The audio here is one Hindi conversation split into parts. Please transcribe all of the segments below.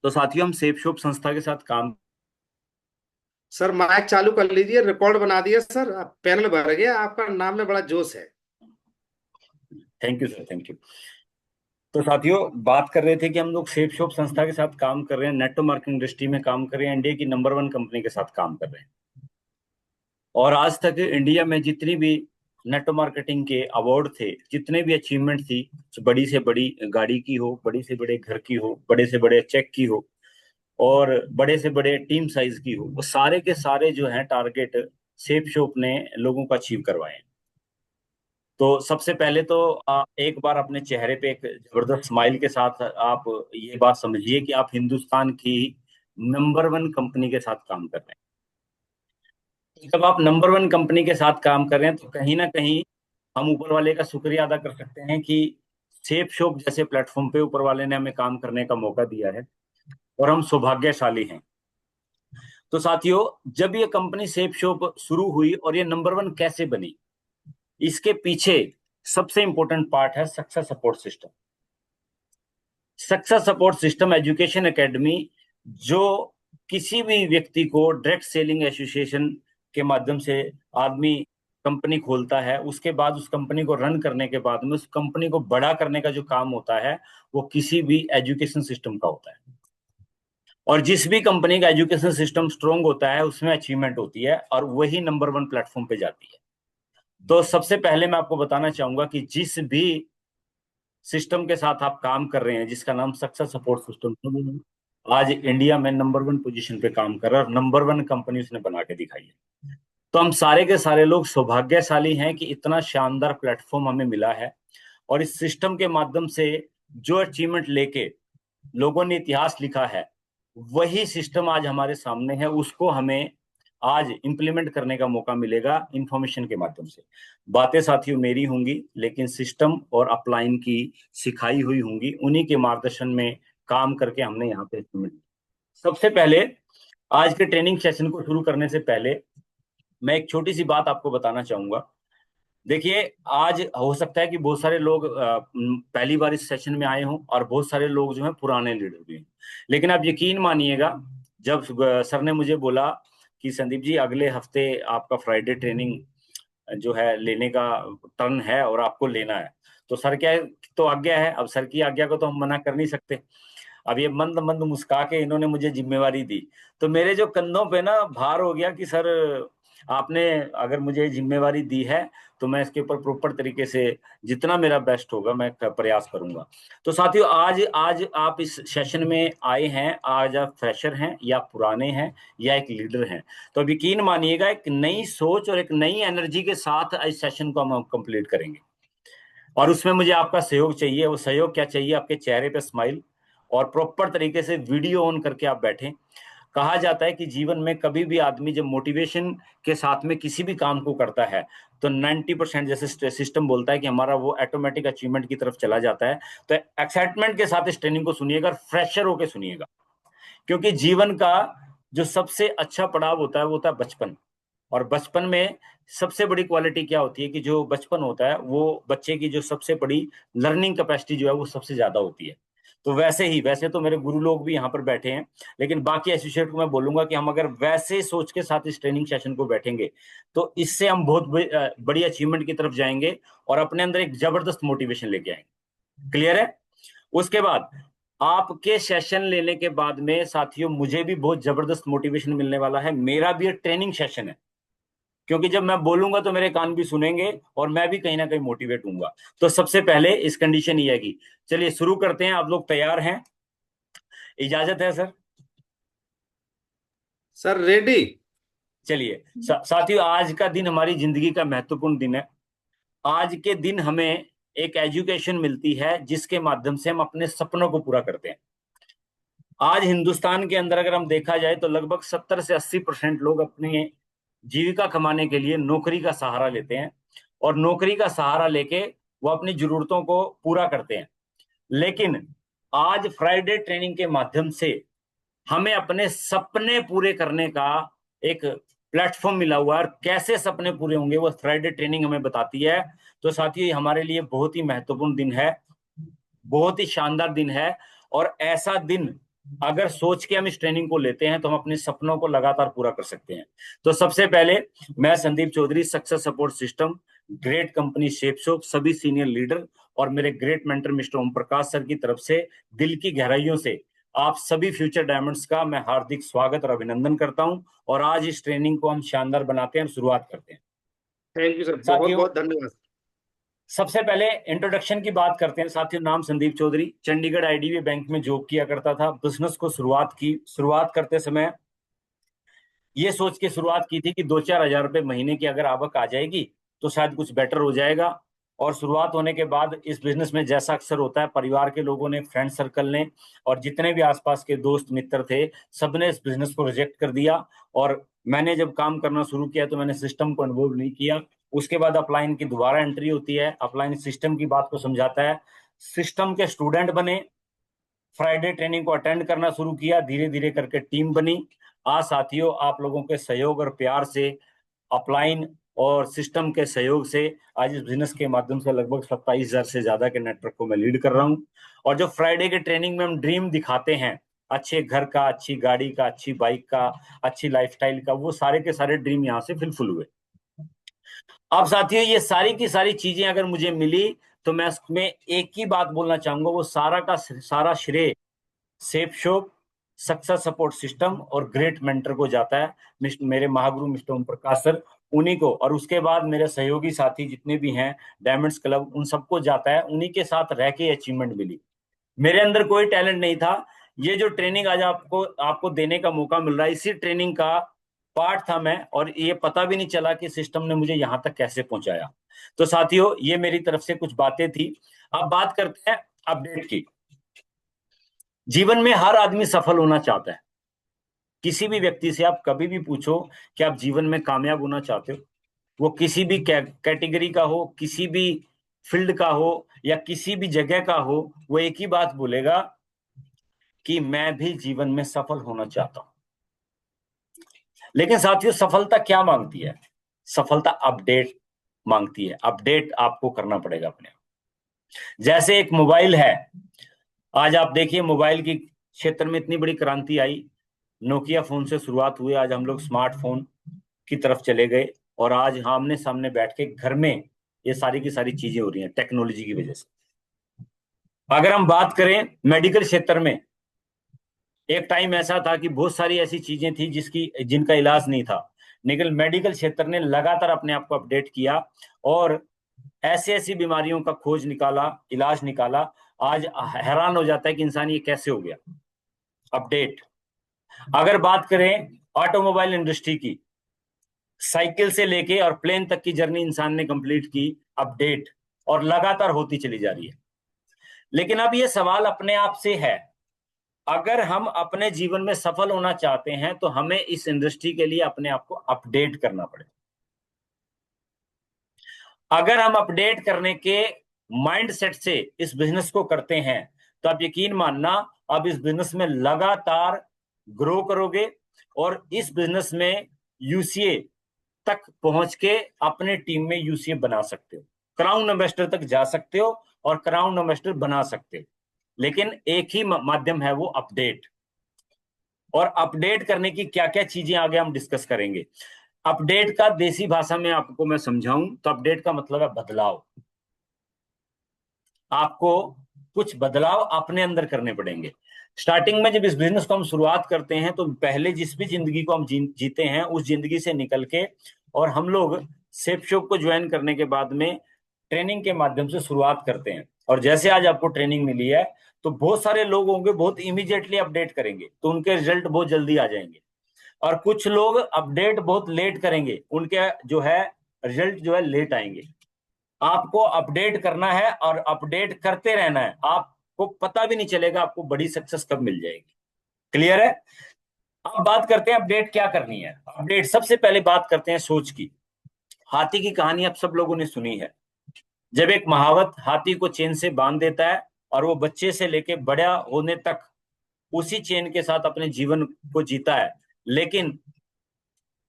तो साथियों, हम सेफ शॉप संस्था के साथ काम। सर माइक चालू कर लीजिए। रिकॉर्ड बना दिया सर। पैनल भर गया। आपका नाम में बड़ा जोश है। Thank you sir, thank you. तो साथियों, बात कर रहे थे कि हम लोग सेफ शॉप संस्था के साथ काम कर रहे हैं, नेटवर्क मार्केटिंग इंडस्ट्री में काम कर रहे हैं, इंडिया की नंबर वन कंपनी के साथ काम कर रहे हैं। और आज तक इंडिया में जितनी भी नेटवर्क मार्केटिंग के अवार्ड थे, जितने भी अचीवमेंट थी, बड़ी से बड़ी गाड़ी की हो, बड़ी से बड़े घर की हो, बड़े से बड़े चेक की हो, और बड़े से बड़े टीम साइज की हो, वो सारे के सारे जो हैं टारगेट सेफ शॉप ने लोगों को अचीव करवाए हैं। तो सबसे पहले तो एक बार अपने चेहरे पे एक जबरदस्त स्माइल के साथ आप ये बात समझिए कि आप हिंदुस्तान की नंबर वन कंपनी के साथ काम कर रहे हैं। जब आप नंबर वन कंपनी के साथ काम कर रहे हैं तो कहीं ना कहीं हम ऊपर वाले का शुक्रिया अदा कर सकते हैं कि सेफ शॉप जैसे प्लेटफॉर्म पे ऊपर वाले ने हमें काम करने का मौका दिया है, और हम सौभाग्यशाली हैं। तो साथियों, जब ये कंपनी सेफ शॉप शुरू हुई और ये नंबर वन कैसे बनी, इसके पीछे सबसे इंपॉर्टेंट पार्ट है success support system. Success support system education academy, जो किसी भी व्यक्ति को डायरेक्ट सेलिंग एसोसिएशन के माध्यम से आदमी कंपनी खोलता है, उसके बाद उस कंपनी को रन करने के बाद में उस कंपनी को बड़ा करने का जो काम होता है, वो किसी भी एजुकेशन सिस्टम का होता है। और जिस भी कंपनी का एजुकेशन सिस्टम स्ट्रोंग होता है, उसमें अचीवमेंट होती है और वही नंबर वन प्लेटफॉर्म पे जाती है। तो सबसे पहले मैं आपको बताना चाहूंगा कि जिस भी सिस्टम के साथ आप काम कर रहे हैं, जिसका नाम सक्सेस सपोर्ट सिस्टम, आज इंडिया में नंबर वन पोजीशन पे काम कर रहा है और नंबर वन कंपनी उसने बना के दिखाई है। तो हम सारे के सारे लोग सौभाग्यशाली हैं कि इतना शानदार प्लेटफॉर्म हमें मिला है, और इस सिस्टम के माध्यम से जो अचीवमेंट लेके लोगों ने इतिहास लिखा है, वही सिस्टम आज हमारे सामने है। उसको हमें आज इंप्लीमेंट करने का मौका मिलेगा इंफॉर्मेशन के माध्यम से। बातें साथियों मेरी होंगी, लेकिन सिस्टम और अपलाइन की सिखाई हुई होंगी, उन्हीं के मार्गदर्शन में काम करके हमने यहाँ पे implement किया। सबसे पहले, आज के ट्रेनिंग सेशन को शुरू करने से पहले मैं एक छोटी सी बात आपको बताना चाहूंगा। देखिए, आज हो सकता है कि बहुत सारे लोग पहली बार इस सेशन में आए हों, और बहुत सारे लोग जो हैं पुराने लीडर भी हैं। लेकिन आप यकीन मानिएगा, जब सर ने मुझे बोला कि संदीप जी, अगले हफ्ते आपका फ्राइडे ट्रेनिंग जो है लेने का टर्न है और आपको लेना है, तो सर क्या है, तो आज्ञा है। अब सर की आज्ञा को तो हम मना कर नहीं सकते। अब ये मंद मंद मुस्का के इन्होंने मुझे जिम्मेवारी दी, तो मेरे जो कंधों पे ना भार हो गया कि सर, आपने अगर मुझे जिम्मेवारी दी है तो मैं इसके ऊपर प्रॉपर तरीके से जितना मेरा बेस्ट होगा मैं प्रयास करूंगा। तो साथियों, आज आज आप इस सेशन में आए हैं, आज आप फ्रेशर हैं या पुराने हैं या एक लीडर हैं, तो अब यकीन मानिएगा, एक नई सोच और एक नई एनर्जी के साथ इस सेशन को हम कंप्लीट करेंगे। और उसमें मुझे आपका सहयोग चाहिए। वो सहयोग क्या चाहिए? आपके चेहरे पे स्माइल, और प्रॉपर तरीके से वीडियो ऑन करके आप बैठें। कहा जाता है कि जीवन में कभी भी आदमी जब मोटिवेशन के साथ में किसी भी काम को करता है, तो 90% जैसे सिस्टम बोलता है कि हमारा वो ऑटोमेटिक अचीवमेंट की तरफ चला जाता है। तो एक्साइटमेंट के साथ इस ट्रेनिंग को सुनिएगा और फ्रेशर होकर सुनिएगा, क्योंकि जीवन का जो सबसे अच्छा पड़ाव होता है वो होता है बचपन। और बचपन में सबसे बड़ी क्वालिटी क्या होती है कि जो बचपन होता है, वो बच्चे की जो सबसे बड़ी लर्निंग कैपेसिटी जो है वो सबसे ज्यादा होती है। तो वैसे तो मेरे गुरु लोग भी यहाँ पर बैठे हैं, लेकिन बाकी एसोसिएट को मैं बोलूंगा कि हम अगर वैसे सोच के साथ इस ट्रेनिंग सेशन को बैठेंगे, तो इससे हम बहुत बड़ी अचीवमेंट की तरफ जाएंगे और अपने अंदर एक जबरदस्त मोटिवेशन लेके आएंगे। क्लियर है? उसके बाद आपके सेशन लेने के बाद में साथियों, मुझे भी बहुत जबरदस्त मोटिवेशन मिलने वाला है। मेरा भी एक ट्रेनिंग सेशन है, क्योंकि जब मैं बोलूंगा तो मेरे कान भी सुनेंगे और मैं भी कहीं ना कहीं मोटिवेट हूंगा। तो सबसे पहले इस कंडीशन ये है कि चलिए शुरू करते हैं। आप लोग तैयार हैं? इजाजत है सर? Sir ready. चलिए साथियों, आज का दिन हमारी जिंदगी का महत्वपूर्ण दिन है। आज के दिन हमें एक एजुकेशन मिलती है जिसके माध्यम से हम अपने सपनों को पूरा करते हैं। आज हिंदुस्तान के अंदर अगर हम देखा जाए तो लगभग 70 से 80% लोग अपने जीविका कमाने के लिए नौकरी का सहारा लेते हैं, और नौकरी का सहारा लेके वो अपनी जरूरतों को पूरा करते हैं। लेकिन आज फ्राइडे ट्रेनिंग के माध्यम से हमें अपने सपने पूरे करने का एक प्लेटफॉर्म मिला हुआ है, और कैसे सपने पूरे होंगे वो फ्राइडे ट्रेनिंग हमें बताती है। तो साथियों, ये हमारे लिए बहुत ही महत्वपूर्ण दिन है, बहुत ही शानदार दिन है। और ऐसा दिन अगर सोच के हम इस ट्रेनिंग को लेते हैं तो हम अपने सपनों को लगातार पूरा कर सकते हैं। तो सबसे पहले मैं Sandeep Chaudhary, success support system, great company Shapeshop, सभी सीनियर लीडर और मेरे great mentor mister Om Prakash sir की तरफ से दिल की गहराइयों से आप सभी फ्यूचर डायमंड्स का मैं हार्दिक स्वागत और अभिनंदन करता हूं। और आज इस ट्रेनिंग को हम शानदार बनाते हैं और शुरुआत करते हैं। थैंक यू सर, बहुत साथियों, बहुत धन्यवाद। सबसे पहले इंट्रोडक्शन की बात करते हैं। साथियों, नाम संदीप चौधरी, चंडीगढ़ आईडीबी बैंक में जॉब किया करता था। बिजनेस को शुरुआत करते समय ये सोच के शुरुआत की थी कि 2-4 हजार रुपए महीने की अगर आवक आ जाएगी तो शायद कुछ बेटर हो जाएगा। और शुरुआत होने के बाद इस बिजनेस में जैसा अक्सर होता है, परिवार के लोगों ने, फ्रेंड सर्कल ने और जितने भी आसपास के दोस्त मित्र थे, सबने इस बिजनेस को रिजेक्ट कर दिया। और मैंने जब काम करना शुरू किया तो मैंने सिस्टम को अनुभव नहीं किया। उसके बाद अपलाइन की दोबारा एंट्री होती है, अपलाइन सिस्टम की बात को समझाता है, सिस्टम के स्टूडेंट बने, फ्राइडे ट्रेनिंग को अटेंड करना शुरू किया, धीरे धीरे करके टीम बनी। आज साथियों, आप लोगों के सहयोग और प्यार से, अपलाइन और सिस्टम के सहयोग से आज इस बिजनेस के माध्यम से लगभग 27,000 से ज्यादा के नेटवर्क को मैं लीड कर रहा हूं। और जो फ्राइडे के ट्रेनिंग में हम ड्रीम दिखाते हैं, अच्छे घर का, अच्छी गाड़ी का, अच्छी बाइक का, अच्छी लाइफस्टाइल का, वो सारे के सारे ड्रीम यहाँ से फुलफिल हुए। अब साथियों, ये सारी की सारी चीजें अगर मुझे मिली तो मैं उसमें एक ही बात बोलना चाहूंगा, वो सारा का सारा श्रेय safe shop, success support system और ग्रेट मेंटर को जाता है, मेरे महागुरु मिस्टर ओम प्रकाश सर, उन्हीं को। और उसके बाद मेरे सहयोगी साथी जितने भी हैं, डायमंड्स क्लब, उन सबको जाता है। उन्हीं के साथ रह के अचीवमेंट मिली। मेरे अंदर कोई टैलेंट नहीं था। ये जो ट्रेनिंग आज आपको आपको देने का मौका मिल रहा है, इसी ट्रेनिंग का पार्ट था मैं, और ये पता भी नहीं चला कि सिस्टम ने मुझे यहां तक कैसे पहुंचाया। तो साथियों, ये मेरी तरफ से कुछ बातें थी। अब बात करते हैं अपडेट की। जीवन में हर आदमी सफल होना चाहता है। किसी भी व्यक्ति से आप कभी भी पूछो कि आप जीवन में कामयाब होना चाहते हो, वो किसी भी कैटेगरी का हो, किसी भी फील्ड का हो या किसी भी जगह का हो, वो एक ही बात बोलेगा कि मैं भी जीवन में सफल होना चाहता हूं। लेकिन साथियों, सफलता क्या मांगती है? सफलता अपडेट मांगती है। अपडेट आपको करना पड़ेगा अपने आप। जैसे एक मोबाइल है, आज आप देखिए मोबाइल की क्षेत्र में इतनी बड़ी क्रांति आई। नोकिया फोन से शुरुआत हुई, आज हम लोग स्मार्टफोन की तरफ चले गए और आज आमने सामने बैठ के घर में ये सारी की सारी चीजें हो रही हैं टेक्नोलॉजी की वजह से। अगर हम बात करें मेडिकल क्षेत्र में, एक टाइम ऐसा था कि बहुत सारी ऐसी चीजें थी जिनका इलाज नहीं था, लेकिन मेडिकल क्षेत्र ने लगातार अपने आप को अपडेट किया और ऐसी ऐसी बीमारियों का खोज निकाला, इलाज निकाला। आज हैरान हो जाता है कि इंसान ये कैसे हो गया। अपडेट। अगर बात करें ऑटोमोबाइल इंडस्ट्री की, साइकिल से लेके और प्लेन तक की जर्नी इंसान ने कंप्लीट की। अपडेट। और लगातार होती चली जा रही है। लेकिन अब ये सवाल अपने आप से है, अगर हम अपने जीवन में सफल होना चाहते हैं तो हमें इस इंडस्ट्री के लिए अपने आप को अपडेट करना पड़ेगा। अगर हम अपडेट करने के माइंडसेट से इस बिजनेस को करते हैं तो आप यकीन मानना, आप इस बिजनेस में लगातार ग्रो करोगे और इस बिजनेस में यूसीए तक पहुंच के अपने टीम में यूसीए बना सकते हो, क्राउन एम्बेसडर तक जा सकते हो और क्राउन एम्बेसडर बना सकते हो। लेकिन एक ही माध्यम है, वो अपडेट। और अपडेट करने की क्या क्या चीजें आगे हम डिस्कस करेंगे। अपडेट का देसी भाषा में आपको मैं समझाऊं तो अपडेट का मतलब है बदलाव। आपको कुछ बदलाव अपने अंदर करने पड़ेंगे। स्टार्टिंग में जब इस बिजनेस को हम शुरुआत करते हैं तो पहले जिस भी जिंदगी को हम जीते हैं, उस जिंदगी से निकल के और हम लोग सेफ शॉप को ज्वाइन करने के बाद में ट्रेनिंग के माध्यम से शुरुआत करते हैं। और जैसे आज आपको ट्रेनिंग मिली है तो बहुत सारे लोग होंगे बहुत इमीडिएटली अपडेट करेंगे तो उनके रिजल्ट बहुत जल्दी आ जाएंगे, और कुछ लोग अपडेट बहुत लेट करेंगे, उनके जो है रिजल्ट जो है लेट आएंगे। आपको अपडेट करना है और अपडेट करते रहना है, आपको पता भी नहीं चलेगा आपको बड़ी सक्सेस कब मिल जाएगी। क्लियर है? अब बात करते हैं अपडेट क्या करनी है। अपडेट, सबसे पहले बात करते हैं सोच की। हाथी की कहानी आप सब लोगों ने सुनी है। जब एक महावत हाथी को चेन से बांध देता है और वो बच्चे से लेके बड़ा होने तक उसी चेन के साथ अपने जीवन को जीता है, लेकिन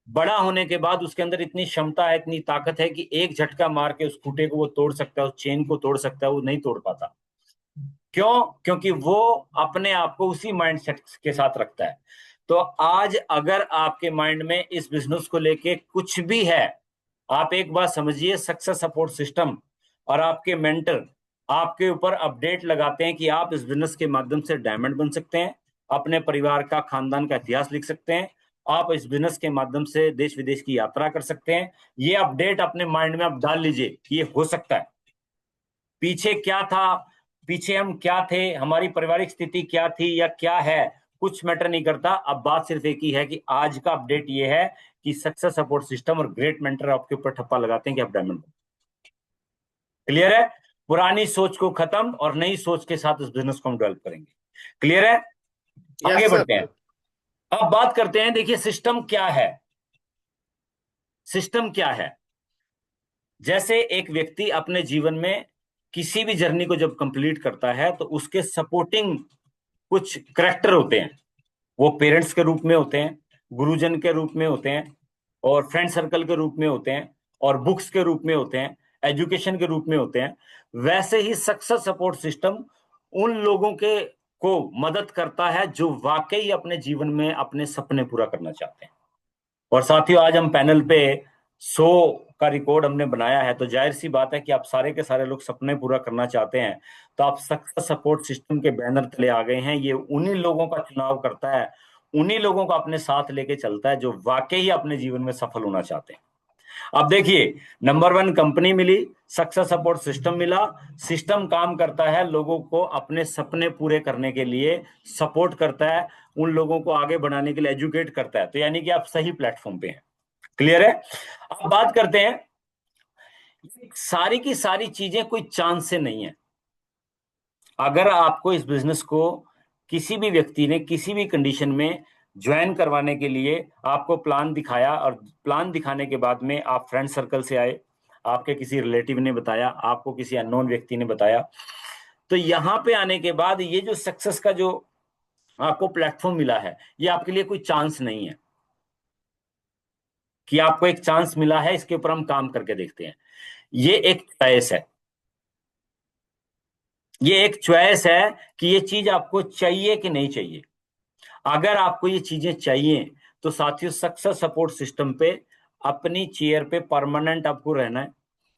बड़ा होने के बाद उसके अंदर इतनी क्षमता है, इतनी ताकत है कि एक झटका मार के उस खूंटे को वो तोड़ सकता है, उस चेन को तोड़ सकता है, वो नहीं तोड़ पाता। क्यों? क्योंकि वो अपने आप को उसी माइंडसेट के साथ रखता है। तो आज अगर आपके माइंड में इस बिजनेस को लेके कुछ भी है, आप एक बात समझिए, सक्सेस सपोर्ट सिस्टम और आपके मेंटर आपके ऊपर अपडेट लगाते हैं कि आप इस बिजनेस के माध्यम से डायमंड बन सकते हैं, अपने परिवार का, खानदान का इतिहास लिख सकते हैं, आप इस बिजनेस के माध्यम से देश विदेश की यात्रा कर सकते हैं। ये अपडेट अपने माइंड में आप डाल लीजिए कि ये हो सकता है। पीछे क्या था, पीछे हम क्या थे, हमारी पारिवारिक स्थिति क्या थी या क्या है, कुछ मैटर नहीं करता। अब बात सिर्फ एक ही है कि आज का अपडेट ये है कि सक्सेस सपोर्ट सिस्टम और ग्रेट मेंटर आपके ऊपर ठप्पा लगाते हैं कि आप डायमंड। क्लियर है? पुरानी सोच को खत्म और नई सोच के साथ इस बिजनेस को हम डेवलप करेंगे। क्लियर है? आगे यस बढ़ते हैं। सर। अब बात करते हैं, देखिए सिस्टम क्या है। सिस्टम क्या है? जैसे एक व्यक्ति अपने जीवन में किसी भी जर्नी को जब कंप्लीट करता है तो उसके सपोर्टिंग कुछ करेक्टर होते हैं। वो पेरेंट्स के रूप में होते हैं, गुरुजन के रूप में होते हैं, और फ्रेंड सर्कल के रूप में होते हैं, और बुक्स के रूप में होते हैं, एजुकेशन के रूप में होते हैं। वैसे ही सक्सेस सपोर्ट सिस्टम उन लोगों के को मदद करता है जो वाकई अपने जीवन में अपने सपने पूरा करना चाहते हैं। और साथियों, आज हम पैनल पे 100 का रिकॉर्ड हमने बनाया है, तो जाहिर सी बात है कि आप सारे के सारे लोग सपने पूरा करना चाहते हैं। तो आप सक्सेस सपोर्ट सिस्टम के बैनर तले आ गए हैं। ये उन्हीं लोगों का चुनाव करता है, उन्हीं लोगों को अपने साथ लेके चलता है जो वाकई अपने जीवन में सफल होना चाहते हैं। अब देखिए, नंबर 1 कंपनी मिली, सक्सेस सपोर्ट सिस्टम मिला। सिस्टम काम करता है लोगों को अपने सपने पूरे करने के लिए, सपोर्ट करता है, उन लोगों को आगे बढ़ाने के लिए एजुकेट करता है। तो यानी कि आप सही प्लेटफॉर्म पे हैं। क्लियर है? अब बात करते हैं, सारी की सारी चीजें कोई चांस से नहीं है। अगर आपको इस बिजनेस को किसी भी व्यक्ति ने किसी भी कंडीशन में ज्वाइन करवाने के लिए आपको प्लान दिखाया, और प्लान दिखाने के बाद में आप फ्रेंड सर्कल से आए, आपके किसी रिलेटिव ने बताया, आपको किसी अननोन व्यक्ति ने बताया, तो यहां पे आने के बाद ये जो सक्सेस का जो आपको प्लेटफॉर्म मिला है, ये आपके लिए कोई चांस नहीं है कि आपको एक चांस मिला है, इसके ऊपर हम काम करके देखते हैं। ये एक चॉइस है। ये एक चॉइस है कि ये चीज आपको चाहिए कि नहीं चाहिए। अगर आपको ये चीजें चाहिए तो साथियों, सक्सेस सपोर्ट सिस्टम पे अपनी चेयर पे परमानेंट आपको रहना है।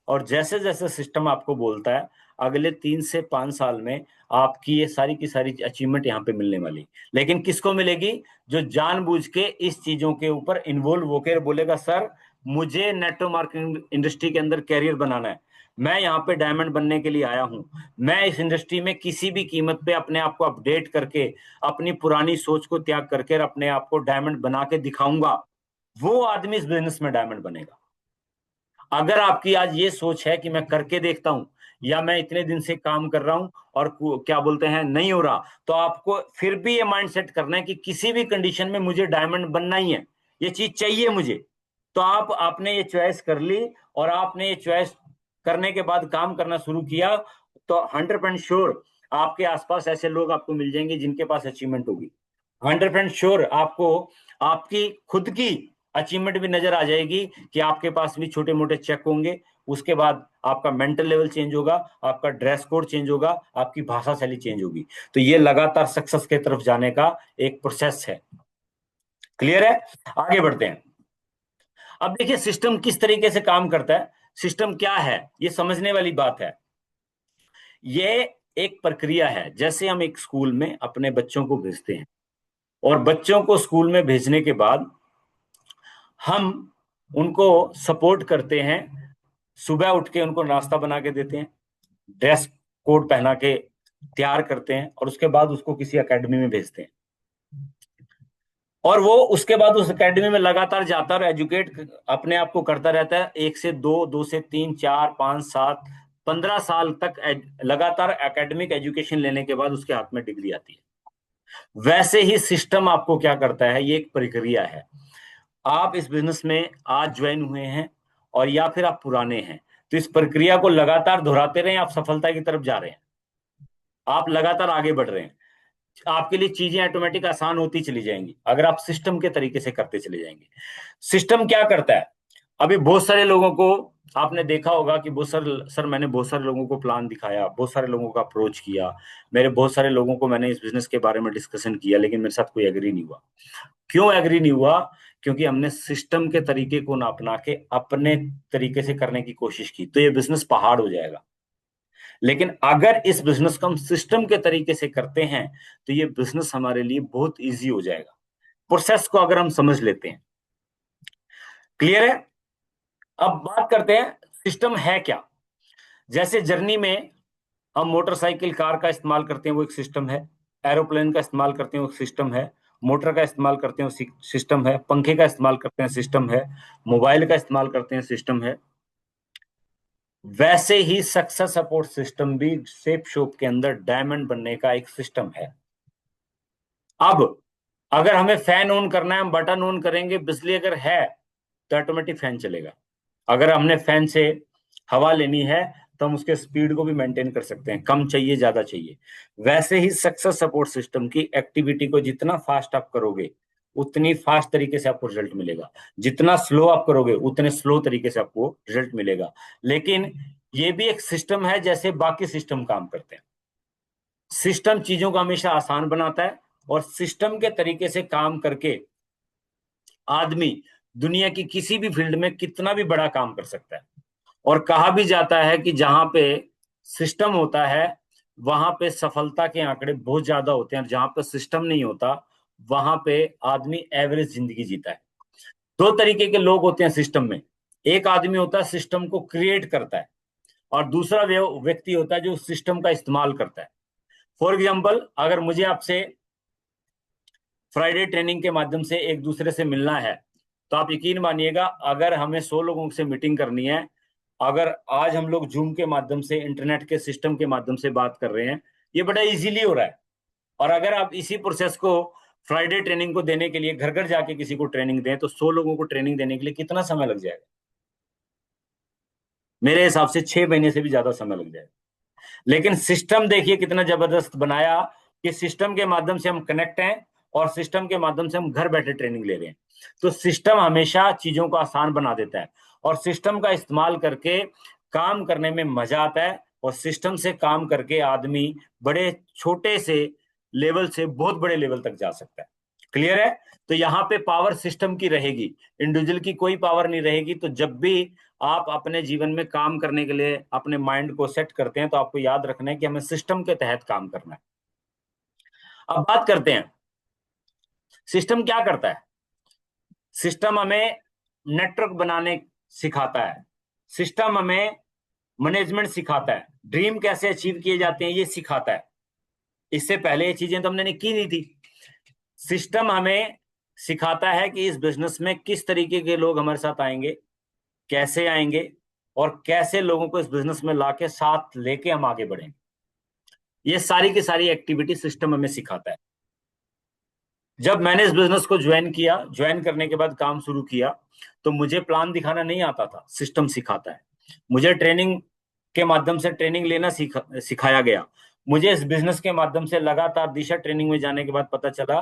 और जैसे जैसे सिस्टम आपको बोलता है, अगले 3 से 5 साल में आपकी ये सारी की सारी अचीवमेंट यहाँ पे मिलने वाली। लेकिन किसको मिलेगी? जो जानबूझ के इस चीजों के ऊपर इन्वॉल्व होकर बोलेगा, सर मुझे नेटवर्क मार्केटिंग इंडस्ट्री के अंदर कैरियर बनाना है, मैं यहाँ पे डायमंड बनने के लिए आया हूँ, मैं इस इंडस्ट्री में किसी भी कीमत पे अपने आप को अपडेट करके, अपनी पुरानी सोच को त्याग करके अपने आप को डायमंड बना के दिखाऊंगा, वो आदमी इस बिजनेस में डायमंड बनेगा। अगर आपकी आज ये सोच है कि मैं करके देखता हूं, या मैं इतने दिन से काम कर रहा हूं और क्या बोलते हैं नहीं हो रहा, तो आपको फिर भी ये माइंड सेट करना है कि किसी भी कंडीशन में मुझे डायमंड बनना ही है, ये चीज चाहिए मुझे। तो आप आपने ये चॉइस कर ली, और आपने ये चॉइस करने के बाद काम करना शुरू किया, तो 100% श्योर आपके आसपास ऐसे लोग आपको मिल जाएंगे जिनके पास अचीवमेंट होगी। 100% श्योर आपको आपकी खुद की अचीवमेंट भी नजर आ जाएगी कि आपके पास भी छोटे मोटे चेक होंगे। उसके बाद आपका मेंटल लेवल चेंज होगा, आपका ड्रेस कोड चेंज होगा, आपकी भाषा शैली चेंज होगी। तो ये लगातार सक्सेस की तरफ जाने का एक प्रोसेस है। क्लियर है? आगे बढ़ते हैं। अब देखिए सिस्टम किस तरीके से काम करता है, सिस्टम क्या है, ये समझने वाली बात है। ये एक प्रक्रिया है। जैसे हम एक स्कूल में अपने बच्चों को भेजते हैं, और बच्चों को स्कूल में भेजने के बाद हम उनको सपोर्ट करते हैं, सुबह उठ के उनको नाश्ता बना के देते हैं, ड्रेस कोड पहना के तैयार करते हैं, और उसके बाद उसको किसी एकेडमी में भेजते हैं। और वो उसके बाद उस एकेडमी में लगातार जाता और एजुकेट अपने आप को करता रहता है, 1 से 2, 2 से 3, 4, 5, 7, 15 साल तक लगातार एकेडमिक एजुकेशन लेने के बाद उसके हाथ में डिग्री आती है। वैसे ही सिस्टम आपको क्या करता है, ये एक प्रक्रिया है। आप इस बिजनेस में आज ज्वाइन हुए हैं, और या फिर आप पुराने हैं, तो इस प्रक्रिया को लगातार दोहराते रहें, आप सफलता की तरफ जा रहे हैं, आप लगातार आगे बढ़ रहे हैं। आपके लिए चीजें ऑटोमेटिक आसान होती चली जाएंगी अगर आप सिस्टम के तरीके से करते चले जाएंगे। सिस्टम क्या करता है? अभी बहुत सारे लोगों को आपने देखा होगा कि बहुत सारे सर, मैंने बहुत सारे लोगों को प्लान दिखाया, बहुत सारे लोगों का अप्रोच किया, मेरे बहुत सारे लोगों को मैंने इस बिजनेस के बारे में डिस्कशन किया, लेकिन मेरे साथ कोई एग्री नहीं हुआ। क्यों एग्री नहीं हुआ? क्योंकि हमने सिस्टम के तरीके को ना अपना के अपने तरीके से करने की कोशिश की, तो ये बिजनेस पहाड़ हो जाएगा। लेकिन अगर इस बिजनेस को हम सिस्टम के तरीके से करते हैं तो ये बिजनेस हमारे लिए बहुत इजी हो जाएगा, प्रोसेस को अगर हम समझ लेते हैं। क्लियर है? अब बात करते हैं सिस्टम है क्या। जैसे जर्नी में हम मोटरसाइकिल कार का इस्तेमाल करते हैं, वो एक सिस्टम है। एरोप्लेन का इस्तेमाल करते हैं, वो एक सिस्टम है। मोटर का इस्तेमाल करते हैं, वो सिस्टम है। पंखे का इस्तेमाल करते हैं, सिस्टम है। मोबाइल का इस्तेमाल करते हैं, सिस्टम है। वैसे ही सक्सेस सपोर्ट सिस्टम भी सेफ शॉप के अंदर डायमंड बनने का एक सिस्टम है। अब अगर हमें फैन ऑन करना है, हम बटन ऑन करेंगे, बिजली अगर है तो ऑटोमेटिक फैन चलेगा। अगर हमने फैन से हवा लेनी है तो हम उसके स्पीड को भी मेंटेन कर सकते हैं, कम चाहिए ज्यादा चाहिए। वैसे ही सक्सेस सपोर्ट सिस्टम की एक्टिविटी को जितना फास्ट आप करोगे उतनी फास्ट तरीके से आपको रिजल्ट मिलेगा, जितना स्लो आप करोगे उतने स्लो तरीके से आपको रिजल्ट मिलेगा। लेकिन ये भी एक सिस्टम है, जैसे बाकी सिस्टम काम करते हैं। सिस्टम चीजों को हमेशा आसान बनाता है, और सिस्टम के तरीके से काम करके आदमी दुनिया की किसी भी फील्ड में कितना भी बड़ा काम कर सकता है। और कहा भी जाता है कि जहां पे सिस्टम होता है वहां पे सफलता के आंकड़े बहुत ज्यादा होते हैं, और जहां पे सिस्टम नहीं होता वहां पे आदमी एवरेज जिंदगी जीता है। दो तरीके के लोग होते हैं सिस्टम में। एक आदमी होता है सिस्टम को क्रिएट करता है, और दूसरा व्यक्ति होता है जो सिस्टम का इस्तेमाल करता है। फॉर एग्जाम्पल, अगर मुझे आपसे फ्राइडे ट्रेनिंग के माध्यम से एक दूसरे से मिलना है, तो आप यकीन मानिएगा, अगर हमें 100 लोगों से मीटिंग करनी है, अगर आज हम लोग जूम के माध्यम से, इंटरनेट के सिस्टम के माध्यम से बात कर रहे हैं, ये बड़ा इजीली हो रहा है। और अगर आप इसी प्रोसेस को फ्राइडे ट्रेनिंग को देने के लिए घर घर जाके किसी को ट्रेनिंग दें, तो 100 लोगों को ट्रेनिंग देने के लिए कितना समय लग जाएगा? मेरे हिसाब से 6 महीने से भी ज्यादा समय लग जाएगा। लेकिन सिस्टम देखिए कितना जबरदस्त बनाया, कि सिस्टम के माध्यम से हम कनेक्ट हैं, और सिस्टम के माध्यम से हम घर बैठे ट्रेनिंग ले रहे हैं। तो सिस्टम हमेशा चीजों को आसान बना देता है, और सिस्टम का इस्तेमाल करके काम करने में मजा आता है, और सिस्टम से काम करके आदमी बड़े छोटे से लेवल से बहुत बड़े लेवल तक जा सकता है। क्लियर है? तो यहाँ पे पावर सिस्टम की रहेगी, इंडिविजुअल की कोई पावर नहीं रहेगी। तो जब भी आप अपने जीवन में काम करने के लिए अपने माइंड को सेट करते हैं, तो आपको याद रखना है कि हमें सिस्टम के तहत काम करना है। अब बात करते हैं सिस्टम क्या करता है। सिस्टम हमें नेटवर्क बनाने सिखाता है, सिस्टम हमें मैनेजमेंट सिखाता है, ड्रीम कैसे अचीव किए जाते हैं ये सिखाता है। इससे पहले ये चीजें तो हमने की नहीं थी। सिस्टम हमें सिखाता है कि इस बिजनेस में किस तरीके के लोग हमारे साथ आएंगे, कैसे आएंगे, और कैसे लोगों को इस बिजनेस में लाके साथ लेके हम आगे बढ़ेंगे। ये सारी की सारी एक्टिविटी सिस्टम हमें सिखाता है। जब मैंने इस बिजनेस को ज्वाइन किया, ज्वाइन करने के बाद काम शुरू किया, तो मुझे प्लान दिखाना नहीं आता था, सिस्टम सिखाता है। मुझे ट्रेनिंग के माध्यम से ट्रेनिंग लेना सिखाया गया। मुझे इस बिजनेस के माध्यम से लगातार दिशा ट्रेनिंग में जाने के बाद पता चला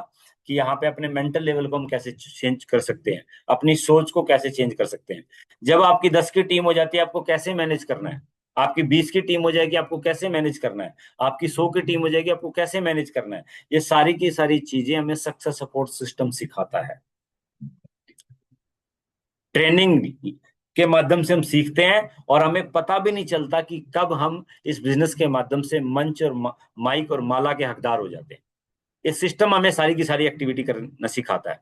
कि यहाँ पे अपने मेंटल लेवल को हम कैसे चेंज कर सकते हैं, अपनी सोच को कैसे चेंज कर सकते हैं। जब आपकी 10 की टीम हो जाती है, आपको कैसे मैनेज करना है। आपकी 20 की टीम हो जाएगी, आपको कैसे मैनेज करना है। आपकी 100 की टीम हो जाएगी, आपको कैसे मैनेज करना है। ये सारी की सारी चीजें हमें सक्सेस सपोर्ट सिस्टम सिखाता है। ट्रेनिंग के माध्यम से हम सीखते हैं, और हमें पता भी नहीं चलता कि कब हम इस बिजनेस के माध्यम से मंच और माइक और माला के हकदार हो जाते हैं। ये सिस्टम हमें सारी की सारी एक्टिविटी करना सिखाता है।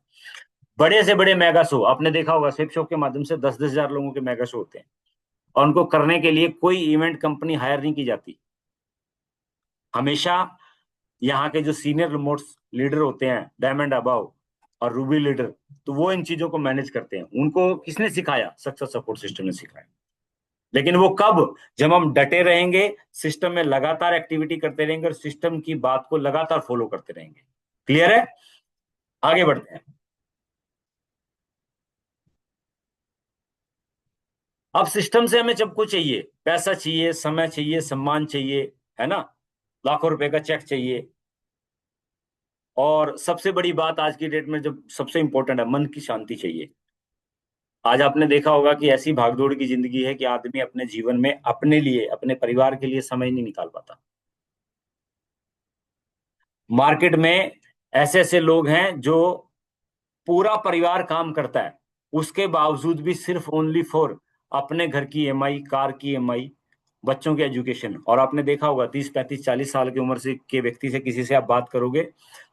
बड़े से बड़े मेगा शो आपने देखा होगा, सेप शो के माध्यम से 10-10 हजार लोगों के मेगा शो होते हैं, और उनको करने के लिए कोई इवेंट कंपनी हायर नहीं की जाती। हमेशा यहाँ के जो सीनियर रिमोट लीडर होते हैं, डायमंड अबाव और रूबी लीडर, तो वो इन चीजों को मैनेज करते हैं। उनको किसने सिखाया? सक्सेस सपोर्ट सिस्टम ने सिखाया। लेकिन वो कब? जब हम डटे रहेंगे, सिस्टम में लगातार एक्टिविटी करते रहेंगे, और सिस्टम की बात को लगातार फॉलो करते रहेंगे। क्लियर है? आगे बढ़ते हैं। अब सिस्टम से हमें जब कुछ चाहिए, पैसा चाहिए, समय चाहिए, सम्मान चाहिए, है ना, लाखों रुपए का चेक चाहिए, और सबसे बड़ी बात आज की डेट में जब सबसे इंपॉर्टेंट है, मन की शांति चाहिए। आज आपने देखा होगा कि ऐसी भागदौड़ की जिंदगी है कि आदमी अपने जीवन में अपने लिए, अपने परिवार के लिए समय नहीं निकाल पाता। मार्केट में ऐसे ऐसे लोग हैं जो पूरा परिवार काम करता है, उसके बावजूद भी सिर्फ ओनली फॉर अपने घर की ईएमआई, कार की ईएमआई, बच्चों के एजुकेशन। और आपने देखा होगा 30 35 40 साल की उम्र से के व्यक्ति से किसी से आप बात करोगे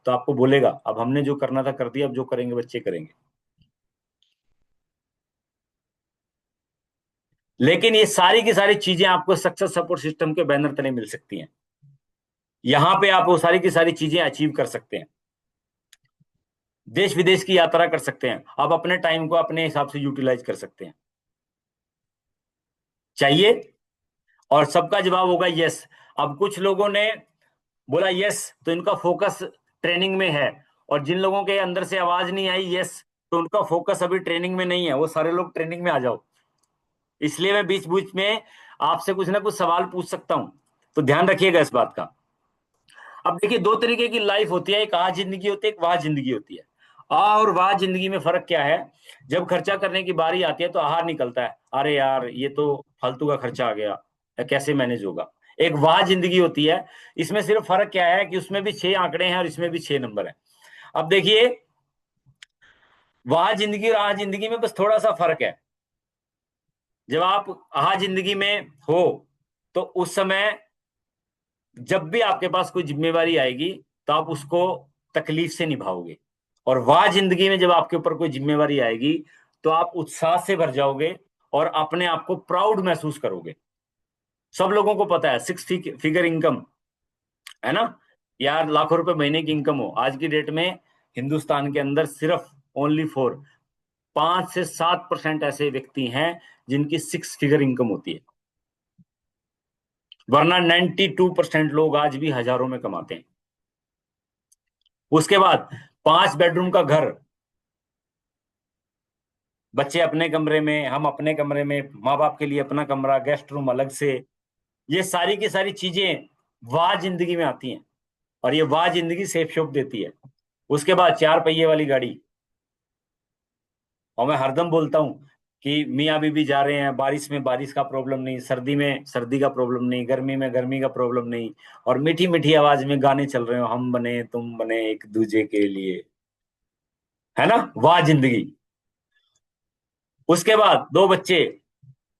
तो आपको बोलेगा अब हमने जो करना था कर दिया, अब जो करेंगे बच्चे करेंगे। लेकिन ये सारी की सारी चीजें आपको सक्सेस सपोर्ट सिस्टम के बैनर तले मिल सकती हैं। यहां पे आप वो सारी की सारी चीजें अचीव कर सकते हैं। देश विदेश की यात्रा कर सकते हैं, आप अपने टाइम को अपने हिसाब से यूटिलाइज कर सकते हैं। चाहिए? और सबका जवाब होगा यस। अब कुछ लोगों ने बोला यस तो इनका फोकस ट्रेनिंग में है, और जिन लोगों के अंदर से आवाज नहीं आई यस तो उनका फोकस अभी ट्रेनिंग में नहीं है। वो सारे लोग ट्रेनिंग में आ जाओ। इसलिए मैं बीच बीच में आपसे कुछ ना कुछ सवाल पूछ सकता हूं, तो ध्यान रखिएगा इस बात का। अब देखिए, दो तरीके की लाइफ होती है, एक आ जिंदगी होती है, एक वाह जिंदगी होती है। आ और वाह जिंदगी में फर्क क्या है? जब खर्चा करने की बारी आती है तो आहार निकलता है, अरे यार ये तो फालतू का खर्चा आ गया, या कैसे मैनेज होगा। एक वाह जिंदगी होती है, इसमें सिर्फ फर्क क्या है कि उसमें भी 6 आंकड़े हैं और इसमें भी 6 नंबर है। अब देखिए, वाह जिंदगी और आह जिंदगी में बस थोड़ा सा फर्क है। जब आप आह जिंदगी में हो तो उस समय जब भी आपके पास कोई जिम्मेवारी आएगी तो आप उसको तकलीफ से निभाओगे। और वाह जिंदगी में जब आपके ऊपर कोई जिम्मेवारी आएगी तो आप उत्साह से भर जाओगे और अपने आप को प्राउड महसूस करोगे। सब लोगों को पता है 6 फिगर इनकम, है ना? यार लाखों रुपए महीने की इनकम हो, आज की डेट में हिंदुस्तान के अंदर सिर्फ ओनली फॉर 5 से 7% ऐसे व्यक्ति हैं जिनकी 6 फिगर इनकम होती है, वरना 92% लोग आज भी हजारों में कमाते हैं। उसके बाद 5 बेडरूम का घर, बच्चे अपने कमरे में, हम अपने कमरे में, माँ बाप के लिए अपना कमरा, गेस्ट रूम अलग से, ये सारी की सारी चीजें वाह जिंदगी में आती हैं। और ये वाह जिंदगी सेफ शॉप देती है। उसके बाद 4 पहिए वाली गाड़ी। और मैं हरदम बोलता हूँ कि मियाँ बीबी जा रहे हैं, बारिश में बारिश का प्रॉब्लम नहीं, सर्दी में सर्दी का प्रॉब्लम नहीं, गर्मी में गर्मी का प्रॉब्लम नहीं, और मीठी मीठी आवाज में गाने चल रहे हो, हम बने तुम बने एक दूजे के लिए, है ना? वाह जिंदगी। उसके बाद 2 बच्चे,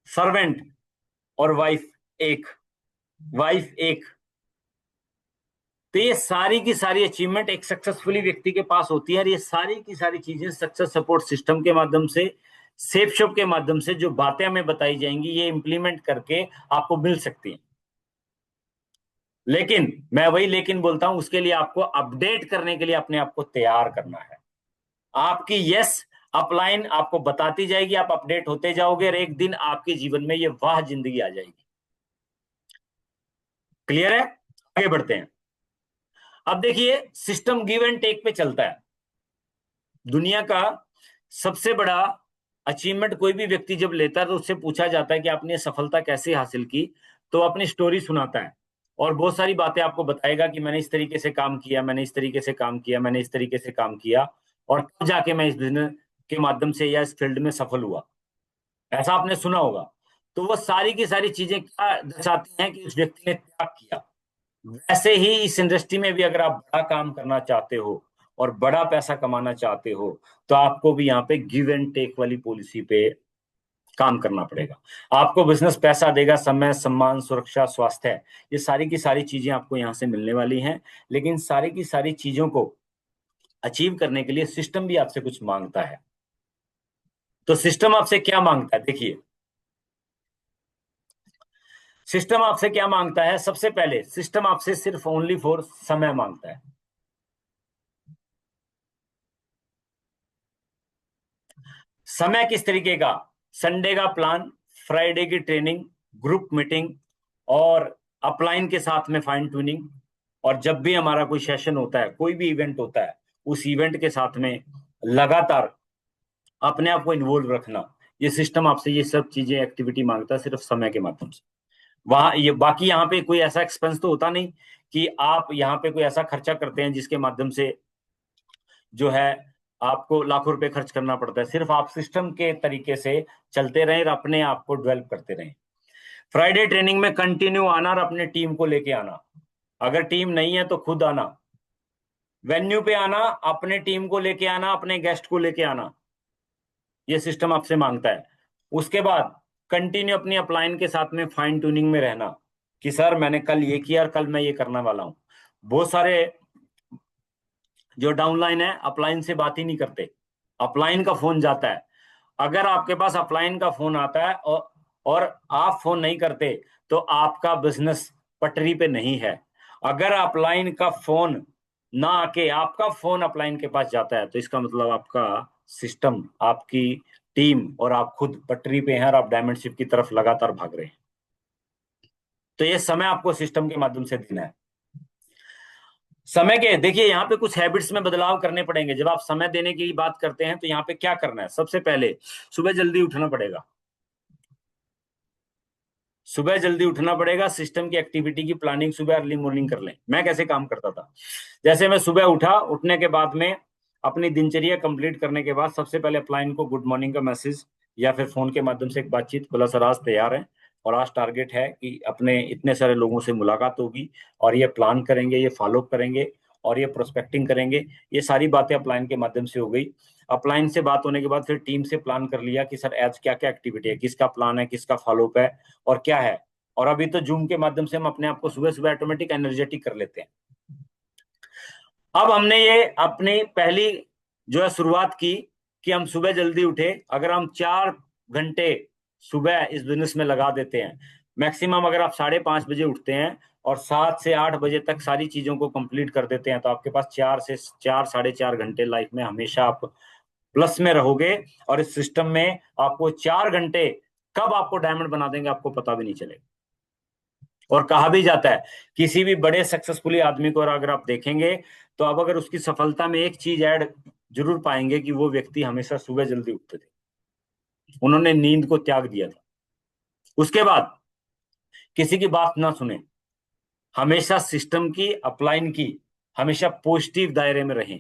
सर्वेंट और वाइफ एक, वाइफ एक। तो ये सारी की सारी अचीवमेंट एक सक्सेसफुली व्यक्ति के पास होती है, और ये सारी की सारी चीजें सक्सेस सपोर्ट सिस्टम के माध्यम से, सेफ शॉप के माध्यम से जो बातें हमें बताई जाएंगी, ये इंप्लीमेंट करके आपको मिल सकती हैं। लेकिन मैं वही लेकिन बोलता हूं, उसके लिए आपको अपडेट करने के लिए अपने आप को तैयार करना है। आपकी यस अपलाइन आपको बताती जाएगी, आप अपडेट होते जाओगे, और एक दिन आपके जीवन में ये वाह जिंदगी आ जाएगी। क्लियर है? आगे बढ़ते हैं। अब देखिए, सिस्टम गिव एंड टेक पे चलता है। दुनिया का सबसे बड़ा अचीवमेंट कोई भी व्यक्ति जब लेता है तो उससे पूछा जाता है कि आपने सफलता कैसे हासिल की, तो अपनी स्टोरी सुनाता है और बहुत सारी बातें आपको बताएगा कि मैंने इस तरीके से काम किया, मैंने इस तरीके से काम किया, मैंने इस तरीके से काम किया, और तब जाके मैं इस बिजनेस के माध्यम से या इस फील्ड में सफल हुआ। ऐसा आपने सुना होगा। तो वो सारी की सारी चीजें क्या दर्शाती हैं कि उस व्यक्ति ने त्याग किया। वैसे ही इस इंडस्ट्री में भी अगर आप बड़ा काम करना चाहते हो और बड़ा पैसा कमाना चाहते हो तो आपको भी यहाँ पे गिव एंड टेक वाली पॉलिसी पे काम करना पड़ेगा। आपको बिजनेस पैसा देगा, समय, सम्मान, सुरक्षा, स्वास्थ्य, ये सारी की सारी चीजें आपको यहाँ से मिलने वाली हैं। लेकिन सारी की सारी चीजों को अचीव करने के लिए सिस्टम भी आपसे कुछ मांगता है। तो सिस्टम आपसे क्या मांगता है? देखिए, सिस्टम आपसे क्या मांगता है। सबसे पहले सिस्टम आपसे सिर्फ ओनली फॉर समय मांगता है। समय किस तरीके का? संडे का प्लान, फ्राइडे की ट्रेनिंग, ग्रुप मीटिंग, और अपलाइन के साथ में फाइन ट्यूनिंग। और जब भी हमारा कोई सेशन होता है, कोई भी इवेंट होता है, उस इवेंट के साथ में लगातार अपने आप को इन्वॉल्व रखना। ये सिस्टम आपसे ये सब चीजें एक्टिविटी मांगता है सिर्फ समय के माध्यम से। वहां ये बाकी यहाँ पे कोई ऐसा एक्सपेंस तो होता नहीं कि आप यहाँ पे कोई ऐसा खर्चा करते हैं जिसके माध्यम से जो है आपको लाखों रुपए खर्च करना पड़ता है, सिर्फ आप सिस्टम के तरीके से चलते रहें और अपने आप को डेवलप करते रहें। फ्राइडे ट्रेनिंग में कंटिन्यू आना और अपने टीम को लेके आना। अगर टीम नहीं है तो खुद आना, वेन्यू पे आना, अपने टीम को लेके आना, अपने गेस्ट को लेके आना, ये सिस्टम आपसे मांगता है। उसके बाद कंटिन्यू अपनी अपलाइन के साथ में फाइन ट्यूनिंग में रहना कि सर मैंने कल ये किया और कल मैं ये करने वाला हूं। बहुत सारे जो डाउनलाइन है अपलाइन से बात ही नहीं करते, अपलाइन का फोन जाता है। अगर आपके पास अपलाइन का फोन आता है और आप फोन नहीं करते तो आपका बिजनेस पटरी पे नहीं है। अगर अपलाइन का फोन ना आके आपका फोन अपलाइन के पास जाता है तो इसका मतलब आपका सिस्टम, आपकी टीम और आप खुद पटरी पे हैं और आप डायमंड शिप की तरफ लगातार भाग रहे हैं। तो ये समय आपको सिस्टम के माध्यम से देना है। समय के देखिए यहाँ पे कुछ हैबिट्स में बदलाव करने पड़ेंगे। जब आप समय देने की बात करते हैं तो यहाँ पे क्या करना है, सबसे पहले सुबह जल्दी उठना पड़ेगा। सुबह जल्दी उठना पड़ेगा, सिस्टम की एक्टिविटी की प्लानिंग सुबह अर्ली मॉर्निंग कर लें। मैं कैसे काम करता था, जैसे मैं सुबह उठा, उठने के बाद में अपनी दिनचर्या कंप्लीट करने के बाद सबसे पहले अपलाइन को गुड मॉर्निंग का मैसेज या फिर फोन के माध्यम से एक बातचीत, बोला सर आज तैयार है और आज टारगेट है कि अपने इतने सारे लोगों से मुलाकात होगी और ये प्लान करेंगे, ये फॉलो करेंगे और ये प्रोस्पेक्टिंग करेंगे। ये सारी बातें अपलाइन के माध्यम से हो गई। अपलाइन से बात होने के बाद फिर टीम से प्लान कर लिया कि सर आज क्या क्या एक्टिविटी है, किसका प्लान है, किसका फॉलोअप है और क्या है। और अभी तो जूम के माध्यम से हम अपने आप को सुबह सुबह ऑटोमेटिक एनर्जेटिक कर लेते हैं। अब हमने ये अपनी पहली जो है शुरुआत की कि हम सुबह जल्दी उठे। अगर हम 4 घंटे सुबह इस बिजनेस में लगा देते हैं, मैक्सिमम अगर आप 5:30 बजे उठते हैं और 7 से 8 बजे तक सारी चीजों को कंप्लीट कर देते हैं तो आपके पास 4 से 4 साढ़े 4 घंटे लाइफ में हमेशा आप प्लस में रहोगे। और इस सिस्टम में आपको 4 घंटे कब आपको डायमंड बना देंगे आपको पता भी नहीं चलेगा। और कहा भी जाता है किसी भी बड़े सक्सेसफुली आदमी को अगर आप देखेंगे तो अब अगर उसकी सफलता में एक चीज ऐड जरूर पाएंगे कि वो व्यक्ति हमेशा सुबह जल्दी उठते थे, उन्होंने नींद को त्याग दिया था। उसके बाद किसी की बात ना सुने, हमेशा सिस्टम की अपलाइन की, हमेशा पॉजिटिव दायरे में रहें,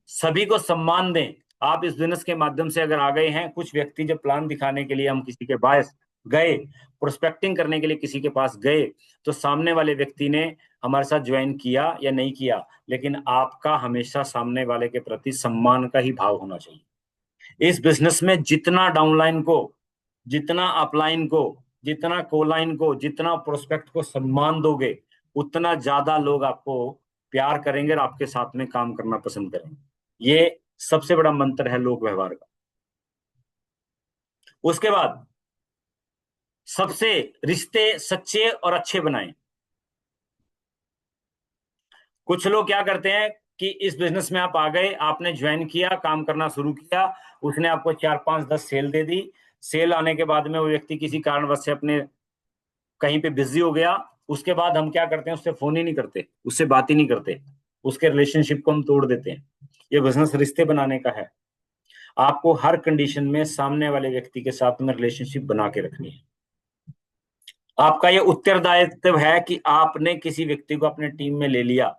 सभी को सम्मान दें। आप इस बिजनेस के माध्यम से अगर आ गए हैं, कुछ व्यक्ति जब प्लान दिखाने के लिए हम किसी के पास गए, प्रोस्पेक्टिंग करने के लिए किसी के पास गए, तो सामने वाले व्यक्ति ने हमारे साथ ज्वाइन किया या नहीं किया, लेकिन आपका हमेशा सामने वाले के प्रति सम्मान का ही भाव होना चाहिए। इस बिजनेस में जितना डाउनलाइन को, जितना अपलाइन को, जितना कोलाइन को, जितना प्रोस्पेक्ट को सम्मान दोगे, उतना ज्यादा लोग आपको प्यार करेंगे और आपके साथ में काम करना पसंद करेंगे। ये सबसे बड़ा मंत्र है लोक व्यवहार का। उसके बाद सबसे रिश्ते सच्चे और अच्छे बनाएं। कुछ लोग क्या करते हैं कि इस बिजनेस में आप आ गए, आपने ज्वाइन किया, काम करना शुरू किया, उसने आपको 4 5 10 सेल दे दी। सेल आने के बाद में वो व्यक्ति किसी कारणवश से अपने कहीं पे बिजी हो गया, उसके बाद हम क्या करते हैं, उससे फोन ही नहीं करते, उससे बात ही नहीं करते, उसके रिलेशनशिप को हम तोड़ देते हैं। ये बिजनेस रिश्ते बनाने का है। आपको हर कंडीशन में सामने वाले व्यक्ति के साथ में रिलेशनशिप बना के रखनी है। आपका ये उत्तरदायित्व है कि आपने किसी व्यक्ति को अपने टीम में ले लिया,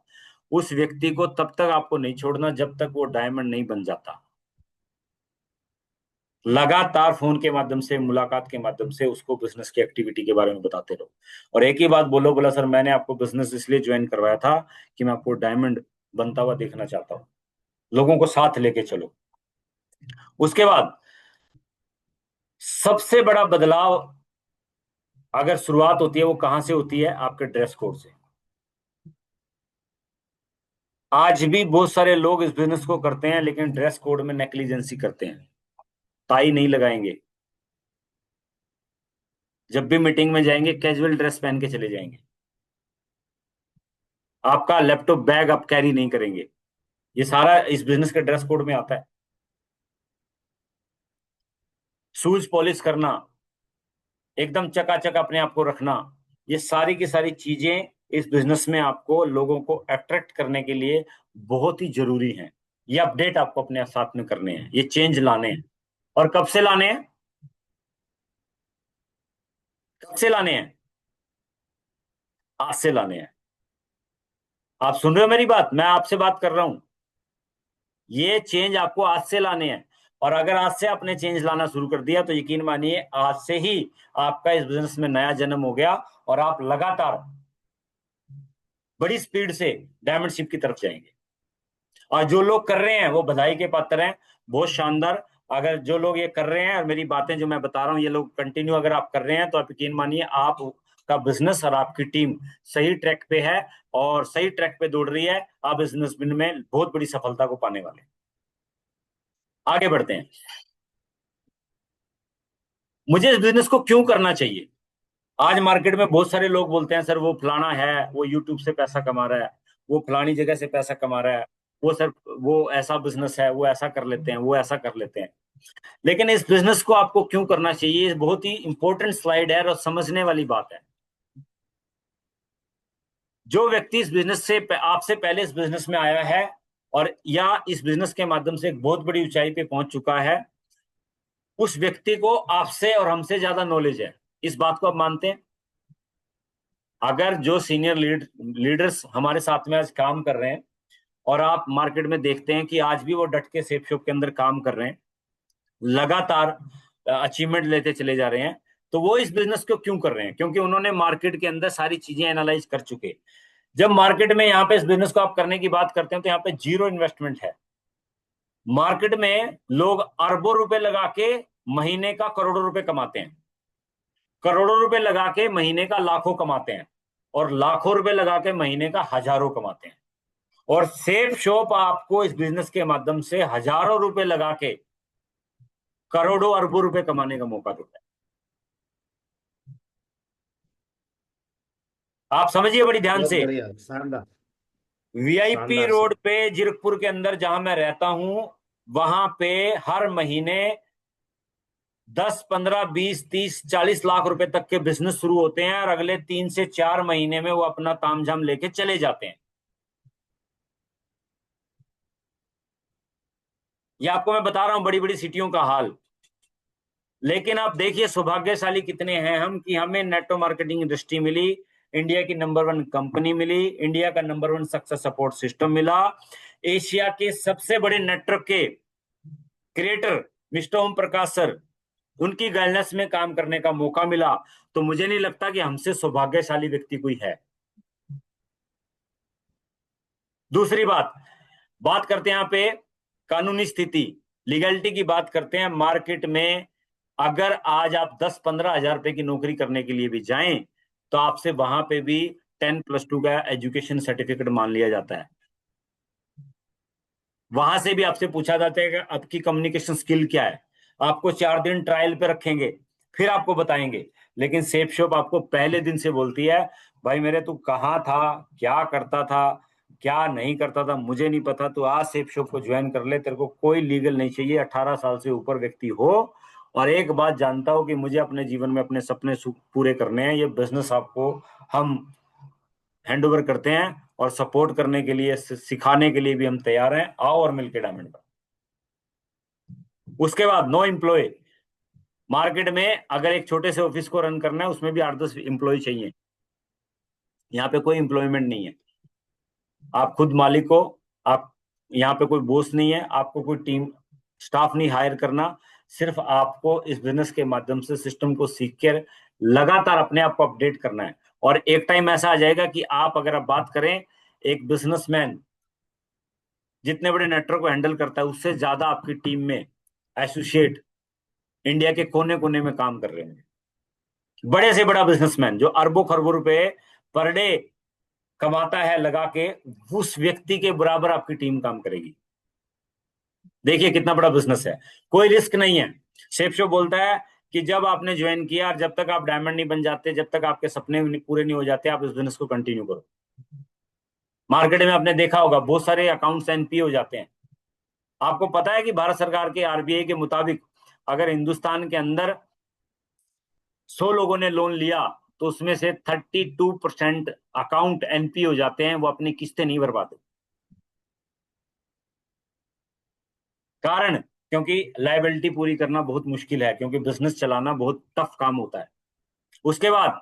उस व्यक्ति को तब तक आपको नहीं छोड़ना जब तक वो डायमंड नहीं बन जाता। लगातार फोन के माध्यम से, मुलाकात के माध्यम से उसको बिजनेस की एक्टिविटी के बारे में बताते रहो। और एक ही बात बोलो, बोला सर मैंने आपको बिजनेस इसलिए ज्वाइन करवाया था कि मैं आपको डायमंड बनता हुआ देखना चाहता हूँ। लोगों को साथ लेके चलो। उसके बाद सबसे बड़ा बदलाव अगर शुरुआत होती है वो कहां से होती है, आपके ड्रेस कोड से। आज भी बहुत सारे लोग इस बिजनेस को करते हैं लेकिन ड्रेस कोड में नेग्लिजेंसी करते हैं, टाई नहीं लगाएंगे, जब भी मीटिंग में जाएंगे कैजुअल ड्रेस पहन के चले जाएंगे, आपका लैपटॉप बैग आप कैरी नहीं करेंगे। ये सारा इस बिजनेस के ड्रेस कोड में आता है। शूज पॉलिश करना, एकदम चकाचक अपने आप को रखना, ये सारी की सारी चीजें इस बिजनेस में आपको लोगों को अट्रैक्ट करने के लिए बहुत ही जरूरी हैं। ये अपडेट आपको अपने साथ में करने हैं, ये चेंज लाने हैं। और कब से लाने हैं, कब से लाने हैं, आज से लाने हैं। आप सुन रहे हो मेरी बात, मैं आपसे बात कर रहा हूं। ये चेंज आपको आज से लाने हैं। और अगर आज से आपने चेंज लाना शुरू कर दिया तो यकीन मानिए आज से ही आपका इस बिजनेस में नया जन्म हो गया और आप लगातार बड़ी स्पीड से डायमंड शिप की तरफ जाएंगे। और जो लोग कर रहे हैं वो बधाई के पात्र हैं, बहुत शानदार। अगर जो लोग ये कर रहे हैं और मेरी बातें जो मैं बता रहा हूँ ये लोग कंटिन्यू अगर आप कर रहे हैं तो आप यकीन मानिए आपका बिजनेस और आपकी टीम सही ट्रैक पे है और सही ट्रैक पे दौड़ रही है। आप इस बिजनेस में बहुत बड़ी सफलता को पाने वाले हैं। आगे बढ़ते हैं। मुझे इस बिजनेस को क्यों करना चाहिए? आज मार्केट में बहुत सारे लोग बोलते हैं सर वो फलाना है, वो यूट्यूब से पैसा कमा रहा है, वो फलानी जगह से पैसा कमा रहा है, वो सर वो ऐसा बिजनेस है, वो ऐसा कर लेते हैं, वो ऐसा कर लेते हैं। लेकिन इस बिजनेस को आपको क्यों करना चाहिए, बहुत ही इंपॉर्टेंट स्लाइड है और समझने वाली बात है। जो व्यक्ति इस बिजनेस से आपसे पहले इस बिजनेस में आया है और या इस बिजनेस के माध्यम से एक बहुत बड़ी ऊंचाई पे पहुंच चुका है, उस व्यक्ति को आपसे और हमसे ज्यादा नॉलेज है। इस बात को आप मानते हैं? अगर जो सीनियर लीडर्स हमारे साथ में आज काम कर रहे हैं और आप मार्केट में देखते हैं कि आज भी वो डट के सेफ शॉप के अंदर काम कर रहे हैं, लगातार अचीवमेंट लेते चले जा रहे हैं, तो वो इस बिजनेस को क्यों कर रहे हैं? क्योंकि उन्होंने मार्केट के अंदर सारी चीजें एनालाइज कर चुके। जब मार्केट में यहाँ पे इस बिजनेस को आप करने की बात करते हैं तो यहाँ पे जीरो इन्वेस्टमेंट है। मार्केट में लोग अरबों रुपए लगा के महीने का करोड़ों रुपए कमाते हैं, करोड़ों रुपए लगा के महीने का लाखों कमाते हैं, और लाखों रुपए लगा के महीने का हजारों कमाते हैं। और सेफ शॉप आपको इस बिजनेस के माध्यम से हजारों रुपए लगा के करोड़ों अरबों रुपए कमाने का मौका देता है। आप समझिए बड़ी ध्यान बहुत से। बढ़िया, शानदार। वीआईपी शानदार सर। रोड पे जीरकपुर के अंदर जहां मैं रहता हूं, वहां पे हर महीने 10, 15, 20, 30, 40 लाख रुपए तक के बिजनेस शुरू होते हैं और अगले 3 से 4 महीने में वो अपना तामझाम लेके चले जाते हैं। ये आपको मैं बता रहा हूं बड़ी बड़ी सिटियों का हाल। लेकिन आप देखिए सौभाग्यशाली कितने हैं हम कि हमें नेटवर्क मार्केटिंग इंडस्ट्री मिली, इंडिया की नंबर 1 कंपनी मिली, इंडिया का नंबर 1 सक्सेस सपोर्ट सिस्टम मिला, एशिया के सबसे बड़े नेटवर्क के creator mister Om Prakash sir, उनकी गाइडेंस में काम करने का मौका मिला। तो मुझे नहीं लगता कि हमसे सौभाग्यशाली व्यक्ति कोई है। दूसरी बात, बात करते हैं यहाँ पे कानूनी स्थिति, लीगलिटी की बात करते हैं। मार्केट में अगर आज आप 10-15 हजार रुपए की नौकरी करने के लिए भी जाएं तो आपसे वहां पे भी 10+2 का एजुकेशन सर्टिफिकेट मान लिया जाता है। वहां से भी आपसे पूछा जाता है कि आपकी कम्युनिकेशन स्किल क्या है। आपको 4 दिन ट्रायल पे रखेंगे, फिर आपको बताएंगे। लेकिन सेफ शॉप आपको पहले दिन से बोलती है भाई मेरे तू कहाँ था, क्या करता था, क्या नहीं करता था मुझे नहीं पता, तो आज सेफ शॉप को ज्वाइन कर ले। तेरे को कोई लीगल नहीं चाहिए, 18 साल से ऊपर व्यक्ति हो और एक बात जानता हो कि मुझे अपने जीवन में अपने सपने पूरे करने हैं। ये बिजनेस आपको हम हैंड ओवर करते हैं और सपोर्ट करने के लिए, सिखाने के लिए भी हम तैयार हैं। आओ और मिलकर डायमंड पर। उसके बाद नो एम्प्लॉय। मार्केट में अगर एक छोटे से ऑफिस को रन करना है उसमें भी 8-10 एम्प्लॉय चाहिए। यहाँ पे कोई एम्प्लॉयमेंट नहीं है, आप खुद मालिक हो। आप यहाँ पे कोई बॉस नहीं है, आपको कोई टीम स्टाफ नहीं हायर करना। सिर्फ आपको इस बिजनेस के माध्यम से सिस्टम को सीख कर लगातार अपने आप को अपडेट करना है। और एक टाइम ऐसा आ जाएगा कि आप अगर आप बात करें, एक बिजनेसमैन जितने बड़े नेटवर्क को हैंडल करता है उससे ज्यादा आपकी टीम में एसोसिएट इंडिया के कोने कोने में काम कर रहे हैं। बड़े से बड़ा बिजनेसमैन जो अरबों खरबों रुपए पर डे कमाता है लगा के, उस व्यक्ति के बराबर आपकी टीम काम करेगी। देखिए कितना बड़ा बिजनेस है, कोई रिस्क नहीं है। शेपशो बोलता है कि जब आपने ज्वाइन किया और जब तक आप डायमंड नहीं बन जाते, जब तक आपके सपने पूरे नहीं हो जाते, आप इस बिजनेस को कंटिन्यू करो। मार्केट में आपने देखा होगा बहुत सारे अकाउंट्स एनपी हो जाते हैं। आपको पता है कि भारत सरकार के आरबीआई के मुताबिक अगर हिंदुस्तान के अंदर 100 लोगों ने लोन लिया तो उसमें से 32% अकाउंट एनपी हो जाते हैं, वो अपनी किस्तें नहीं भर पाते। कारण, क्योंकि लायबिलिटी पूरी करना बहुत मुश्किल है, क्योंकि बिजनेस चलाना बहुत टफ काम होता है। उसके बाद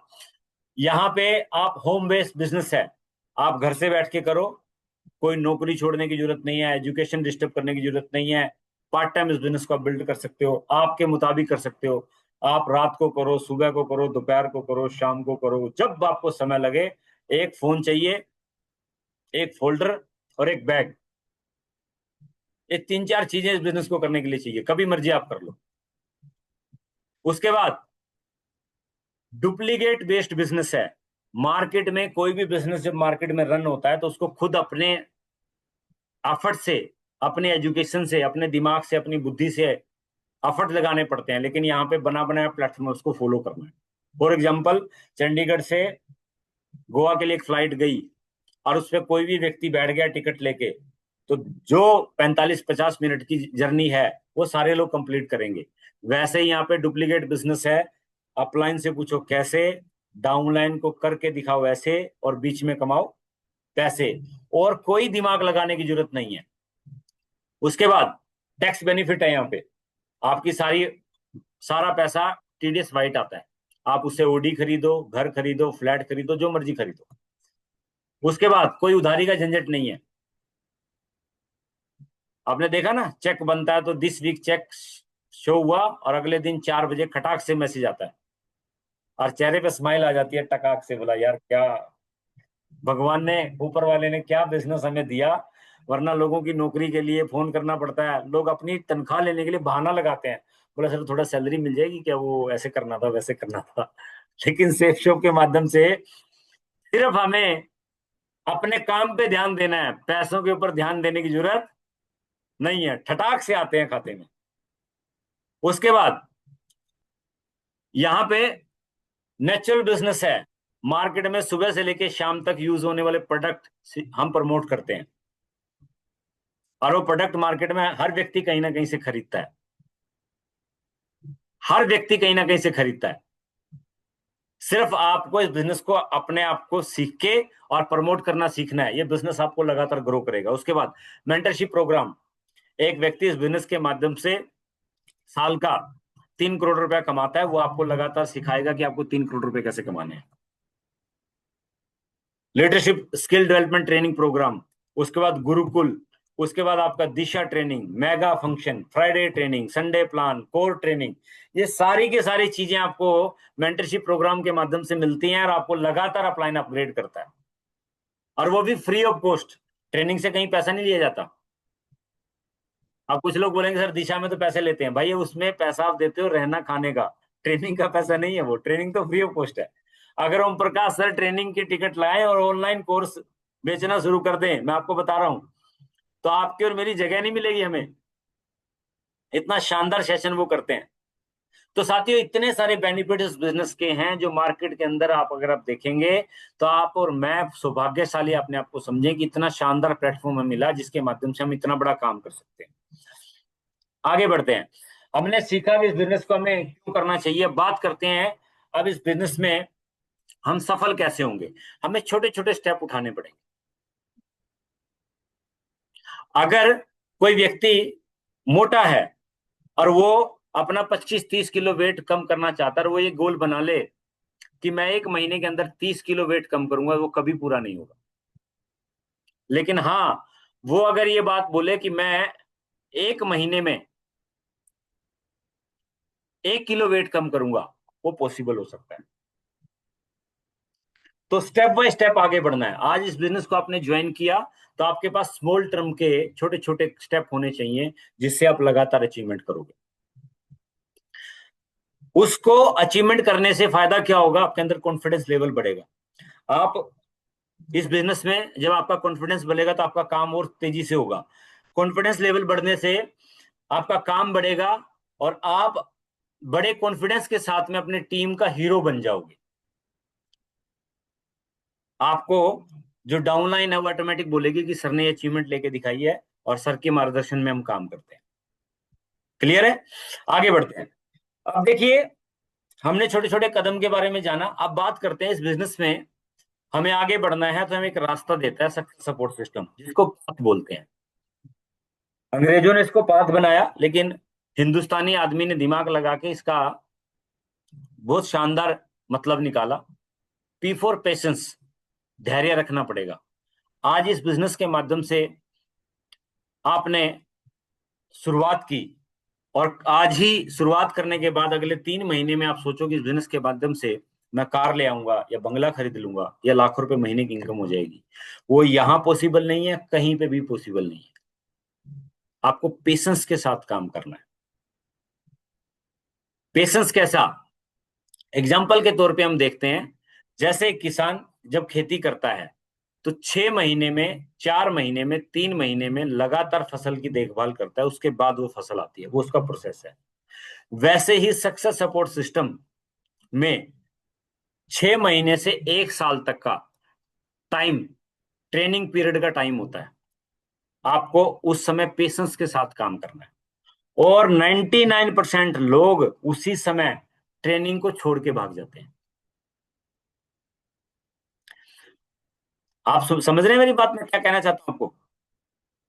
यहाँ पे आप होम बेस्ड बिजनेस है, आप घर से बैठ के करो, कोई नौकरी छोड़ने की जरूरत नहीं है, एजुकेशन डिस्टर्ब करने की जरूरत नहीं है। पार्ट टाइम इस बिजनेस को आप बिल्ड कर सकते हो, आपके मुताबिक कर सकते हो। आप रात को करो, सुबह को करो, दोपहर को करो, शाम को करो, जब आपको समय लगे। एक फोन चाहिए, एक फोल्डर और एक बैग। ये तीन चार चीजें इस बिजनेस को करने के लिए चाहिए, कभी मर्जी आप कर लो। उसके बाद डुप्लीकेट बेस्ड बिजनेस है। मार्केट में कोई भी बिजनेस जब मार्केट में रन होता है तो उसको खुद अपने एफर्ट से, अपने एजुकेशन से, अपने दिमाग से, अपनी बुद्धि से एफर्ट लगाने पड़ते हैं। लेकिन यहाँ पे बना बनाया प्लेटफॉर्म उसको फॉलो करना है। फॉर एग्जाम्पल, चंडीगढ़ से गोवा के लिए एक फ्लाइट गई और उस पर कोई भी व्यक्ति बैठ गया टिकट लेके, तो जो 45-50 मिनट की जर्नी है वो सारे लोग कंप्लीट करेंगे। वैसे ही यहाँ पे डुप्लीकेट बिजनेस है। अपलाइन से पूछो कैसे, डाउनलाइन को करके दिखाओ ऐसे, और बीच में कमाओ पैसे, और कोई दिमाग लगाने की जरूरत नहीं है। उसके बाद टैक्स बेनिफिट है यहाँ पे। आपकी सारा पैसा टीडीएस वाइट आता है। आप उससे ओडी खरीदो, घर खरीदो, फ्लैट खरीदो, जो मर्जी खरीदो। उसके बाद कोई उधारी का झंझट नहीं है। आपने देखा ना, चेक बनता है तो दिस वीक चेक शो हुआ और अगले दिन 4 बजे खटाक से मैसेज आता है और चेहरे पे स्माइल आ जाती है टकाक से। बोला यार, क्या भगवान ने, ऊपर वाले ने क्या बिजनेस हमें दिया। वरना लोगों की नौकरी के लिए फोन करना पड़ता है, लोग अपनी तनख्वाह लेने के लिए बहाना लगाते हैं। बोला सर थोड़ा सैलरी मिल जाएगी क्या, वो ऐसे करना था वैसे करना था। लेकिन सेफ शॉप के माध्यम से सिर्फ हमें अपने काम पे ध्यान देना है, पैसों के ऊपर ध्यान देने की जरूरत नहीं है। ठटाक से आते हैं खाते में। उसके बाद यहाँ पे नेचुरल बिजनेस है। मार्केट में सुबह से लेकर शाम तक यूज होने वाले प्रोडक्ट हम प्रमोट करते हैं, और वो प्रोडक्ट मार्केट में हर व्यक्ति कहीं ना कहीं से खरीदता है। हर व्यक्ति कहीं ना कहीं से खरीदता है। सिर्फ आपको इस बिजनेस को अपने आप को सीख के और प्रमोट करना सीखना है। ये बिजनेस आपको लगातार ग्रो करेगा। उसके बाद मेंटरशिप प्रोग्राम। एक व्यक्ति इस बिजनेस के माध्यम से साल का 3 करोड़ रुपया कमाता है, वो आपको लगातार सिखाएगा कि आपको 3 करोड़ रुपए कैसे कमाने हैं। Leadership skill development training program. उसके बाद गुरुकुल। उसके बाद आपका Disha training, mega function, Friday training, Sunday plan, core training. ये सारी की सारी चीजें आपको मेंटरशिप प्रोग्राम के माध्यम से मिलती हैं और आपको लगातार अपलाइन अपग्रेड करता है, और वो भी फ्री ऑफ कॉस्ट। ट्रेनिंग से कहीं पैसा नहीं लिया जाता। अब कुछ लोग बोलेंगे सर दिशा में तो पैसे लेते हैं। भाई उसमें पैसा आप देते हो रहना खाने का, ट्रेनिंग का पैसा नहीं है। वो ट्रेनिंग तो फ्री ऑफ कॉस्ट है। अगर ओम प्रकाश सर ट्रेनिंग की टिकट लाए और ऑनलाइन कोर्स बेचना शुरू कर दें, मैं आपको बता रहा हूं, तो आपकी और मेरी जगह नहीं मिलेगी हमें। इतना शानदार सेशन वो करते हैं। तो साथियों, इतने सारे बेनिफिट इस बिजनेस के हैं जो मार्केट के अंदर आप अगर आप देखेंगे तो आप और मैं सौभाग्यशाली अपने आप को समझें कि इतना शानदार प्लेटफॉर्म हमें मिला जिसके माध्यम से हम इतना बड़ा काम कर सकते हैं। आगे बढ़ते हैं। हमने सीखा कि इस बिजनेस को हमें क्यों करना चाहिए। बात करते हैं अब इस बिजनेस में हम सफल कैसे होंगे। हमें छोटे छोटे स्टेप उठाने पड़ेंगे। अगर कोई व्यक्ति मोटा है और वो अपना 25-30 किलो वेट कम करना चाहता है और वो ये गोल बना ले कि मैं 1 महीने के अंदर 30 किलो वेट कम करूंगा, वो कभी पूरा नहीं होगा। लेकिन हाँ, वो अगर ये बात बोले कि मैं 1 महीने में 1 किलो वेट कम करूंगा, वो पॉसिबल हो सकता है। तो स्टेप बाय स्टेप आगे बढ़ना है। आज इस बिजनेस को आपने ज्वाइन किया तो आपके पास स्मॉल टर्म के छोटे छोटे स्टेप होने चाहिए जिससे आप लगातार अचीवमेंट करोगे। उसको अचीवमेंट करने से फायदा क्या होगा, आपके अंदर कॉन्फिडेंस लेवल बढ़ेगा। आप इस बिजनेस में जब आपका कॉन्फिडेंस बढ़ेगा तो आपका काम और तेजी से होगा। कॉन्फिडेंस लेवल बढ़ने से आपका काम बढ़ेगा और आप बड़े कॉन्फिडेंस के साथ में अपने टीम का हीरो बन जाओगे। आपको जो डाउनलाइन है वो ऑटोमेटिक बोलेगी कि सर ने अचीवमेंट लेके दिखाई है और सर के मार्गदर्शन में हम काम करते हैं। क्लियर है? आगे बढ़ते हैं। अब देखिए, हमने छोटे छोटे कदम के बारे में जाना। अब बात करते हैं इस बिजनेस में हमें आगे बढ़ना है तो हमें एक रास्ता देता है सक्सेस सपोर्ट सिस्टम, जिसको पाथ बोलते हैं। अंग्रेजों ने इसको पाथ बनाया, लेकिन हिंदुस्तानी आदमी ने दिमाग लगा के इसका बहुत शानदार मतलब निकाला। पी फॉर पेशेंस, धैर्य रखना पड़ेगा। आज इस बिजनेस के माध्यम से आपने शुरुआत की, और आज ही शुरुआत करने के बाद अगले 3 महीने में आप सोचो कि इस बिजनेस के माध्यम से मैं कार ले आऊंगा या बंगला खरीद लूंगा या लाखों रुपए महीने की इनकम हो जाएगी, वो यहां पॉसिबल नहीं है, कहीं पे भी पॉसिबल नहीं है। आपको पेशेंस के साथ काम करना है। पेशेंस कैसा? एग्जाम्पल के तौर पे हम देखते हैं, जैसे किसान जब खेती करता है तो 6 महीने में, 4 महीने में, 3 महीने में लगातार फसल की देखभाल करता है, उसके बाद वो फसल आती है, वो उसका प्रोसेस है। वैसे ही सक्सेस सपोर्ट सिस्टम में 6 महीने से 1 साल तक का टाइम, ट्रेनिंग पीरियड का टाइम होता है। आपको उस समय पेशेंस के साथ काम करना है, और 99% लोग उसी समय ट्रेनिंग को छोड़ के भाग जाते हैं। आप समझ रहे हैं मेरी बात, मैं क्या कहना चाहता हूं आपको?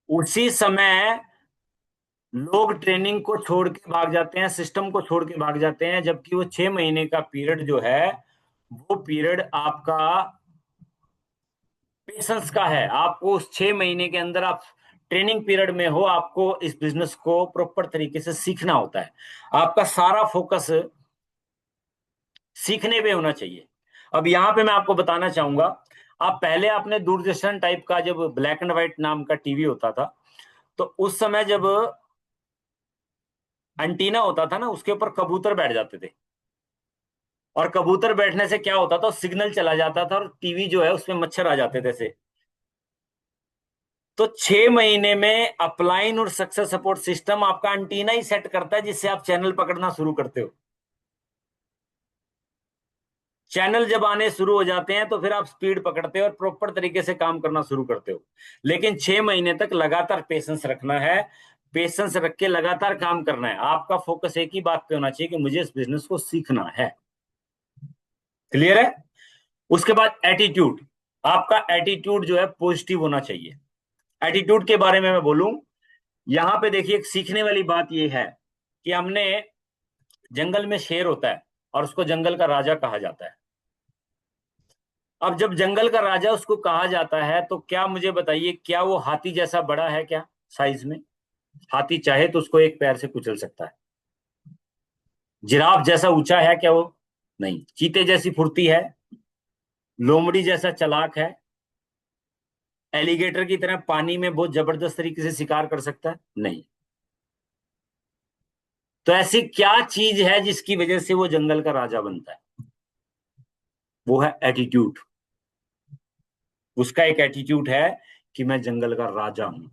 उसी समय लोग ट्रेनिंग को छोड़ के भाग जाते हैं, सिस्टम को छोड़ के भाग जाते हैं, जबकि वो 6 महीने का पीरियड जो है, वो पीरियड आपका पेशेंस का है। आपको उस 6 महीने के अंदर, आप ट्रेनिंग पीरियड में हो, आपको इस बिजनेस को प्रॉपर तरीके से सीखना होता है। आपका सारा फोकस सीखने पे होना चाहिए। अब यहां पे मैं आपको बताना चाहूंगा, आप पहले आपने दूरदर्शन टाइप का, जब ब्लैक एंड व्हाइट नाम का टीवी होता था, तो उस समय जब एंटीना होता था ना, उसके ऊपर कबूतर बैठ जाते थे, और कबूतर बैठने से क्या होता था, सिग्नल चला जाता था और टीवी जो है उसमें मच्छर आ जाते थे से। तो 6 महीने में अपलाइन और सक्सेस सपोर्ट सिस्टम आपका एंटीना ही सेट करता है, जिससे आप चैनल पकड़ना शुरू करते हो। चैनल जब आने शुरू हो जाते हैं तो फिर आप स्पीड पकड़ते हो और प्रॉपर तरीके से काम करना शुरू करते हो। लेकिन 6 महीने तक लगातार पेशेंस रखना है, पेशेंस रख के लगातार काम करना है। आपका फोकस एक ही बात पे होना चाहिए कि मुझे इस बिजनेस को सीखना है। क्लियर है? उसके बाद एटीट्यूड, आपका एटीट्यूड जो है पॉजिटिव होना चाहिए। एटीट्यूड के बारे में मैं बोलूं, यहां पे देखिए, एक सीखने वाली बात यह है कि हमने, जंगल में शेर होता है और उसको जंगल का राजा कहा जाता है। अब जब जंगल का राजा उसको कहा जाता है, तो क्या, मुझे बताइए, क्या वो हाथी जैसा बड़ा है क्या साइज में? हाथी चाहे तो उसको एक पैर से कुचल सकता है। जिराफ जैसा ऊंचा है क्या वो? नहीं। चीते जैसी फुर्ती है? लोमड़ी जैसा चालाक है? एलिगेटर की तरह पानी में बहुत जबरदस्त तरीके से शिकार कर सकता है? नहीं। तो ऐसी क्या चीज है जिसकी वजह से वो जंगल का राजा बनता है? वो है एटीट्यूड। उसका एक एटीट्यूड है कि मैं जंगल का राजा हूं।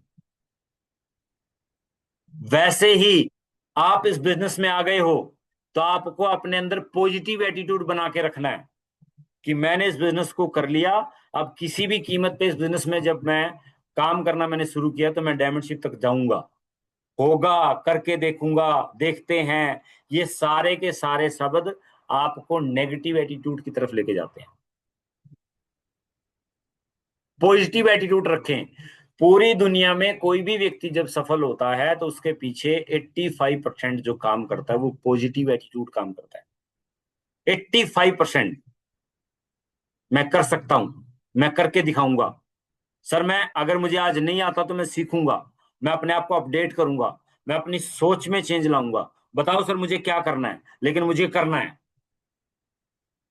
वैसे ही आप इस बिजनेस में आ गए हो, तो आपको अपने अंदर पॉजिटिव एटीट्यूड बना के रखना है कि मैंने इस बिजनेस को कर लिया। अब किसी भी कीमत पे इस बिजनेस में जब मैं काम करना मैंने शुरू किया, तो मैं डायमंडशिप तक जाऊंगा, होगा, करके देखूंगा, देखते हैं। ये सारे के सारे शब्द आपको नेगेटिव एटीट्यूड की तरफ लेके जाते हैं। पॉजिटिव एटीट्यूड रखें। पूरी दुनिया में कोई भी व्यक्ति जब सफल होता है, तो उसके पीछे 85% जो काम करता है, वो पॉजिटिव एटीट्यूड काम करता है। 85%। मैं कर सकता हूं, मैं करके दिखाऊंगा। सर, मैं, अगर मुझे आज नहीं आता तो मैं सीखूंगा, मैं अपने आप को अपडेट करूंगा, मैं अपनी सोच में चेंज लाऊंगा। बताओ सर मुझे क्या करना है, लेकिन मुझे करना है।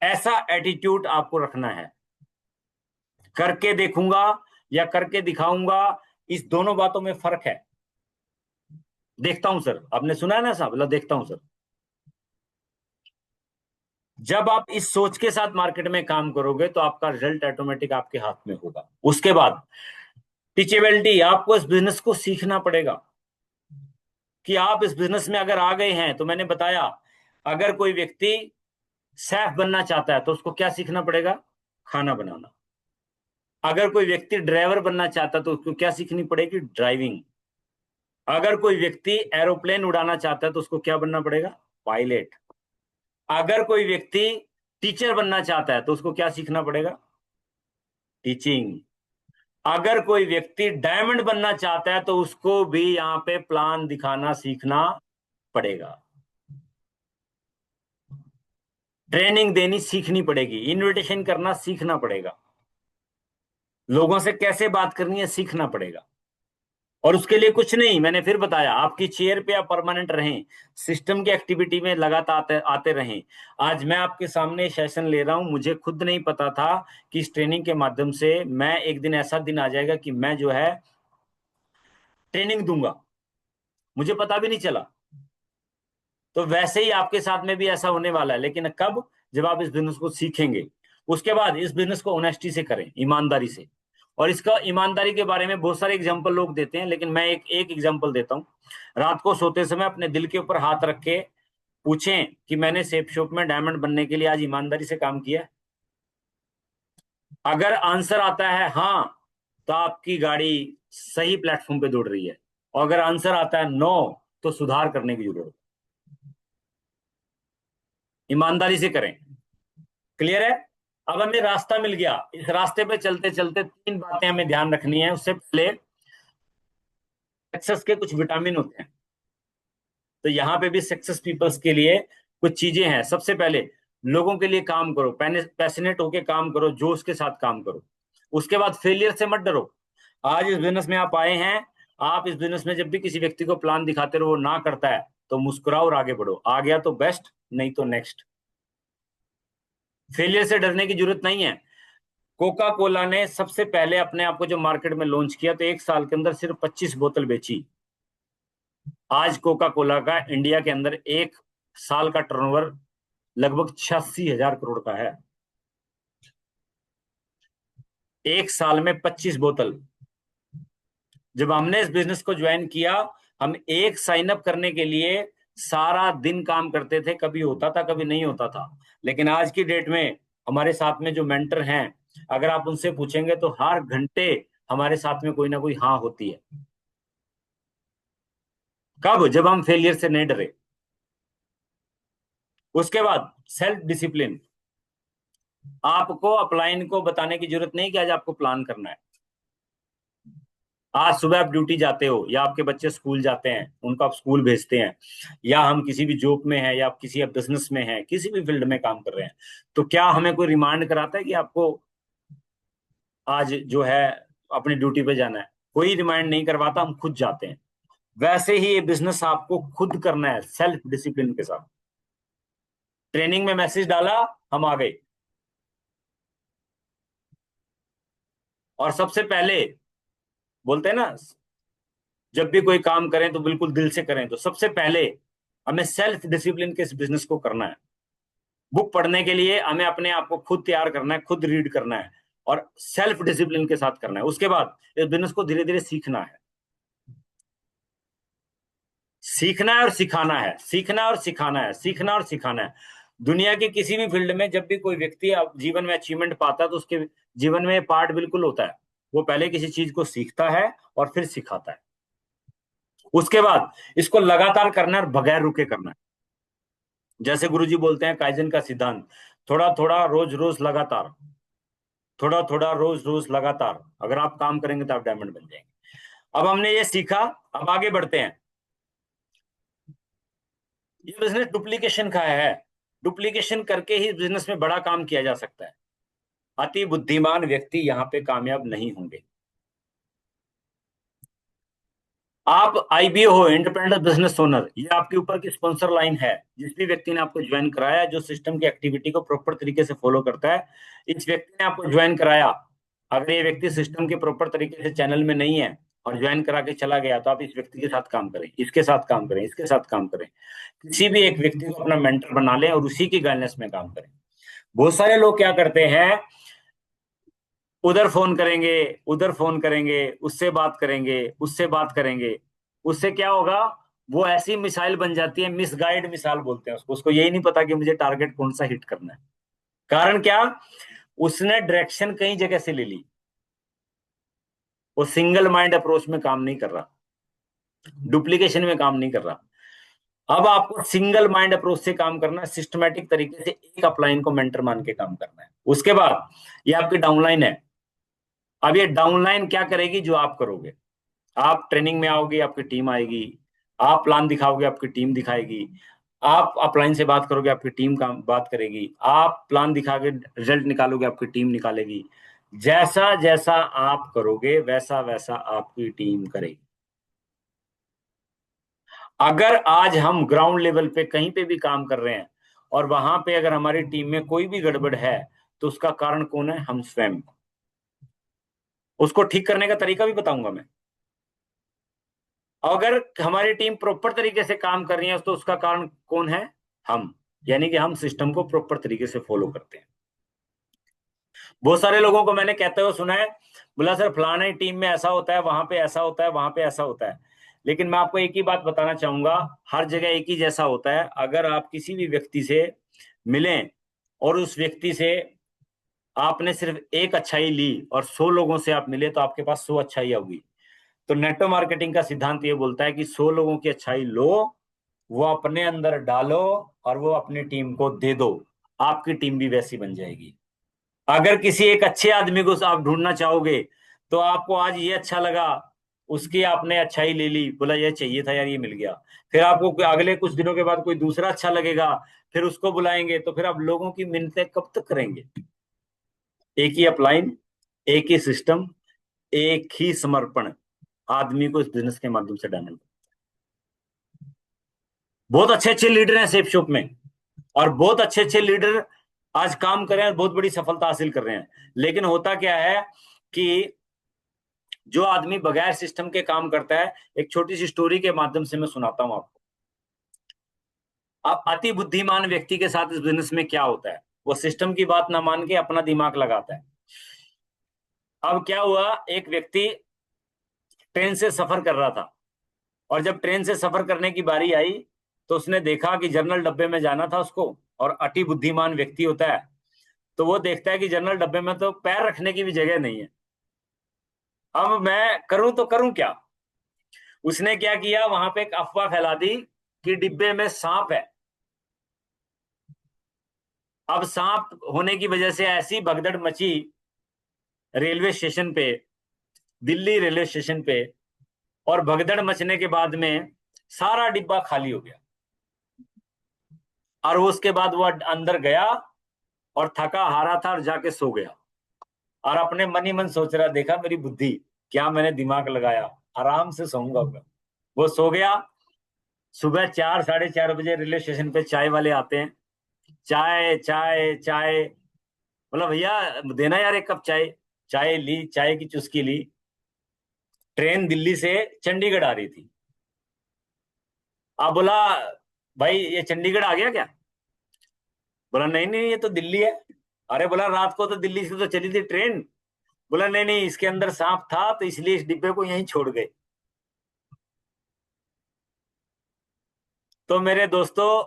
ऐसा एटीट्यूड आपको रखना है। करके देखूंगा या करके दिखाऊंगा, इस दोनों बातों में फर्क है। देखता हूं सर, आपने सुना है ना साहब, बोला देखता हूं सर। जब आप इस सोच के साथ मार्केट में काम करोगे, तो आपका रिजल्ट ऑटोमेटिक आपके हाथ में होगा। उसके बाद टीचेबिलिटी, आपको इस बिजनेस को सीखना पड़ेगा कि आप इस बिजनेस में अगर आ गए हैं, तो मैंने बताया, अगर कोई व्यक्ति शेफ बनना चाहता है तो उसको क्या सीखना पड़ेगा? खाना बनाना। अगर कोई व्यक्ति ड्राइवर बनना चाहता है तो उसको क्या सीखनी पड़ेगी? ड्राइविंग। अगर कोई व्यक्ति एरोप्लेन उड़ाना चाहता है तो उसको क्या बनना पड़ेगा? पायलट। अगर कोई व्यक्ति टीचर बनना चाहता है तो उसको क्या सीखना पड़ेगा? टीचिंग। अगर कोई व्यक्ति डायमंड बनना चाहता है तो उसको भी यहां पे प्लान दिखाना सीखना पड़ेगा, ट्रेनिंग देनी सीखनी पड़ेगी, इन्विटेशन करना सीखना पड़ेगा। लोगों से कैसे बात करनी है सीखना पड़ेगा। और उसके लिए कुछ नहीं, मैंने फिर बताया, आपकी चेयर पे आप परमानेंट रहें, सिस्टम की एक्टिविटी में लगातार आते आते रहें। आज मैं आपके सामने सेशन ले रहा हूं, मुझे खुद नहीं पता था कि इस ट्रेनिंग के माध्यम से मैं एक दिन ऐसा दिन आ जाएगा कि मैं जो है ट्रेनिंग दूंगा, मुझे पता भी नहीं चला। तो वैसे ही आपके साथ में भी ऐसा होने वाला है, लेकिन कब? जब आप इस बिजनेस को सीखेंगे। उसके बाद इस बिजनेस को ऑनेस्टी से करें, ईमानदारी से। और इसका ईमानदारी के बारे में बहुत सारे एग्जांपल लोग देते हैं, लेकिन मैं एक एक एग्जांपल देता हूं। रात को सोते समय अपने दिल के ऊपर हाथ रख के पूछें कि मैंने सेफ शॉप में डायमंड बनने के लिए आज ईमानदारी से काम किया है? अगर आंसर आता है हाँ, तो आपकी गाड़ी सही प्लेटफॉर्म पे दौड़ रही है। और अगर आंसर आता है नो, तो सुधार करने की जरूरत है। ईमानदारी से करें। क्लियर है? अब हमें रास्ता मिल गया, इस रास्ते पे चलते चलते तीन बातें हमें ध्यान रखनी है। उससे पहले, सक्सेस के कुछ विटामिन होते हैं, तो यहाँ पे भी सक्सेस पीपल्स के लिए कुछ चीजें हैं। सबसे पहले, लोगों के लिए काम करो, पैशनेट होके काम करो, जोश के साथ काम करो। उसके बाद, फेलियर से मत डरो। आज इस बिजनेस में आप आए हैं, आप इस बिजनेस में जब भी किसी व्यक्ति को प्लान दिखाते रहो, वो ना करता है, तो मुस्कुराओ और आगे बढ़ो। आ गया तो बेस्ट, नहीं तो नेक्स्ट। फेलियर से डरने की जरूरत नहीं है। कोका कोला ने सबसे पहले अपने आप को जो मार्केट में लॉन्च किया, तो एक साल के अंदर सिर्फ 25 बोतल बेची। आज कोका कोला का इंडिया के अंदर एक साल का टर्नओवर लगभग 86,000 करोड़ का है। एक साल में 25 बोतल। जब हमने इस बिजनेस को ज्वाइन किया, हम एक साइन अप करने के लिए सारा दिन काम करते थे, कभी होता था कभी नहीं होता था। लेकिन आज की डेट में हमारे साथ में जो मेंटर हैं, अगर आप उनसे पूछेंगे तो हर घंटे हमारे साथ में कोई ना कोई हाँ होती है। कब? जब हम फेलियर से नहीं डरे। उसके बाद, सेल्फ डिसिप्लिन। आपको अपलाइन को बताने की जरूरत नहीं कि आज आपको प्लान करना है। आज सुबह आप ड्यूटी जाते हो, या आपके बच्चे स्कूल जाते हैं, उनको आप स्कूल भेजते हैं, या हम किसी भी जॉब में हैं, या आप किसी बिजनेस में हैं, किसी भी फील्ड में काम कर रहे हैं, तो क्या हमें कोई रिमाइंड कराता है कि आपको आज जो है अपनी ड्यूटी पे जाना है? कोई रिमाइंड नहीं करवाता, हम खुद जाते हैं। वैसे ही ये बिजनेस आपको खुद करना है, सेल्फ डिसिप्लिन के साथ। ट्रेनिंग में मैसेज डाला, हम आ गए। और सबसे पहले, बोलते हैं ना, जब भी कोई काम करें तो बिल्कुल दिल से करें। तो सबसे पहले हमें सेल्फ डिसिप्लिन के इस बिजनेस को करना है। बुक पढ़ने के लिए हमें अपने आप को खुद तैयार करना है, खुद रीड करना है, और सेल्फ डिसिप्लिन के साथ करना है। उसके बाद इस बिजनेस को धीरे धीरे सीखना है। सीखना है और सिखाना है, सीखना और सिखाना है, सीखना और सिखाना है। दुनिया के किसी भी फील्ड में जब भी कोई व्यक्ति जीवन में अचीवमेंट पाता है, तो उसके जीवन में पार्ट बिल्कुल होता है, वो पहले किसी चीज को सीखता है और फिर सिखाता है। उसके बाद इसको लगातार करना है और बगैर रुके करना है। जैसे गुरुजी बोलते हैं काइजन का सिद्धांत, थोड़ा थोड़ा रोज रोज लगातार, थोड़ा थोड़ा रोज रोज लगातार। अगर आप काम करेंगे तो आप डायमंड बन जाएंगे। अब हमने ये सीखा, अब आगे बढ़ते हैं। ये बिजनेस डुप्लीकेशन का है। डुप्लीकेशन करके ही बिजनेस में बड़ा काम किया जा सकता है। अति बुद्धिमान व्यक्ति यहाँ पे कामयाब नहीं होंगे। आप आईबीओ हो, इंडिपेंडेंट बिजनेस ओनर, ये आपके ऊपर की स्पॉन्सर लाइन है। जिस भी व्यक्ति ने आपको ज्वाइन कराया, जो सिस्टम की एक्टिविटी को प्रॉपर तरीके से फॉलो करता है, इस व्यक्ति ने आपको ज्वाइन कराया। अगर ये व्यक्ति सिस्टम के प्रॉपर तरीके से चैनल में नहीं है और ज्वाइन करा के चला गया, तो आप इस व्यक्ति के साथ काम करें, इसके साथ काम करें, इसके साथ काम करें। किसी भी एक व्यक्ति को अपना मेंटर बना लें और उसी की गाइडेंस में काम करें। बहुत सारे लोग क्या करते हैं, उधर फोन करेंगे, उधर फोन करेंगे, उससे बात करेंगे, उससे बात करेंगे। उससे क्या होगा? वो ऐसी मिसाइल बन जाती है, मिसगाइड मिसाइल बोलते हैं उसको। उसको यही नहीं पता कि मुझे टारगेट कौन सा हिट करना है। कारण क्या? उसने डायरेक्शन कई जगह से ले ली। वो सिंगल माइंड अप्रोच में काम नहीं कर रहा, डुप्लीकेशन में काम नहीं कर रहा। अब आपको सिंगल माइंड अप्रोच से काम करना है, सिस्टमेटिक तरीके से एक अपलाइन को मेंटर मान के काम करना है। उसके बाद ये आपकी डाउनलाइन है। अब ये डाउनलाइन क्या करेगी? जो आप करोगे। आप ट्रेनिंग में आओगे, आपकी टीम आएगी। आप प्लान दिखाओगे, आपकी टीम दिखाएगी। आप अपलाइन से बात करोगे, आपकी टीम का बात करेगी। आप प्लान दिखा के रिजल्ट निकालोगे, आपकी टीम निकालेगी। जैसा जैसा आप करोगे वैसा वैसा आपकी टीम करेगी। अगर आज हम ग्राउंड लेवल पे कहीं पे भी काम कर रहे हैं और वहां पे अगर हमारी टीम में कोई भी गड़बड़ है, तो उसका कारण कौन है? हम स्वयं। उसको ठीक करने का तरीका भी बताऊंगा मैं। अगर हमारी टीम प्रॉपर तरीके से काम कर रही है तो उसका कारण कौन है? हम। यानी कि हम सिस्टम को प्रॉपर तरीके से फॉलो करते हैं। बहुत सारे लोगों को मैंने कहते हुए सुना है, बोला सर फलाने टीम में ऐसा होता है, वहां पे ऐसा होता है, वहां पे ऐसा होता है। लेकिन मैं आपको एक ही बात बताना चाहूंगा, हर जगह एक ही जैसा होता है। अगर आप किसी भी व्यक्ति से मिलें और उस व्यक्ति से आपने सिर्फ एक अच्छाई ली और 100 लोगों से आप मिले, तो आपके पास 100 अच्छाई होगी। तो नेटवर्क मार्केटिंग का सिद्धांत ये बोलता है कि 100 लोगों की अच्छाई लो, वो अपने अंदर डालो और वो अपनी टीम को दे दो। आपकी टीम भी वैसी बन जाएगी। अगर किसी एक अच्छे आदमी को आप ढूंढना चाहोगे, तो आपको आज ये अच्छा लगा, उसकी आपने अच्छाई ले ली, बोला ये चाहिए था यार, ये मिल गया। फिर आपको अगले कुछ दिनों के बाद कोई दूसरा अच्छा लगेगा, फिर उसको बुलाएंगे, तो फिर आप लोगों की मिन्नतें कब तक करेंगे? एक ही अपलाइन, एक ही सिस्टम, एक ही समर्पण आदमी को इस बिजनेस के माध्यम से डायमंड। बहुत अच्छे अच्छे लीडर हैं सेफ शॉप में, और बहुत अच्छे अच्छे लीडर आज काम कर रहे हैं, बहुत बड़ी सफलता हासिल कर रहे हैं। लेकिन होता क्या है कि जो आदमी बगैर सिस्टम के काम करता है, एक छोटी सी स्टोरी के माध्यम से मैं सुनाता हूं आपको। अब अति बुद्धिमान व्यक्ति के साथ इस बिजनेस में क्या होता है, वो सिस्टम की बात ना मान के अपना दिमाग लगाता है। अब क्या हुआ, एक व्यक्ति ट्रेन से सफर कर रहा था, और जब ट्रेन से सफर करने की बारी आई, तो उसने देखा कि जनरल डब्बे में जाना था उसको, और अति बुद्धिमान व्यक्ति होता है तो वो देखता है कि जनरल डब्बे में तो पैर रखने की भी जगह नहीं है। अब मैं करूं तो करूं क्या? उसने क्या किया, वहां पे एक अफवाह फैला दी कि डिब्बे में सांप है। अब सांप होने की वजह से ऐसी भगदड़ मची रेलवे स्टेशन पे, दिल्ली रेलवे स्टेशन पे, और भगदड़ मचने के बाद में सारा डिब्बा खाली हो गया। और उसके बाद वो अंदर गया और थका हारा था और जाके सो गया, और अपने मन ही मन सोच रहा, देखा मेरी बुद्धि, क्या मैंने दिमाग लगाया, आराम से सोऊंगा मैं। वो सो गया। सुबह 4 साढ़े 4 बजे रेलवे स्टेशन पे चाय वाले आते हैं। चाय चाय चाय, बोला भैया देना यार एक कप चाय। चाय ली, चाय की चुस्की ली। ट्रेन दिल्ली से चंडीगढ़ आ रही थी। आप बोला, भाई ये चंडीगढ़ आ गया क्या? बोला नहीं नहीं, ये तो दिल्ली है। अरे बोला, रात को तो दिल्ली से तो चली थी ट्रेन। बोला नहीं नहीं, इसके अंदर सांप था तो इसलिए इस डिब्बे को यहीं छोड़ गए। तो मेरे दोस्तों,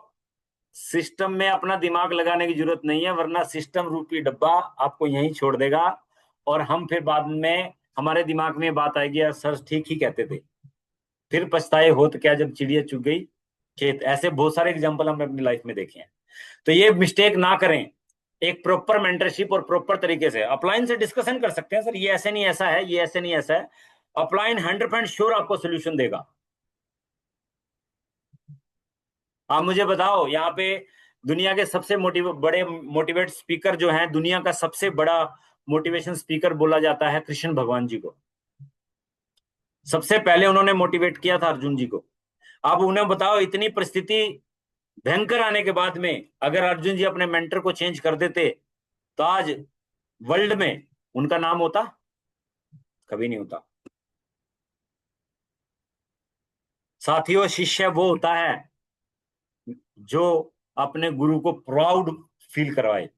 सिस्टम में अपना दिमाग लगाने की जरूरत नहीं है, वरना सिस्टम रूपी डब्बा आपको यहीं छोड़ देगा। और हम फिर बाद में हमारे दिमाग में बात आएगी, यार सर ठीक ही कहते थे। फिर पछताए होत क्या जब चिड़िया चुग गई खेत। ऐसे बहुत सारे एग्जाम्पल हमने अपनी लाइफ में देखे हैं। तो ये मिस्टेक ना करें। एक प्रॉपर मेंटरशिप और प्रॉपर तरीके से अपलाइन से डिस्कशन कर सकते हैं, सर ये ऐसे नहीं ऐसा है, ये ऐसे नहीं ऐसा है। अपलाइन 100% श्योर आपको सोल्यूशन देगा। आप मुझे बताओ, यहाँ पे दुनिया के सबसे बड़े मोटिवेट स्पीकर जो हैं, दुनिया का सबसे बड़ा मोटिवेशन स्पीकर बोला जाता है कृष्ण भगवान जी को। सबसे पहले उन्होंने मोटिवेट किया था अर्जुन जी को। आप उन्हें बताओ, इतनी परिस्थिति भयंकर आने के बाद में अगर अर्जुन जी अपने मेंटर को चेंज कर देते, तो आज वर्ल्ड में उनका नाम होता? कभी नहीं होता। साथियों, शिष्य वो होता है जो अपने गुरु को प्राउड फील करवाए।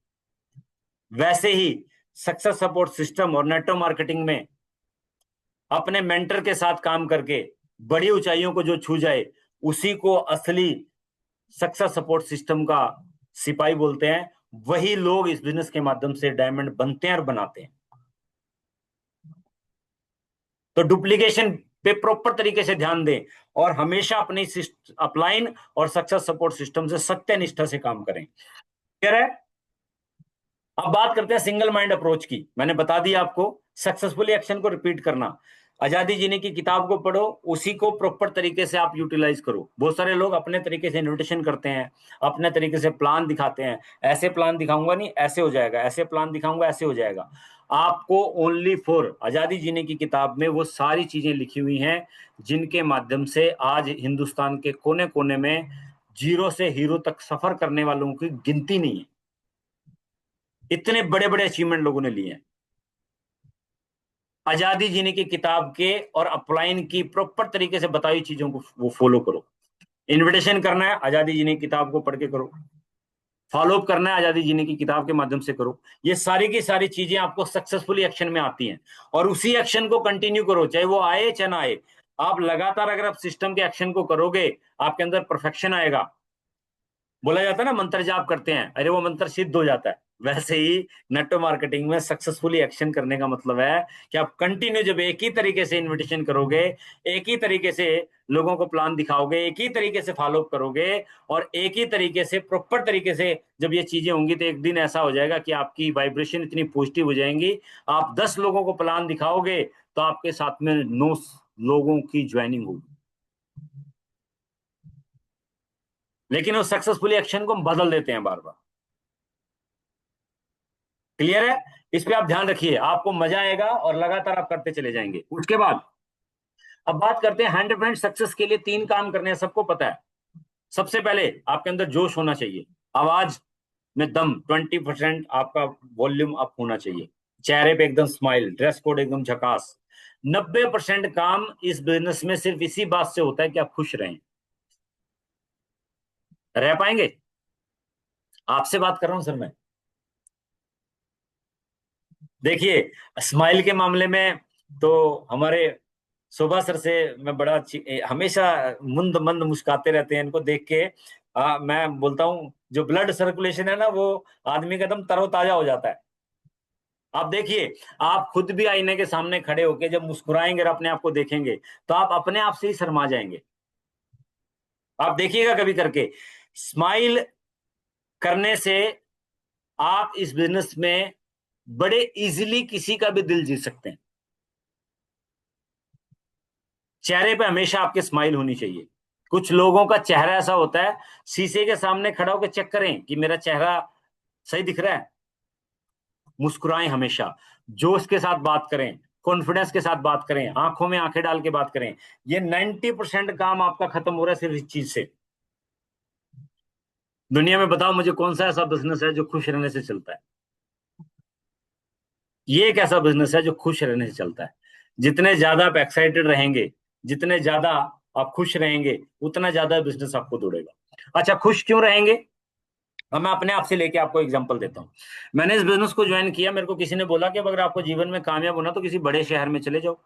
वैसे ही सक्सेस सपोर्ट सिस्टम और नेटवर्क मार्केटिंग में अपने मेंटर के साथ काम करके बड़ी ऊंचाइयों को जो छू जाए, उसी को असली सक्सेस सपोर्ट सिस्टम का सिपाही बोलते हैं। वही लोग इस बिजनेस के माध्यम से डायमंड बनते हैं और बनाते हैं। तो डुप्लीकेशन पे प्रॉपर तरीके से ध्यान दें, और हमेशा अपनी अपलाइन और सक्सेस सपोर्ट सिस्टम से सत्य निष्ठा से काम करें। क्लियर है? अब बात करते हैं सिंगल माइंड अप्रोच की। मैंने बता दिया आपको, सक्सेसफुली एक्शन को रिपीट करना। आजादी जीने की किताब को पढ़ो, उसी को प्रॉपर तरीके से आप यूटिलाइज करो। बहुत सारे लोग अपने तरीके से इन्विटेशन करते हैं, अपने तरीके से प्लान दिखाते हैं, ऐसे प्लान दिखाऊंगा नहीं ऐसे हो जाएगा, ऐसे प्लान दिखाऊंगा ऐसे हो जाएगा। आपको ओनली फॉर आजादी जीने की किताब में वो सारी चीजें लिखी हुई हैं जिनके माध्यम से आज हिंदुस्तान के कोने कोने में जीरो से हीरो तक सफर करने वालों की गिनती नहीं है। इतने बड़े बड़े अचीवमेंट लोगों ने लिए हैं आजादी जीने की किताब के, और अपलाइन की प्रॉपर तरीके से बताई चीजों को वो फॉलो करो। इन्विटेशन करना है, आजादी जीने की किताब को पढ़ के करो। फॉलो अप करना है, आजादी जीने की किताब के माध्यम से करो। ये सारी की सारी चीजें आपको सक्सेसफुली एक्शन में आती हैं, और उसी एक्शन को कंटिन्यू करो, चाहे वो आए चाहे ना आए। आप लगातार अगर आप सिस्टम के एक्शन को करोगे, आपके अंदर परफेक्शन आएगा। बोला जाता है ना, मंत्र जाप करते हैं, अरे वो मंत्र सिद्ध हो जाता है। वैसे ही नेटवर्क मार्केटिंग में सक्सेसफुली एक्शन करने का मतलब है कि आप कंटिन्यू जब एक ही तरीके से इन्विटेशन करोगे, एक ही तरीके से लोगों को प्लान दिखाओगे, एक ही तरीके से फॉलो अप करोगे, और एक ही तरीके से प्रॉपर तरीके से जब ये चीजें होंगी, तो एक दिन ऐसा हो जाएगा कि आपकी वाइब्रेशन इतनी पॉजिटिव हो जाएंगी। आप 10 लोगों को प्लान दिखाओगे तो आपके साथ में 9 लोगों की ज्वाइनिंग होगी। लेकिन उस सक्सेसफुली एक्शन को हम बदल देते हैं बार बार। क्लियर है? इस पे आप ध्यान रखिए, आपको मजा आएगा और लगातार आप करते चले जाएंगे। उसके बाद अब बात करते हैं 100% सक्सेस के लिए 3 काम करने हैं, सबको पता है। सबसे पहले आपके अंदर जोश होना चाहिए, आवाज में दम, 20% आपका वॉल्यूम अप होना चाहिए, चेहरे पे एकदम स्माइल, ड्रेस कोड एकदम झकास। 90% काम इस बिजनेस में सिर्फ इसी बात से होता है कि आप खुश रहें। रह पाएंगे? आपसे बात कर रहा हूं सर मैं। देखिए, स्माइल के मामले में तो हमारे शोभा सर से मैं बड़ा हमेशा मुंद मंद मुस्कुराते रहते हैं, इनको देख के मैं बोलता हूँ जो ब्लड सर्कुलेशन है ना, वो आदमी का एकदम तरोताजा हो जाता है। आप देखिए, आप खुद भी आईने के सामने खड़े होके जब मुस्कुराएंगे और अपने आप को देखेंगे, तो आप अपने आप से ही शर्मा जाएंगे। आप देखिएगा कभी करके, स्माइल करने से आप इस बिजनेस में बड़े इजीली किसी का भी दिल जीत सकते हैं। चेहरे पे हमेशा आपके स्माइल होनी चाहिए। कुछ लोगों का चेहरा ऐसा होता है, शीशे के सामने खड़ा होकर चेक करें कि मेरा चेहरा सही दिख रहा है। मुस्कुराएं हमेशा, जोश के साथ बात करें, कॉन्फिडेंस के साथ बात करें, आंखों में आंखें डाल के बात करें। ये 90% काम आपका खत्म हो रहा है सिर्फ इस चीज से। दुनिया में बताओ मुझे कौन सा ऐसा बिजनेस है जो खुश रहने से चलता है? ये एक ऐसा बिजनेस है जो खुश रहने से चलता है। जितने ज्यादा आप एक्साइटेड रहेंगे, जितने ज्यादा आप खुश रहेंगे, उतना ज्यादा बिजनेस आपको दौड़ेगा। अच्छा, खुश क्यों रहेंगे? अब मैं अपने आप से लेके आपको एग्जांपल देता हूँ। मैंने इस बिजनेस को ज्वाइन किया, मेरे को किसी ने बोला कि अगर आपको जीवन में कामयाब होना तो किसी बड़े शहर में चले जाओ।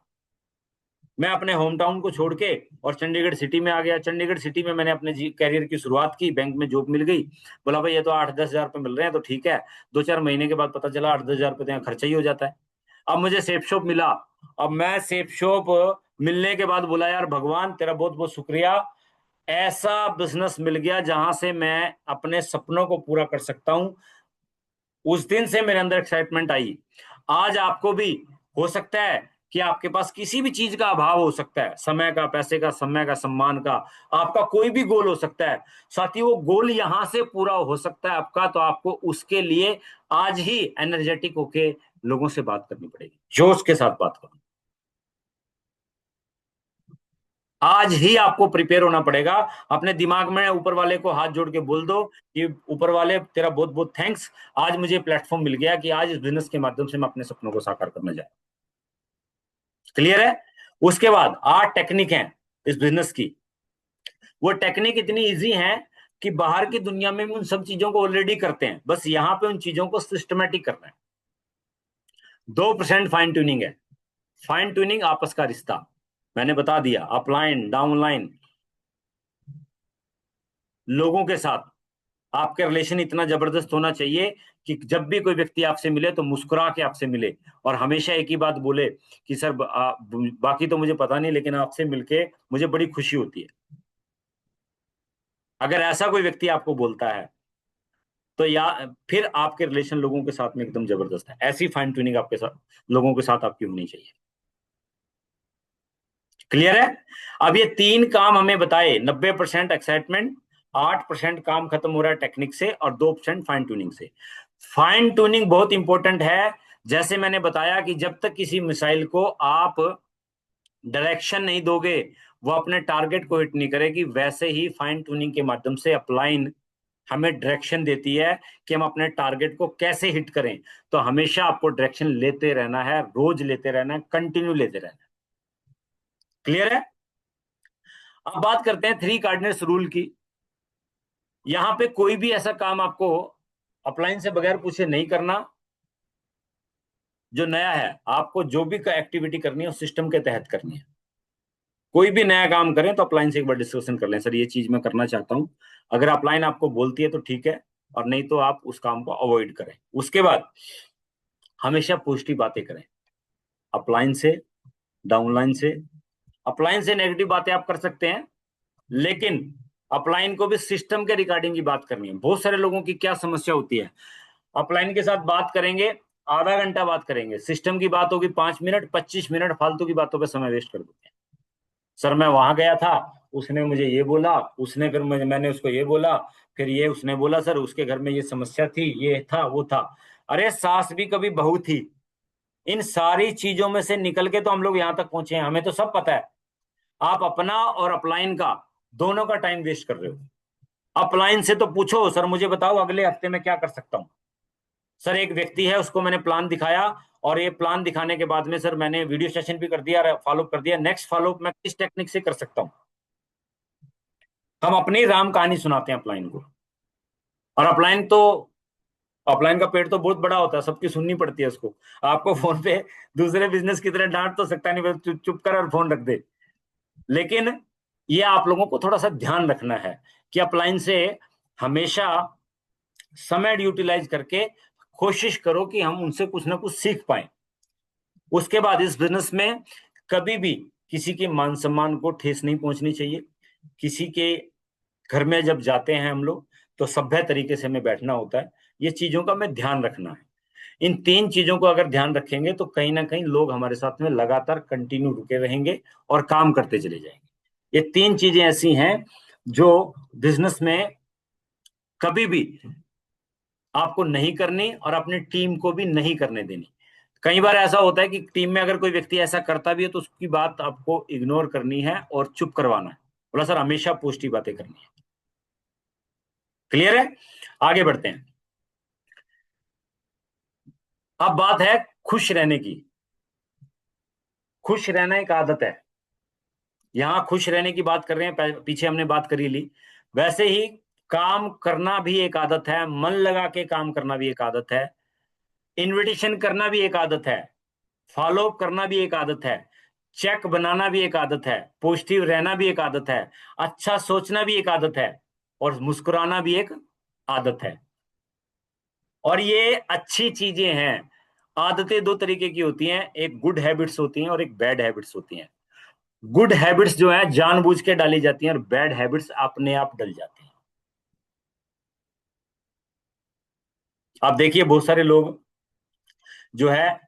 मैं अपने होम टाउन को छोड़ के और चंडीगढ़ सिटी में आ गया। चंडीगढ़ सिटी में मैंने अपने कैरियर की शुरुआत की, बैंक में जॉब मिल गई। बोला भाई ये तो 8-10 हजार रुपये मिल रहे हैं तो ठीक है। 2-4 महीने के बाद पता चला 8-10 हजार रुपये तो यहाँ खर्चा ही हो जाता है। अब मुझे सेफ शॉप मिला। अब मैं सेफ शॉप मिलने के बाद बोला यार भगवान तेरा बहुत बहुत शुक्रिया, ऐसा बिजनेस मिल गया जहां से मैं अपने सपनों को पूरा कर सकता हूं। उस दिन से मेरे अंदर एक्साइटमेंट आई। आज आपको भी हो सकता है कि आपके पास किसी भी चीज का अभाव हो सकता है, समय का, पैसे का, समय का, सम्मान का। आपका कोई भी गोल हो सकता है साथी, वो गोल यहां से पूरा हो सकता है आपका। तो आपको उसके लिए आज ही एनर्जेटिक होके लोगों से बात करनी पड़ेगी, जोश के साथ बात करनी। आज ही आपको प्रिपेयर होना पड़ेगा। अपने दिमाग में ऊपर वाले को हाथ जोड़ के बोल दो कि ऊपर वाले तेरा बहुत बहुत थैंक्स, आज मुझे प्लेटफॉर्म मिल गया कि आज इस बिजनेस के माध्यम से मैं अपने सपनों को साकार करने जाए। क्लियर है? उसके बाद 8 टेक्निक हैं इस बिजनेस की। वो टेक्निक इतनी इजी है कि बाहर की दुनिया में भी उन सब चीजों को ऑलरेडी करते हैं, बस यहाँ पे उन चीजों को सिस्टमेटिक करना है। 2% फाइन ट्यूनिंग है। फाइन ट्यूनिंग आपस का रिश्ता मैंने बता दिया, अपलाइन डाउनलाइन लोगों के साथ आपके रिलेशन इतना जबरदस्त होना चाहिए कि जब भी कोई व्यक्ति आपसे मिले तो मुस्कुरा के आपसे मिले, और हमेशा एक ही बात बोले कि सर बाकी तो मुझे पता नहीं लेकिन आपसे मिलके मुझे बड़ी खुशी होती है। अगर ऐसा कोई व्यक्ति आपको बोलता है तो या फिर आपके रिलेशन लोगों के साथ में एकदम जबरदस्त है। ऐसी फाइन ट्यूनिंग आपके साथ लोगों के साथ आपकी होनी चाहिए। क्लियर है? अब ये 3 काम हमें बताए, 90% एक्साइटमेंट, 8% काम खत्म हो रहा है टेक्निक से, और 2% फाइन ट्यूनिंग से। फाइन ट्यूनिंग बहुत इंपॉर्टेंट है। जैसे मैंने बताया कि जब तक किसी मिसाइल को आप डायरेक्शन नहीं दोगे, वो अपने टारगेट को हिट नहीं करेगी। वैसे ही फाइन ट्यूनिंग के माध्यम से अपलाइन हमें डायरेक्शन देती है कि हम अपने टारगेट को कैसे हिट करें। तो हमेशा आपको डायरेक्शन लेते रहना है, रोज लेते रहना है, कंटिन्यू लेते रहना है। क्लियर है? अब बात करते हैं 3 कार्डिनल्स रूल की। यहां पे कोई भी ऐसा काम आपको अपलाइन से बगैर पूछे नहीं करना। जो नया है, आपको जो भी एक्टिविटी करनी है उस सिस्टम के तहत करनी है। कोई भी नया काम करें तो अपलाइन से एक बार डिस्कशन कर लें, सर ये चीज मैं करना चाहता हूं। अगर अपलाइन आपको बोलती है तो ठीक है, और नहीं तो आप उस काम को अवॉइड करें। उसके बाद हमेशा पॉजिटिव बातें करें, अपलाइन से, डाउनलाइन से। अपलाइन से नेगेटिव बातें आप कर सकते हैं, लेकिन अपलाइन को भी सिस्टम के रिगार्डिंग की बात करनी है। बहुत सारे लोगों की क्या समस्या होती है, अपलाइन के साथ बात करेंगे, आधा घंटा बात करेंगे, सिस्टम की बात होगी 5 मिनट, 25 मिनट फालतू की बातों पर समय वेस्ट कर देते हैं। सर मैं वहां गया था, उसने मुझे ये बोला, उसने फिर मैंने उसको ये बोला, फिर ये उसने बोला सर उसके घर में ये समस्या थी, ये था वो था। अरे सास भी कभी बहू थी। इन सारी चीजों में से निकल के तो हम लोग यहां तक पहुंचे हैं, हमें तो सब पता है। आप अपना और अपलाइन का दोनों का टाइम वेस्ट कर रहे हो। अपलाइन से तो पूछो सर मुझे बताओ अगले हफ्ते में क्या कर सकता हूं। सर एक व्यक्ति है, उसको मैंने प्लान दिखाया, और ये प्लान दिखाने के बाद में सर मैंने वीडियो सेशन भी कर दिया, फॉलो कर दिया, नेक्स्ट फॉलो मैं किस टेक्निक से कर सकता हूं। हम अपनी राम कहानी सुनाते हैं अपलाइन को। और अपलाइन का पेट तो बहुत बड़ा होता है, सबकी सुननी पड़ती है उसको। आपको फोन पे दूसरे बिजनेस की तरह डांट तो सकता नहीं, चुप चुप कर और फोन रख दे। लेकिन ये आप लोगों को थोड़ा सा ध्यान रखना है कि अपलाइन से हमेशा समय यूटिलाइज करके कोशिश करो कि हम उनसे कुछ ना कुछ सीख पाए। उसके बाद इस बिजनेस में कभी भी किसी के मान सम्मान को ठेस नहीं पहुंचनी चाहिए। किसी के घर में जब जाते हैं हम लोग, तो सभ्य तरीके से हमें बैठना होता है। ये चीजों का हमें ध्यान रखना है। इन 3 चीजों को अगर ध्यान रखेंगे तो कहीं ना कहीं लोग हमारे साथ में लगातार कंटिन्यू रुके रहेंगे और काम करते चले जाएंगे। ये 3 चीजें ऐसी हैं जो बिजनेस में कभी भी आपको नहीं करनी, और अपनी टीम को भी नहीं करने देनी। कई बार ऐसा होता है कि टीम में अगर कोई व्यक्ति ऐसा करता भी है तो उसकी बात आपको इग्नोर करनी है और चुप करवाना है। बोला सर हमेशा पॉजिटिव बातें करनी है। क्लियर है? आगे बढ़ते हैं। अब बात है खुश रहने की। खुश रहना एक आदत है। यहां खुश रहने की बात कर रहे हैं, पीछे हमने बात करी ली। वैसे ही काम करना भी एक आदत है, मन लगा के काम करना भी एक आदत है, इनविटेशन करना भी एक आदत है, फॉलो अप करना भी एक आदत है, चेक बनाना भी एक आदत है, पॉजिटिव रहना भी एक आदत है, अच्छा सोचना भी एक आदत है, और मुस्कुराना भी एक आदत है। और ये अच्छी चीजें हैं। आदतें 2 तरीके की होती हैं, एक गुड हैबिट्स होती हैं और एक बैड हैबिट्स होती हैं। गुड हैबिट्स जो है जानबूझ के डाली जाती हैं, और बैड हैबिट्स अपने आप डल जाती हैं। आप देखिए बहुत सारे लोग जो है,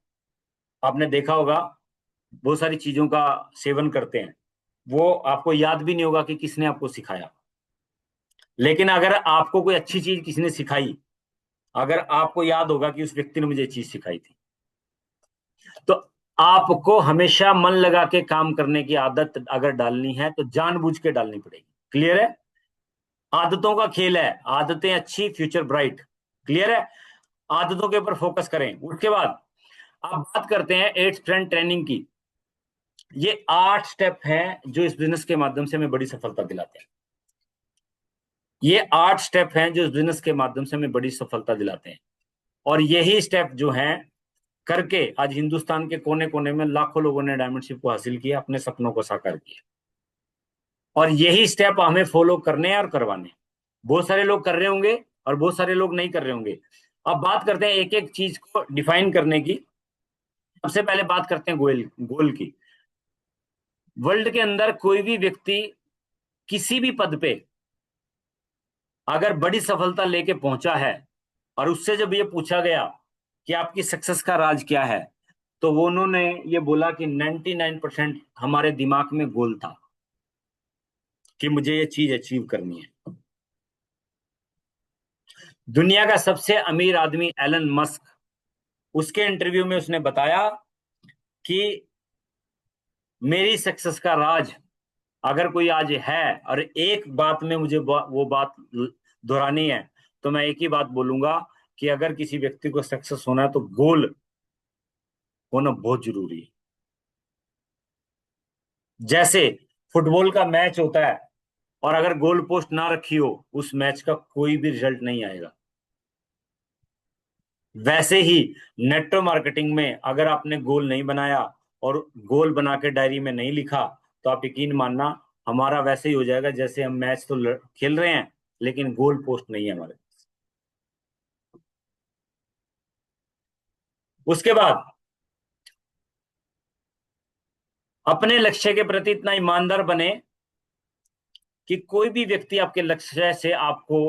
आपने देखा होगा, बहुत सारी चीजों का सेवन करते हैं, वो आपको याद भी नहीं होगा कि किसने आपको सिखाया। लेकिन अगर आपको कोई अच्छी चीज किसी ने सिखाई, अगर आपको याद होगा कि उस व्यक्ति ने मुझे चीज सिखाई थी, तो आपको हमेशा मन लगा के काम करने की आदत अगर डालनी है तो जानबूझ के डालनी पड़ेगी। क्लियर है? आदतों का खेल है, आदतें अच्छी, फ्यूचर ब्राइट। क्लियर है? आदतों के ऊपर फोकस करें। उसके बाद अब बात करते हैं 8 स्ट्रेंथ ट्रेनिंग की। ये 8 स्टेप हैं जो इस बिजनेस के माध्यम से हमें बड़ी सफलता दिलाते हैं। ये 8 स्टेप हैं जो इस बिजनेस के माध्यम से हमें बड़ी सफलता दिलाते हैं। और यही स्टेप जो हैं करके आज हिंदुस्तान के कोने कोने में लाखों लोगों ने डायमंडशिप को हासिल किया, अपने सपनों को साकार किया। और यही स्टेप हमें फॉलो करने हैं और करवाने हैं। बहुत सारे लोग कर रहे होंगे और बहुत सारे लोग नहीं कर रहे होंगे। अब बात करते हैं एक एक चीज को डिफाइन करने की। सबसे पहले बात करते हैं गोल गोल की। वर्ल्ड के अंदर कोई भी व्यक्ति किसी भी पद पे अगर बड़ी सफलता लेके पहुंचा है, और उससे जब ये पूछा गया कि आपकी सक्सेस का राज क्या है, तो वो उन्होंने ये बोला कि 99% हमारे दिमाग में गोल था कि मुझे ये चीज अचीव करनी है। दुनिया का सबसे अमीर आदमी एलन मस्क, उसके इंटरव्यू में उसने बताया कि मेरी सक्सेस का राज अगर कोई आज है और एक बात में मुझे वो बात दोहरानी है, तो मैं एक ही बात बोलूंगा कि अगर किसी व्यक्ति को सक्सेस होना है तो गोल होना बहुत जरूरी है। जैसे फुटबॉल का मैच होता है और अगर गोल पोस्ट ना रखी हो, उस मैच का कोई भी रिजल्ट नहीं आएगा। वैसे ही नेटवर्क मार्केटिंग में अगर आपने गोल नहीं बनाया और गोल बना के डायरी में नहीं लिखा, तो आप यकीन मानना हमारा वैसे ही हो जाएगा जैसे हम मैच तो खेल रहे हैं लेकिन गोल पोस्ट नहीं है हमारे। उसके बाद अपने लक्ष्य के प्रति इतना ईमानदार बने कि कोई भी व्यक्ति आपके लक्ष्य से आपको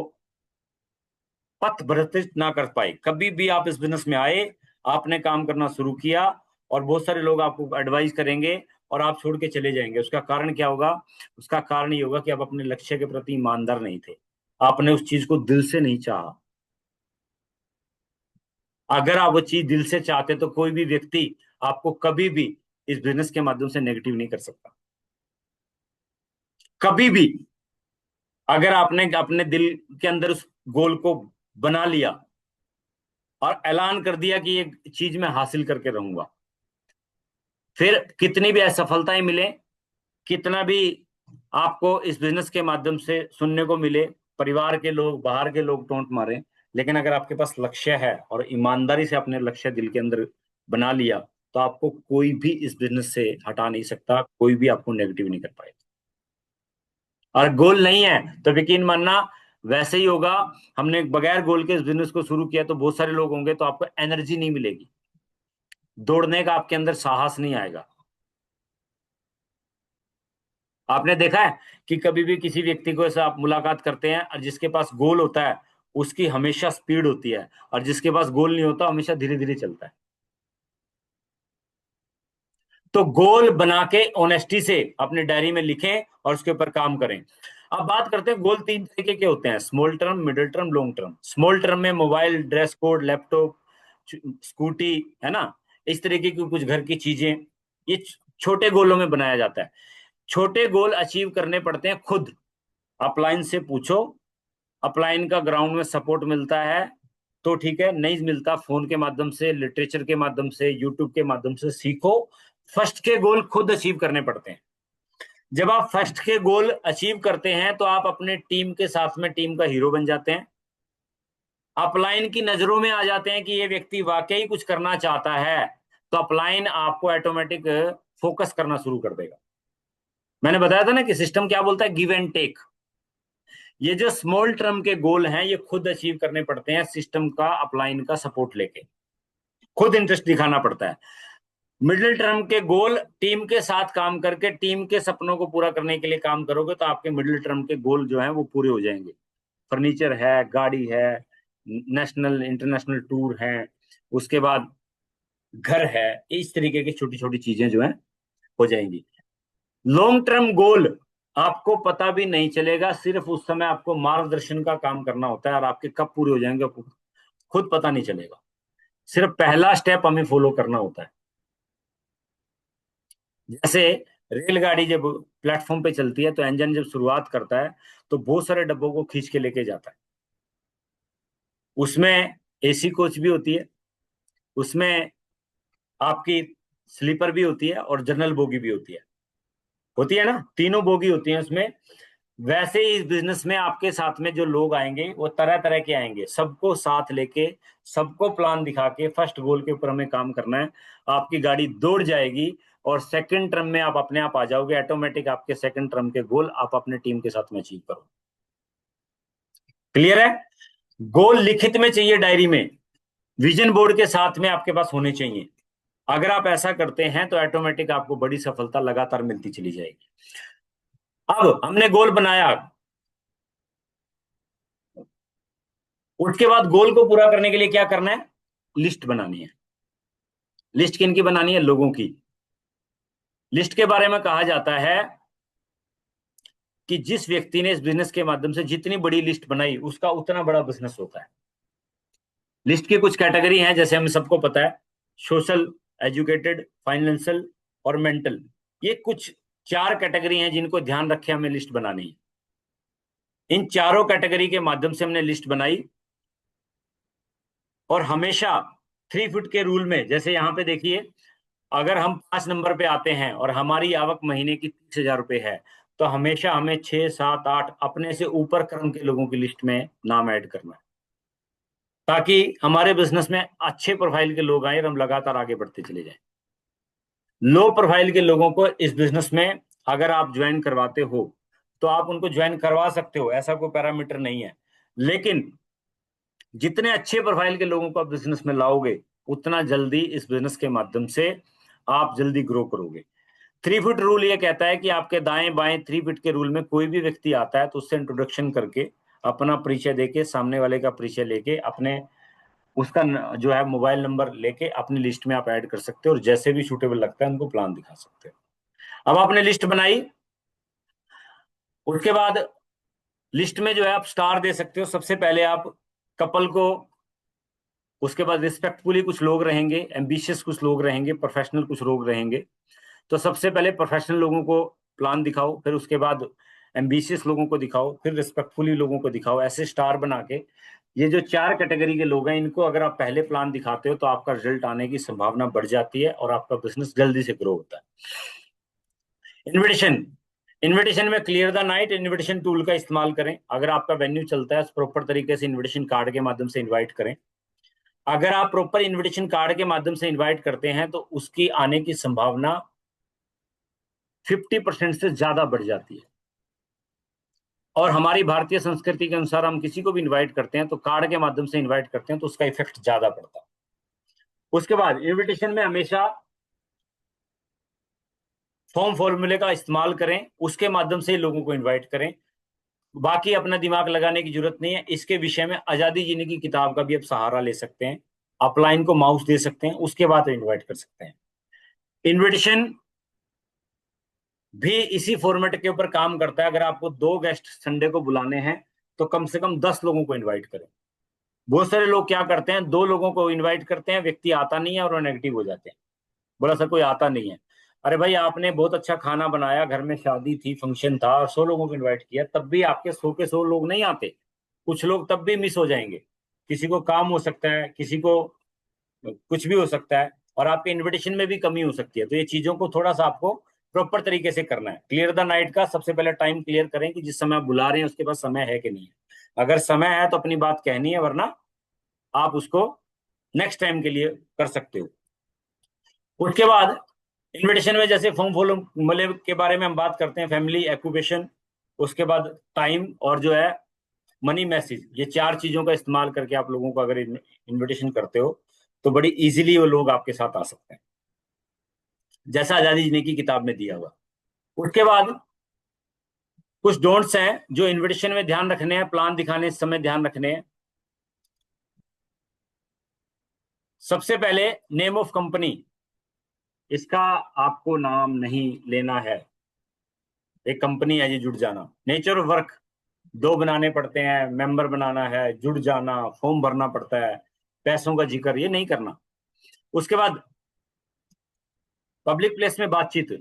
पथ भ्रष्ट ना कर पाए। कभी भी आप इस बिजनेस में आए, आपने काम करना शुरू किया और बहुत सारे लोग आपको एडवाइस करेंगे और आप छोड़ के चले जाएंगे, उसका कारण क्या होगा? उसका कारण ये होगा कि आप अपने लक्ष्य के प्रति ईमानदार नहीं थे, आपने उस चीज को दिल से नहीं चाहा। अगर आप वो चीज दिल से चाहते तो कोई भी व्यक्ति आपको कभी भी इस बिजनेस के माध्यम से नेगेटिव नहीं कर सकता, कभी भी। अगर आपने अपने दिल के अंदर उस गोल को बना लिया और ऐलान कर दिया कि ये चीज मैं हासिल करके रहूंगा, फिर कितनी भी असफलताएं मिले, कितना भी आपको इस बिजनेस के माध्यम से सुनने को मिले, परिवार के लोग, बाहर के लोग टोंट मारे, लेकिन अगर आपके पास लक्ष्य है और ईमानदारी से अपने लक्ष्य दिल के अंदर बना लिया, तो आपको कोई भी इस बिजनेस से हटा नहीं सकता, कोई भी आपको नेगेटिव नहीं कर पाएगा। और गोल नहीं है तो यकीन मानना वैसे ही होगा। हमने बगैर गोल के इस बिजनेस को शुरू किया तो बहुत सारे लोग होंगे, तो आपको एनर्जी नहीं मिलेगी, दौड़ने का आपके अंदर साहस नहीं आएगा। आपने देखा है कि कभी भी किसी व्यक्ति को ऐसा आप मुलाकात करते हैं और जिसके पास गोल होता है उसकी हमेशा स्पीड होती है, और जिसके पास गोल नहीं होता हमेशा धीरे धीरे चलता है। तो गोल बना के ऑनेस्टी से अपने डायरी में लिखें और उसके ऊपर काम करें। अब बात करते हैं, गोल तीन तरीके के होते हैं: small term, middle term, long term. Small term में mobile, dress code, laptop, scooty, है ना, इस तरीके की कुछ घर की चीजें, ये छोटे गोलों में बनाया जाता है। छोटे गोल अचीव करने पड़ते हैं खुद। अपलाइन से पूछो, अपलाइन का ग्राउंड में सपोर्ट मिलता है तो ठीक है, नहीं मिलता फोन के माध्यम से, लिटरेचर के माध्यम से, यूट्यूब के माध्यम से सीखो। फर्स्ट के गोल खुद अचीव करने पड़ते हैं। जब आप फर्स्ट के गोल अचीव करते हैं तो आप अपने टीम के साथ में टीम का हीरो बन जाते हैं, अपलाइन की नजरों में आ जाते हैं कि ये व्यक्ति वाकई कुछ करना चाहता है, तो अपलाइन आपको ऑटोमेटिक फोकस करना शुरू कर देगा। मैंने बताया था ना कि सिस्टम क्या बोलता है, गिव एंड टेक। ये जो स्मॉल टर्म के गोल हैं ये खुद अचीव करने पड़ते हैं, सिस्टम का, अपलाइन का सपोर्ट लेके, खुद इंटरेस्ट दिखाना पड़ता है। मिडिल टर्म के गोल टीम के साथ काम करके टीम के सपनों को पूरा करने के लिए काम करोगे तो आपके मिडिल टर्म के गोल जो हैं वो पूरे हो जाएंगे। फर्नीचर है, गाड़ी है, नेशनल इंटरनेशनल टूर है, उसके बाद घर है, इस तरीके की छोटी छोटी चीजें जो हैं हो जाएंगी। लॉन्ग टर्म गोल आपको पता भी नहीं चलेगा, सिर्फ उस समय आपको मार्गदर्शन का काम करना होता है और आपके कब पूरे हो जाएंगे खुद पता नहीं चलेगा। सिर्फ पहला स्टेप हमें फॉलो करना होता है। जैसे रेलगाड़ी जब प्लेटफॉर्म पे चलती है तो इंजन जब शुरुआत करता है तो बहुत सारे डब्बों को खींच के लेके जाता है। उसमें एसी कोच भी होती है, उसमें आपकी स्लीपर भी होती है और जनरल बोगी भी होती है ना, तीनों बोगी होती हैं उसमें। वैसे ही इस बिजनेस में आपके साथ में जो लोग आएंगे वो तरह तरह के आएंगे, सबको साथ लेके, सबको प्लान दिखा के फर्स्ट गोल के ऊपर हमें काम करना है। आपकी गाड़ी दौड़ जाएगी और सेकंड टर्म में आप अपने आप आ जाओगे, ऑटोमेटिक आपके सेकंड टर्म के गोल आप अपने टीम के साथ में अचीव करो। क्लियर है? गोल लिखित में चाहिए डायरी में, विजन बोर्ड के साथ में आपके पास होने चाहिए। अगर आप ऐसा करते हैं तो ऑटोमेटिक आपको बड़ी सफलता लगातार मिलती चली जाएगी। अब हमने गोल बनाया, उसके बाद गोल को पूरा करने के लिए क्या करना है? लिस्ट बनानी है। लिस्ट किन की बनानी है? लोगों की। लिस्ट के बारे में कहा जाता है कि जिस व्यक्ति ने इस बिजनेस के माध्यम से जितनी बड़ी लिस्ट बनाई उसका उतना बड़ा बिजनेस होता है। लिस्ट की कुछ कैटेगरी हैं, जैसे हमें सबको पता है, सोशल, एजुकेटेड, फाइनेंशियल और मेंटल। ये कुछ 4 कैटेगरी हैं जिनको ध्यान रखे हमें लिस्ट बनानी है। इन चारों कैटेगरी के माध्यम से हमने लिस्ट बनाई, और हमेशा 3 फुट के रूल में, जैसे यहां पे देखिए, अगर हम 5 नंबर पे आते हैं और हमारी आवक महीने की 30,000 रुपये है, तो हमेशा हमें 6, 7, 8 अपने से ऊपर क्रम के लोगों की लिस्ट में नाम ऐड करना है, ताकि हमारे बिजनेस में अच्छे प्रोफाइल के लोग आए और हम लगातार आगे बढ़ते चले जाएं। लो प्रोफाइल के लोगों को इस बिजनेस में अगर आप ज्वाइन करवाते हो तो आप उनको ज्वाइन करवा सकते हो, ऐसा कोई पैरामीटर नहीं है। लेकिन जितने अच्छे प्रोफाइल के लोगों को आप बिजनेस में लाओगे, उतना जल्दी इस बिजनेस के माध्यम से आप जल्दी ग्रो करोगे। 3 फुट रूल ये कहता है कि आपके दाएं बाएं 3 फुट के रूल में कोई भी व्यक्ति आता है तो उससे इंट्रोडक्शन करके, अपना परिचय देके, सामने वाले का परिचय लेके, अपने उसका जो है मोबाइल नंबर लेके अपनी लिस्ट में आप ऐड कर सकते हो, और जैसे भी सूटेबल लगता है उनको प्लान दिखा सकते हो। अब आपने लिस्ट बनाई, उसके बाद लिस्ट में जो है आप स्टार दे सकते हो। सबसे पहले आप कपल को, उसके बाद रिस्पेक्टफुली कुछ लोग रहेंगे, एम्बिशियस कुछ लोग रहेंगे, प्रोफेशनल कुछ लोग रहेंगे। तो सबसे पहले प्रोफेशनल लोगों को प्लान दिखाओ, फिर उसके बाद एम्बिशियस लोगों को दिखाओ, फिर रिस्पेक्टफुली लोगों को दिखाओ, ऐसे स्टार बना के। ये जो 4 कैटेगरी के लोग हैं, इनको अगर आप पहले प्लान दिखाते हो तो आपका रिजल्ट आने की संभावना बढ़ जाती है और आपका बिजनेस जल्दी से ग्रो होता है। इन्विटेशन, इन्विटेशन में clear the night invitation tool का इस्तेमाल करें। अगर आपका वेन्यू चलता है तो प्रॉपर तरीके से इन्विटेशन कार्ड के माध्यम से इन्वाइट करें। अगर आप प्रॉपर इन्विटेशन कार्ड के माध्यम से इन्वाइट करते हैं तो उसकी आने की संभावना 50% से ज्यादा बढ़ जाती है। और हमारी भारतीय संस्कृति के अनुसार हम किसी को भी इनवाइट करते हैं तो कार्ड के माध्यम से इनवाइट करते हैं, तो उसका इफेक्ट ज्यादा पड़ता है। उसके बाद इनविटेशन में हमेशा फॉर्म फॉर्मूले का इस्तेमाल करें, उसके माध्यम से लोगों को इनवाइट करें। बाकी अपना दिमाग लगाने की जरूरत नहीं है। इसके विषय में आजादी जीने की किताब का भी आप सहारा ले सकते हैं, अपलाइन को माउस दे सकते हैं, उसके बाद इनवाइट कर सकते हैं। इनविटेशन भी इसी फॉर्मेट के ऊपर काम करता है। अगर आपको 2 गेस्ट संडे को बुलाने हैं तो कम से कम 10 लोगों को इनवाइट करें। बहुत सारे लोग क्या करते हैं, 2 लोगों को इनवाइट करते हैं, व्यक्ति आता नहीं है और वो नेगेटिव हो जाते हैं। बोला सर कोई आता नहीं है। अरे भाई, आपने बहुत अच्छा खाना बनाया, घर में शादी थी, फंक्शन था, और 100 लोगों को इनवाइट किया, तब भी आपके 100 के 100 लोग नहीं आते। कुछ लोग तब भी मिस हो जाएंगे। किसी को काम हो सकता है, किसी को कुछ भी हो सकता है, और आपके इनविटेशन में भी कमी हो सकती है। तो ये चीजों को थोड़ा सा आपको प्रॉपर तरीके से करना है। क्लियर द नाइट का सबसे पहले टाइम क्लियर करें कि जिस समय आप बुला रहे हैं उसके पास समय है कि नहीं है। अगर समय है तो अपनी बात कहनी है, वरना आप उसको नेक्स्ट टाइम के लिए कर सकते हो। उसके बाद इनविटेशन में जैसे फॉर्म फॉर्मूले के बारे में हम बात करते हैं, फैमिली, एक्यूपेशन, उसके बाद टाइम, और जो है मनी मैसेज, ये 4 चीजों का इस्तेमाल करके आप लोगों को अगर इनविटेशन करते हो तो बड़ी इजीली वो लोग आपके साथ आ सकते हैं, जैसा आजादी जीने की किताब में दिया हुआ। उसके बाद कुछ डोंट्स हैं जो इनविटेशन में ध्यान रखने हैं, प्लान दिखाने समय ध्यान रखने हैं। सबसे पहले नेम ऑफ कंपनी, इसका आपको नाम नहीं लेना है। एक कंपनी है, ये जुड़ जाना। नेचर ऑफ वर्क, 2 बनाने पड़ते हैं, मेंबर बनाना है, जुड़ जाना, फॉर्म भरना पड़ता है, पैसों का जिक्र, ये नहीं करना। उसके बाद पब्लिक प्लेस में बातचीत,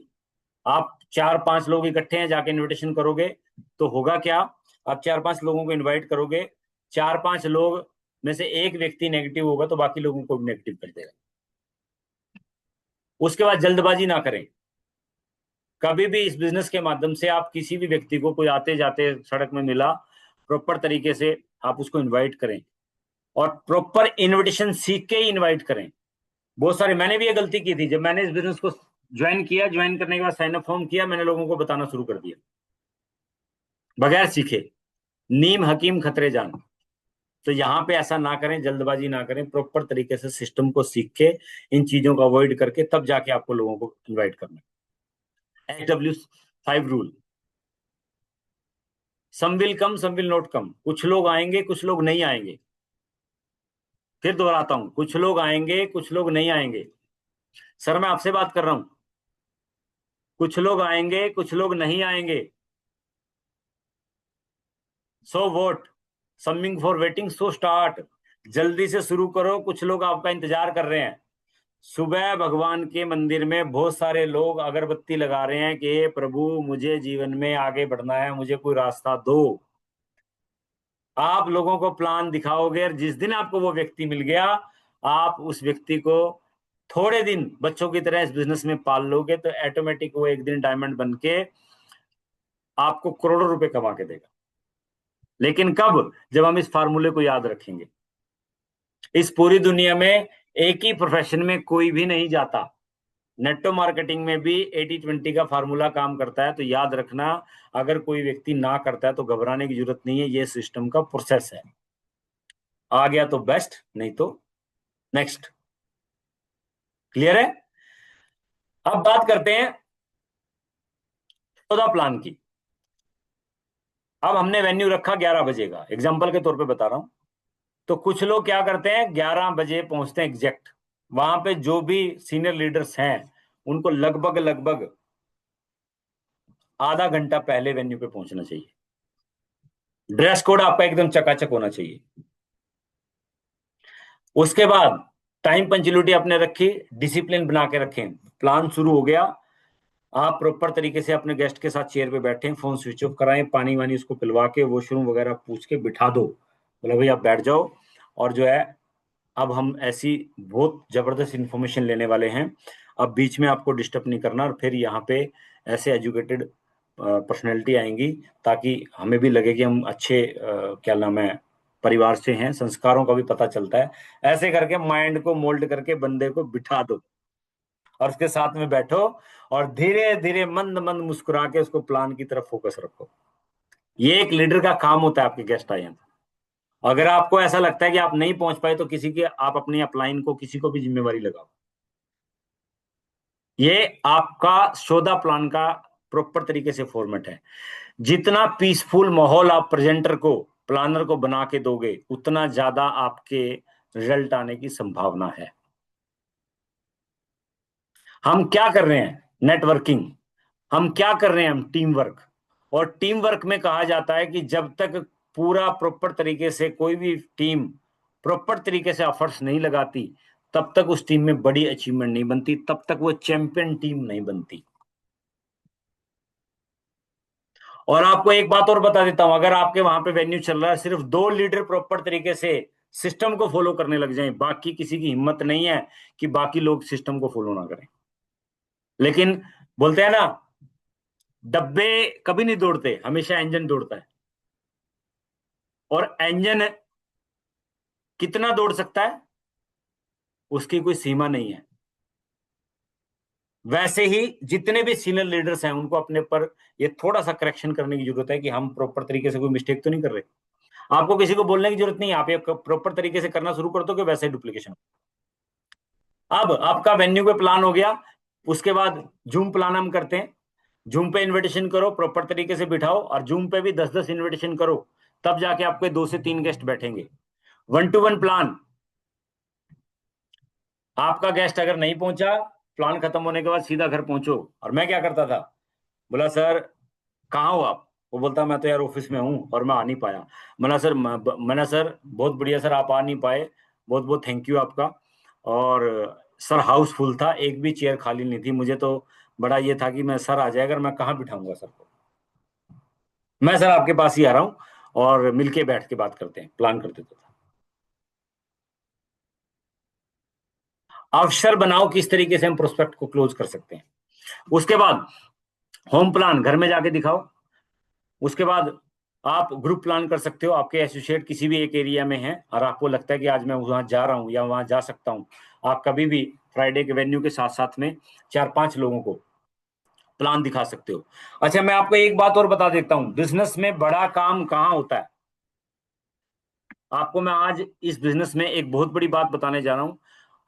आप 4-5 लोग इकट्ठे हैं, जाके इनविटेशन करोगे तो होगा क्या, आप 4-5 लोगों को इनवाइट करोगे, 4-5 लोग में से एक व्यक्ति नेगेटिव होगा तो बाकी लोगों को नेगेटिव कर देगा। उसके बाद जल्दबाजी ना करें। कभी भी इस बिजनेस के माध्यम से आप किसी भी व्यक्ति को, कोई आते जाते सड़क में मिला, प्रॉपर तरीके से आप उसको इनवाइट करें, और प्रॉपर इनविटेशन सीख के ही इनवाइट करें। बहुत सारे, मैंने भी ये गलती की थी, जब मैंने इस बिजनेस को ज्वाइन किया, ज्वाइन करने के बाद साइन अप फॉर्म किया, मैंने लोगों को बताना शुरू कर दिया बगैर सीखे। नीम हकीम खतरे जान। तो यहाँ पे ऐसा ना करें, जल्दबाजी ना करें, प्रॉपर तरीके से सिस्टम को सीख के, इन चीजों को अवॉइड करके तब जाके आपको लोगों को इन्वाइट करना है। SW5 rule, some will come some will not come. कुछ लोग आएंगे, कुछ लोग नहीं आएंगे। फिर दोहराता हूं, कुछ लोग आएंगे, कुछ लोग नहीं आएंगे। सर मैं आपसे बात कर रहा हूं। कुछ लोग आएंगे, कुछ लोग नहीं आएंगे। So vote, something for waiting, so start. जल्दी से शुरू करो, कुछ लोग आपका इंतजार कर रहे हैं। सुबह भगवान के मंदिर में बहुत सारे लोग अगरबत्ती लगा रहे हैं कि हे प्रभु, मुझे जीवन में आगे बढ़ना है, मुझे कोई रास्ता दो। आप लोगों को प्लान दिखाओगे, और जिस दिन आपको वो व्यक्ति मिल गया, आप उस व्यक्ति को थोड़े दिन बच्चों की तरह इस बिजनेस में पाल लोगे, तो ऑटोमेटिक वो एक दिन डायमंड बन के आपको करोड़ों रुपए कमा के देगा। लेकिन कब? जब हम इस फार्मूले को याद रखेंगे। इस पूरी दुनिया में एक ही प्रोफेशन में कोई भी नहीं जाता। नेटो मार्केटिंग में भी 80-20 का फार्मूला काम करता है। तो याद रखना, अगर कोई व्यक्ति ना करता है तो घबराने की जरूरत नहीं है, ये सिस्टम का प्रोसेस है। आ गया तो बेस्ट, नहीं तो नेक्स्ट। क्लियर है? अब बात करते हैं 14 प्लान की। अब हमने वेन्यू रखा 11 बजे का, एग्जाम्पल के तौर पे बता रहा हूं। तो कुछ लोग क्या करते हैं, 11 बजे पहुंचते हैं एग्जैक्ट। वहां पे जो भी सीनियर लीडर्स हैं, उनको लगभग लगभग आधा घंटा पहले वेन्यू पे पहुंचना चाहिए। ड्रेस कोड आपका एकदम चकाचक होना चाहिए। उसके बाद टाइम पंचुअलिटी आपने रखी, डिसिप्लिन बना के रखें। प्लान शुरू हो गया, आप प्रॉपर तरीके से अपने गेस्ट के साथ चेयर पे बैठे, फोन स्विच ऑफ कराएं, पानी वानी उसको पिलवा के, वॉशरूम वगैरह पूछ के बिठा दो, बोला भाई आप बैठ जाओ। और जो है, अब हम ऐसी बहुत जबरदस्त इंफॉर्मेशन लेने वाले हैं। अब बीच में आपको डिस्टर्ब नहीं करना, और फिर यहाँ पे ऐसे एजुकेटेड पर्सनैलिटी आएंगी, ताकि हमें भी लगे कि हम अच्छे क्या नाम है, परिवार से हैं, संस्कारों का भी पता चलता है। ऐसे करके माइंड को मोल्ड करके बंदे को बिठा दो, और उसके साथ में बैठो, और धीरे धीरे मंद मंद मुस्कुरा के उसको प्लान की तरफ फोकस रखो। ये एक लीडर का काम होता है। आपके गेस्ट आए हैं तो अगर आपको ऐसा लगता है कि आप नहीं पहुंच पाए, तो किसी के, आप अपनी अपलाइन को, किसी को भी जिम्मेवारी लगाओ। ये आपका 14 प्लान का प्रॉपर तरीके से फॉर्मेट है। जितना पीसफुल माहौल आप प्रेजेंटर को, प्लानर को बना के दोगे, उतना ज्यादा आपके रिजल्ट आने की संभावना है। हम क्या कर रहे हैं? नेटवर्किंग। हम क्या कर रहे हैं? हम टीम वर्क। और टीम वर्क में कहा जाता है कि जब तक पूरा प्रॉपर तरीके से कोई भी टीम प्रॉपर तरीके से एफर्ट्स नहीं लगाती, तब तक उस टीम में बड़ी अचीवमेंट नहीं बनती, तब तक वो चैंपियन टीम नहीं बनती। और आपको एक बात और बता देता हूं, अगर आपके वहां पे वेन्यू चल रहा है, सिर्फ 2 लीडर प्रॉपर तरीके से सिस्टम को फॉलो करने लग जाएं, बाकी किसी की हिम्मत नहीं है कि बाकी लोग सिस्टम को फॉलो ना करें। लेकिन बोलते हैं ना, डब्बे कभी नहीं दौड़ते, हमेशा इंजन दौड़ता है। और इंजन कितना दौड़ सकता है, उसकी कोई सीमा नहीं है। वैसे ही जितने भी सीनियर लीडर्स हैं, उनको अपने पर ये थोड़ा सा करेक्शन करने की जरूरत है कि हम प्रॉपर तरीके से कोई मिस्टेक तो नहीं कर रहे। आपको किसी को बोलने की जरूरत नहीं है, आप ये प्रॉपर तरीके से करना शुरू कर दो कि वैसे ही डुप्लीकेशन। अब आपका वेन्यू पे प्लान हो गया। उसके बाद जूम प्लान हम करते हैं। जूम पे इनविटेशन करो, प्रॉपर तरीके से बिठाओ, और जूम पे भी 10-10 इनविटेशन करो, तब जाके आपके 2 से 3 गेस्ट बैठेंगे। 1-to-1 plan. आपका गेस्ट अगर नहीं पहुंचा, प्लान खत्म होने के बाद सीधा घर पहुंचो। और मैं क्या करता था, बोला सर कहाँ हो आप? वो बोलता मैं तो यार ऑफिस में हूँ और मैं आ नहीं पाया। मैंने सर बहुत बढ़िया सर, आप आ नहीं पाए, बहुत बहुत थैंक यू आपका। और सर हाउसफुल था, एक भी चेयर खाली नहीं थी, मुझे तो बड़ा ये था कि मैं सर आ जाएगा, मैं कहाँ बिठाऊंगा सर को। मैं सर आपके पास ही आ रहा हूँ, और मिलके बैठ के बात करते हैं, प्लान करते थे। अवसर बनाओ किस तरीके से हम प्रोस्पेक्ट को क्लोज कर सकते हैं। उसके बाद होम प्लान घर में जाके दिखाओ। उसके बाद आप ग्रुप प्लान कर सकते हो। आपके एसोसिएट किसी भी एक एरिया में है, और आपको लगता है कि आज मैं वहां जा रहा हूं या वहां जा सकता हूं, आप कभी भी फ्राइडे के वेन्यू के साथ साथ में 4-5 लोगों को प्लान दिखा सकते हो। अच्छा, मैं आपको एक बात और बता देता हूं, बिजनेस में बड़ा काम कहाँ होता है। आपको मैं आज इस बिजनेस में एक बहुत बड़ी बात बताने जा रहा हूं।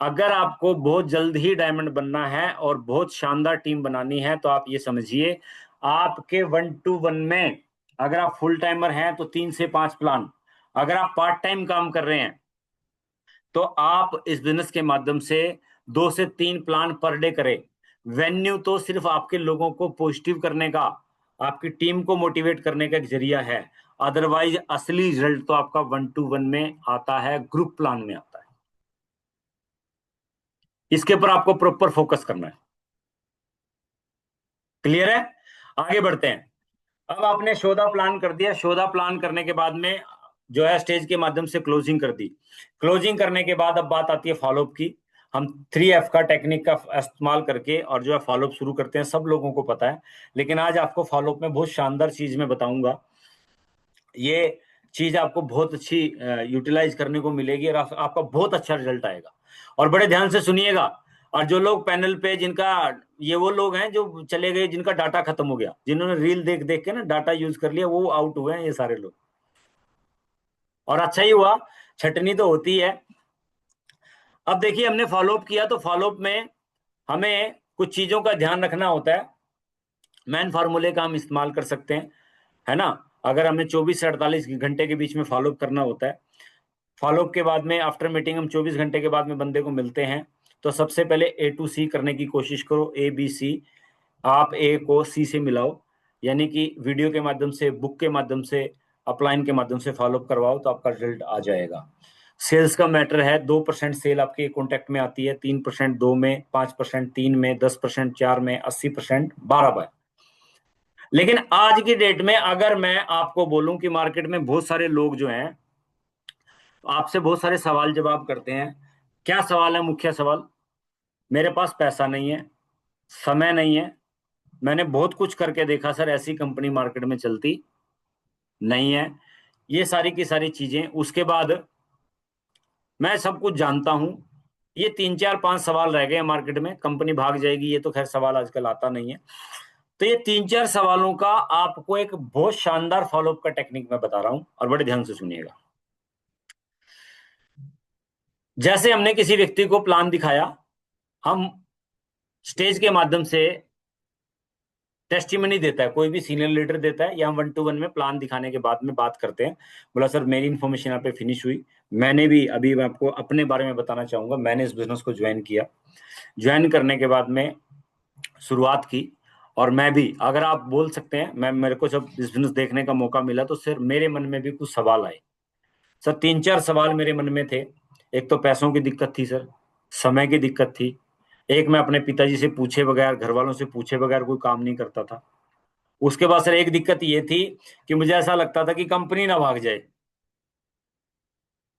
अगर आपको बहुत जल्द ही डायमंड बनना है और बहुत शानदार टीम बनानी है, तो आप ये समझिए, आपके 1-to-1 में, अगर आप फुल टाइमर हैं तो 3 से 5 प्लान। अगर आप पार्ट टाइम काम कर रहे हैं, तो आप इस बिजनेस के माध्यम से 2 से 3 प्लान पर डे करे। वेन्यू तो सिर्फ आपके लोगों को पॉजिटिव करने का, आपकी टीम को मोटिवेट करने का एक जरिया है। अदरवाइज असली रिजल्ट तो आपका 1-to-1 में आता है, ग्रुप प्लान में आता है। इसके ऊपर आपको प्रॉपर फोकस करना है। क्लियर है? आगे बढ़ते हैं। अब आपने शोधा प्लान कर दिया। शोधा प्लान करने के बाद में जो है स्टेज के माध्यम से क्लोजिंग कर दी। क्लोजिंग करने के बाद अब बात आती है फॉलोअप की। हम 3F का टेक्निक का इस्तेमाल करके और जो है फॉलोअप शुरू करते हैं। सब लोगों को पता है, लेकिन आज आपको फॉलोअप में बहुत शानदार चीज मैं बताऊंगा। ये चीज आपको बहुत अच्छी यूटिलाइज करने को मिलेगी और आपका बहुत अच्छा रिजल्ट आएगा। और बड़े ध्यान से सुनिएगा। और जो लोग पैनल पे जिनका, ये वो लोग हैं जो चले गए, जिनका डाटा खत्म हो गया, जिन्होंने रील देख देख के ना डाटा यूज कर लिया, वो आउट हुए हैं ये सारे लोग। और अच्छा ही हुआ, छटनी तो होती है। अब देखिए, हमने फॉलोअप किया तो फॉलोअप में हमें कुछ चीजों का ध्यान रखना होता है। मैन फार्मूले का हम इस्तेमाल कर सकते हैं, है ना। अगर हमें 24 से 48 घंटे के बीच में फॉलोअप करना होता है। फॉलोअप के बाद में आफ्टर मीटिंग हम 24 घंटे के बाद में बंदे को मिलते हैं, तो सबसे पहले A to C करने की कोशिश करो। ABC, आप ए को सी से मिलाओ, यानी कि वीडियो के माध्यम से, बुक के माध्यम से, अपलाइन के माध्यम से फॉलोअप करवाओ तो आपका रिजल्ट आ जाएगा। सेल्स का मैटर है। 2% सेल आपके कॉन्टैक्ट में आती है, 3% 2 में, 5% 3 में, 10% 4 में, 80% 12 में। लेकिन आज की डेट में अगर मैं आपको बोलूं कि मार्केट में बहुत सारे लोग जो हैं आपसे बहुत सारे सवाल जवाब करते हैं। क्या सवाल है? मुख्य सवाल, मेरे पास पैसा नहीं है, समय नहीं है, मैंने बहुत कुछ करके देखा सर, ऐसी कंपनी मार्केट में चलती नहीं है, ये सारी की सारी चीजें। उसके बाद मैं सब कुछ जानता हूं। ये 3 4 5 सवाल रह गए मार्केट में, कंपनी भाग जाएगी, ये तो खैर सवाल आजकल आता नहीं है। तो ये 3 4 सवालों का आपको एक बहुत शानदार फॉलोअप का टेक्निक मैं बता रहा हूं, और बड़े ध्यान से सुनिएगा। जैसे हमने किसी व्यक्ति को प्लान दिखाया, हम स्टेज के माध्यम से टेस्टिमनी देता है, कोई भी सीनियर लीडर देता है, या हम 1-to-1 में प्लान दिखाने के बाद में बात करते हैं। बोला सर मेरी इन्फॉर्मेशन यहाँ पे फिनिश हुई, मैंने भी, अभी मैं आपको अपने बारे में बताना चाहूंगा, मैंने इस बिजनेस को ज्वाइन किया। ज्वाइन करने के बाद में शुरुआत की, और मैं भी, अगर आप बोल सकते हैं, मैं, मेरे को जब बिजनेस देखने का मौका मिला तो सिर्फ मेरे मन में भी कुछ सवाल आए सर। 3 4 सवाल मेरे मन में थे। एक तो पैसों की दिक्कत थी सर, समय की दिक्कत थी, एक मैं अपने पिताजी से पूछे बगैर, घर वालों से पूछे बगैर कोई काम नहीं करता था। उसके बाद सर एक दिक्कत ये थी कि मुझे ऐसा लगता था कि कंपनी ना भाग जाए।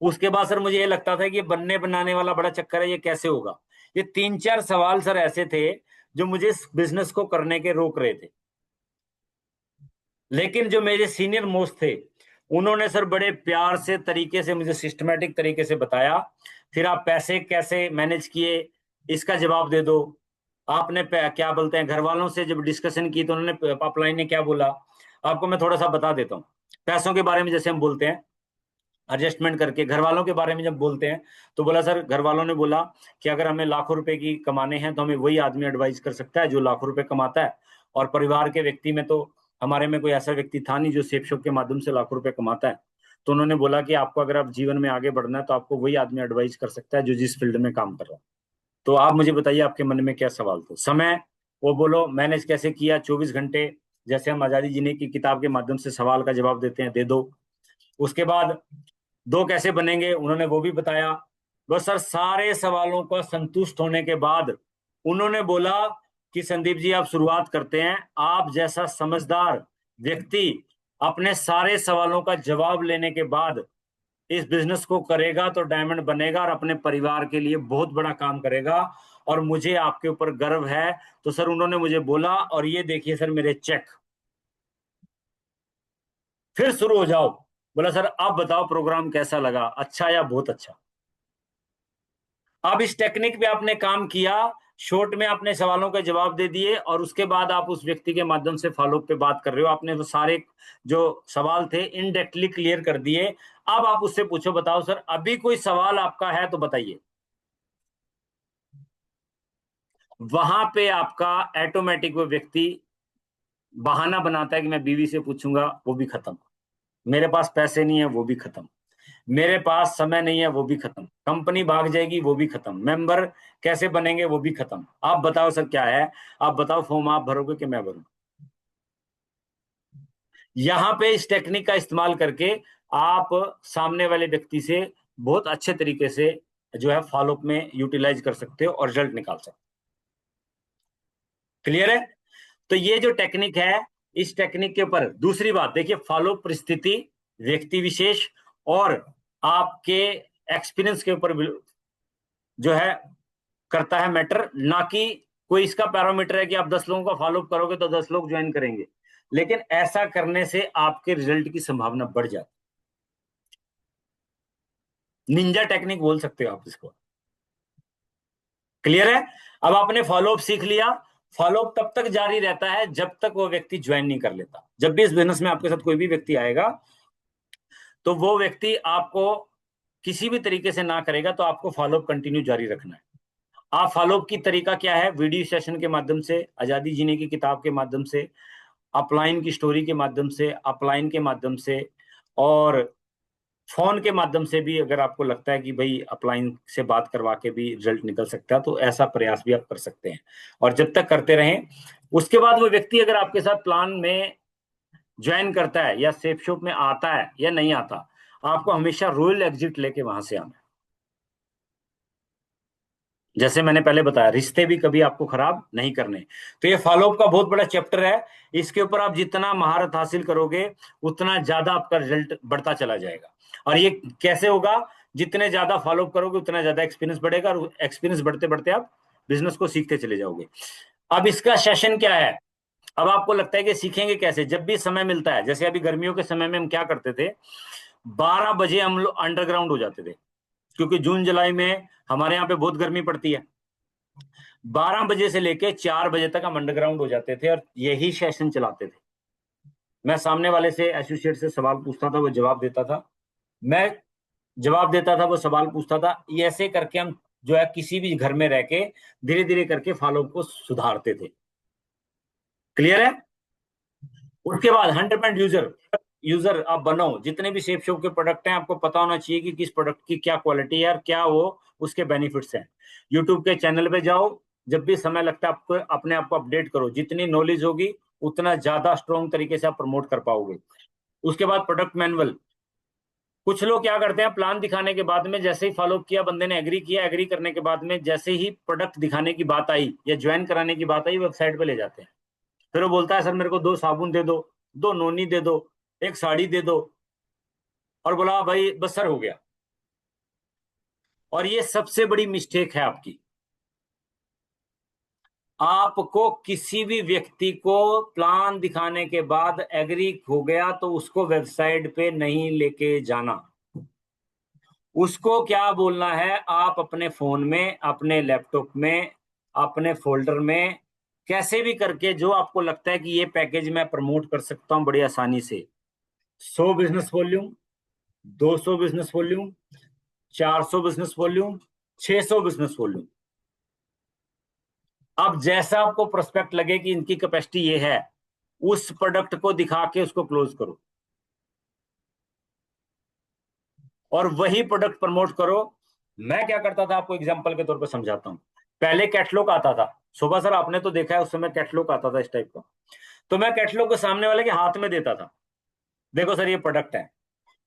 उसके बाद सर मुझे ये लगता था कि ये बनने बनाने वाला बड़ा चक्कर है, ये कैसे होगा। ये 3 4 सवाल सर ऐसे थे जो मुझे इस बिजनेस को करने के रोक रहे थे। लेकिन जो मेरे सीनियर मोस्ट थे, उन्होंने सर बड़े प्यार से तरीके से मुझे सिस्टमेटिक तरीके से बताया। फिर आप पैसे कैसे मैनेज किए, इसका जवाब दे दो। आपने क्या बोलते हैं, घर वालों से जब डिस्कशन की तो उन्होंने, अपलाइन ने क्या बोला, आपको मैं थोड़ा सा बता देता हूँ। पैसों के बारे में जैसे हम बोलते हैं, एडजस्टमेंट करके, घर वालों के बारे में जब बोलते हैं तो बोला सर, घर वालों ने बोला कि अगर हमें लाखों रुपए की कमाने हैं तो हमें वही आदमी एडवाइस कर सकता है जो लाखों रुपए कमाता है। और परिवार के व्यक्ति में तो हमारे में कोई ऐसा व्यक्ति था नहीं जो सेप शॉप के माध्यम से लाखों रुपए कमाता है। तो उन्होंने बोला कि आपको अगर आप जीवन में आगे बढ़ना है तो आपको वही आदमी एडवाइस कर सकता है जो जिस फील्ड में काम कर रहा है। तो आप मुझे बताइए, आपके मन में क्या सवाल थे? समय, वो बोलो मैनेज कैसे किया, 24 घंटे, जैसे हम आजादी जीने की किताब के माध्यम से सवाल का जवाब देते हैं, दे दो। उसके बाद दो कैसे बनेंगे, उन्होंने वो भी बताया। बस सर सारे सवालों का संतुष्ट होने के बाद उन्होंने बोला कि संदीप जी आप शुरुआत करते हैं। आप जैसा समझदार व्यक्ति अपने सारे सवालों का जवाब लेने के बाद इस बिजनेस को करेगा तो डायमंड बनेगा और अपने परिवार के लिए बहुत बड़ा काम करेगा, और मुझे आपके ऊपर गर्व है। तो सर उन्होंने मुझे बोला, और ये देखिए सर मेरे चेक, फिर शुरू हो जाओ। बोला सर अब बताओ प्रोग्राम कैसा लगा, अच्छा या बहुत अच्छा। अब इस टेक्निक पे आपने काम किया, शॉर्ट में आपने सवालों के जवाब दे दिए, और उसके बाद आप उस व्यक्ति के माध्यम से फॉलोअप पे बात कर रहे हो। आपने वो सारे जो सवाल थे इनडायरेक्टली क्लियर कर दिए। अब आप उससे पूछो, बताओ सर अभी कोई सवाल आपका है तो बताइए। वहां पे आपका ऑटोमेटिक वो व्यक्ति बहाना बनाता है कि मैं बीवी से पूछूंगा, वो भी खत्म। मेरे पास पैसे नहीं है, वो भी खत्म। मेरे पास समय नहीं है वो भी खत्म, कंपनी भाग जाएगी वो भी खत्म, मेंबर कैसे बनेंगे वो भी खत्म। आप बताओ सर क्या है, आप बताओ फॉर्म आप भरोगे कि मैं भरूं? यहां पे इस टेक्निक का इस्तेमाल करके आप सामने वाले व्यक्ति से बहुत अच्छे तरीके से जो है फॉलोअप में यूटिलाइज कर सकते हो और रिजल्ट निकाल सकते हो। क्लियर है? तो ये जो टेक्निक है, इस टेक्निक के ऊपर दूसरी बात देखिए, फॉलोअप परिस्थिति, व्यक्ति विशेष और आपके एक्सपीरियंस के ऊपर जो है करता है मैटर, ना कि कोई इसका पैरामीटर है कि आप 10 लोगों का फॉलोअप करोगे तो 10 लोग ज्वाइन करेंगे। लेकिन ऐसा करने से आपके रिजल्ट की संभावना बढ़ जाती है। निंजा टेक्निक बोल सकते हो आप इसको। क्लियर है? अब आपने फॉलोअप सीख लिया। फॉलोअप तब तक जारी रहता है जब तक वो व्यक्ति ज्वाइन नहीं कर लेता। जब भी इस बिजनेस में आपके साथ कोई भी व्यक्ति आएगा तो वो व्यक्ति आपको किसी भी तरीके से ना करेगा तो आपको फॉलोअप कंटिन्यू जारी रखना है। आप फॉलोअप की तरीका क्या है? वीडियो सेशन के माध्यम से, आजादी जीने की किताब के माध्यम से, अपलाइन की स्टोरी के माध्यम से, अपलाइन के माध्यम से, और फोन के माध्यम से भी अगर आपको लगता है कि भाई अपलाइन से बात करवा के भी रिजल्ट निकल सकता है तो ऐसा प्रयास भी आप कर सकते हैं। और जब तक करते रहें, उसके बाद वो व्यक्ति अगर आपके साथ प्लान में ज्वाइन करता है या सेफ शॉप में आता है या नहीं आता, आपको हमेशा रॉयल एग्जिट लेके वहां से आना है। जैसे मैंने पहले बताया, रिश्ते भी कभी आपको खराब नहीं करने। तो ये फॉलोअप का बहुत बड़ा चैप्टर है। इसके ऊपर आप जितना महारत हासिल करोगे उतना ज्यादा आपका रिजल्ट बढ़ता चला जाएगा। और ये कैसे होगा? जितने ज्यादा फॉलोअप करोगे उतना ज्यादा एक्सपीरियंस बढ़ेगा, और एक्सपीरियंस बढ़ते बढ़ते आप बिजनेस को सीखते चले जाओगे। अब इसका सेशन क्या है? अब आपको लगता है कि सीखेंगे कैसे? जब भी समय मिलता है, जैसे अभी गर्मियों के समय में हम क्या करते थे, 12 बजे हम लोग अंडरग्राउंड हो जाते थे, क्योंकि जून जुलाई में हमारे यहाँ पे बहुत गर्मी पड़ती है। 12 बजे से लेके 4 बजे तक हम अंडरग्राउंड हो जाते थे और यही सेशन चलाते थे। मैं सामने वाले से, एसोसिएट से सवाल पूछता था, वो जवाब देता था, मैं जवाब देता था, वो सवाल पूछता था। ये ऐसे करके हम जो है किसी भी घर में रह के धीरे धीरे करके फॉलोअप को सुधारते थे। क्लियर है? उसके बाद 100% यूजर यूजर आप बनो। जितने भी सेफ शॉप के प्रोडक्ट हैं आपको पता होना चाहिए कि किस प्रोडक्ट की क्या क्वालिटी है और क्या वो उसके बेनिफिट्स हैं। यूट्यूब के चैनल पे जाओ, जब भी समय लगता है आपको अपने आप को अपडेट करो। जितनी नॉलेज होगी उतना ज्यादा स्ट्रॉन्ग तरीके से आप प्रमोट कर पाओगे। उसके बाद प्रोडक्ट मैनुअल। कुछ लोग क्या करते हैं, प्लान दिखाने के बाद में जैसे ही फॉलो किया, बंदे ने एग्री किया, एग्री करने के बाद में जैसे ही प्रोडक्ट दिखाने की बात आई या ज्वाइन कराने की बात आई, वेबसाइट पे ले जाते हैं। फिर वो बोलता है सर मेरे को 2 साबुन दे दो, 2 नोनी दे दो, एक साड़ी दे दो, और बोला भाई बस सर हो गया। और ये सबसे बड़ी मिस्टेक है आपकी। आपको किसी भी व्यक्ति को प्लान दिखाने के बाद एग्री हो गया तो उसको वेबसाइट पे नहीं लेके जाना। उसको क्या बोलना है, आप अपने फोन में, अपने लैपटॉप में, अपने फोल्डर में, कैसे भी करके जो आपको लगता है कि ये पैकेज मैं प्रमोट कर सकता हूं बड़ी आसानी से, 100 business volume, 200 business volume, 400 business volume, 600 business volume. अब जैसा आपको प्रोस्पेक्ट लगे कि इनकी कैपेसिटी ये है, उस प्रोडक्ट को दिखा के उसको क्लोज करो और वही प्रोडक्ट प्रमोट करो। मैं क्या करता था आपको एग्जांपल के तौर पर समझाता हूं। पहले कैटलॉग आता था, सुबह सर आपने तो देखा है उस समय कैटलॉग आता था इस टाइप का। तो मैं कैटलॉग को सामने वाले के हाथ में देता था, देखो सर ये प्रोडक्ट है।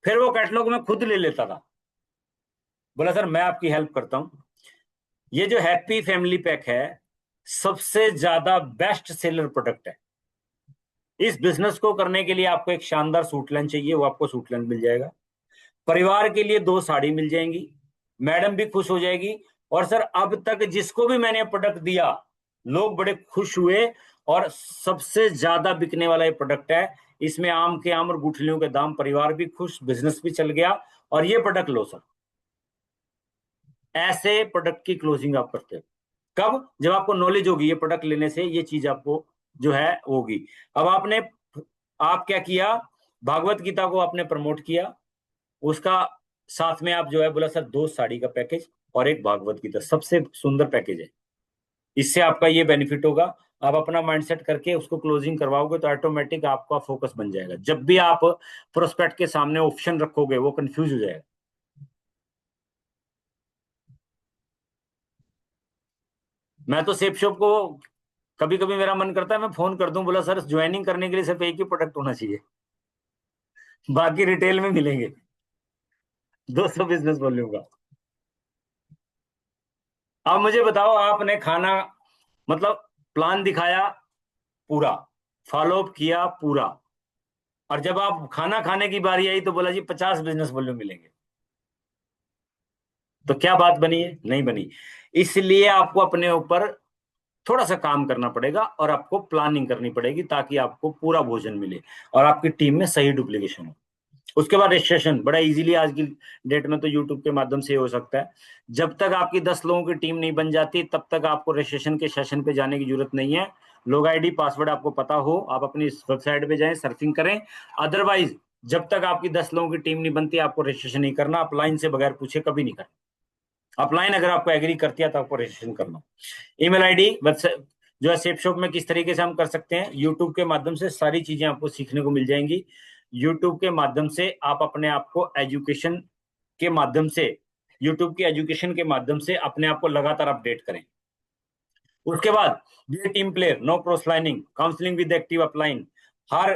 फिर वो कैटलॉग मैं खुद ले लेता था, बोला सर मैं आपकी हेल्प करता हूं। ये जो हैप्पी फैमिली पैक है सबसे ज्यादा बेस्ट सेलर प्रोडक्ट है। इस बिजनेस को करने के लिए आपको एक शानदार सूट लाइन चाहिए, वो आपको सूट लाइन मिल जाएगा। परिवार के लिए 2 साड़ी मिल जाएंगी, मैडम भी खुश हो जाएगी। और सर अब तक जिसको भी मैंने प्रोडक्ट दिया लोग बड़े खुश हुए, और सबसे ज्यादा बिकने वाला ये प्रोडक्ट है। इसमें आम के आम और गुठलियों के दाम, परिवार भी खुश, बिजनेस भी चल गया, और ये प्रोडक्ट लो सर। ऐसे प्रोडक्ट की क्लोजिंग आप करते हो कब? जब आपको नॉलेज होगी ये प्रोडक्ट लेने से ये चीज आपको जो है होगी। अब आप क्या किया, भागवत गीता को आपने प्रमोट किया, उसका साथ में आप जो है बोला सर 2 साड़ी का पैकेज और एक भागवत गीता, सबसे सुंदर पैकेज है, इससे आपका ये बेनिफिट होगा। आप अपना माइंडसेट करके उसको क्लोजिंग करवाओगे तो ऑटोमेटिक आपका फोकस बन जाएगा। जब भी आप प्रोस्पेक्ट के सामने ऑप्शन रखोगे वो कंफ्यूज हो जाएगा। मैं तो सेप शॉप को कभी कभी मेरा मन करता है मैं फोन कर दूं, बोला सर ज्वाइनिंग करने के लिए सिर्फ एक ही प्रोडक्ट होना चाहिए, बाकी रिटेल में मिलेंगे। 200 बिजनेस वॉल्यूम का। अब मुझे बताओ, आपने खाना मतलब प्लान दिखाया पूरा, फॉलो अप किया पूरा, और जब आप खाना खाने की बारी आई तो बोला जी 50 बिजनेस वॉल्यूम मिलेंगे, तो क्या बात बनी है? नहीं बनी। इसलिए आपको अपने ऊपर थोड़ा सा काम करना पड़ेगा और आपको प्लानिंग करनी पड़ेगी ताकि आपको पूरा भोजन मिले और आपकी टीम में सही डुप्लीकेशन हो। उसके बाद रजिस्ट्रेशन बड़ा इजीली आज की डेट में तो यूट्यूब के माध्यम से हो सकता है। जब तक आपकी 10 लोगों की टीम नहीं बन जाती तब तक आपको रजिस्ट्रेशन के सेशन पे जाने की जरूरत नहीं है। लोग आईडी पासवर्ड आपको पता हो, आप अपनी वेबसाइट पे जाएं, सर्फिंग करें। अदरवाइज जब तक आपकी 10 लोगों की टीम नहीं बनती आपको रजिस्ट्रेशन नहीं करना। अपलाइन से बगैर पूछे कभी नहीं करना। अपलाइन अगर आपको एग्री करती है तो आपको रजिस्ट्रेशन करना। ईमेल आईडी वेबसाइट जो है सेप शॉप में किस तरीके से हम कर सकते हैं, यूट्यूब के माध्यम से सारी चीजें आपको सीखने को मिल जाएंगी। यूट्यूब के माध्यम से आप अपने आप को एजुकेशन के माध्यम से, यूट्यूब की एजुकेशन के माध्यम से अपने आप को लगातार अपडेट करें। उसके बाद B team player, no cross lining, counselling with active upline. हर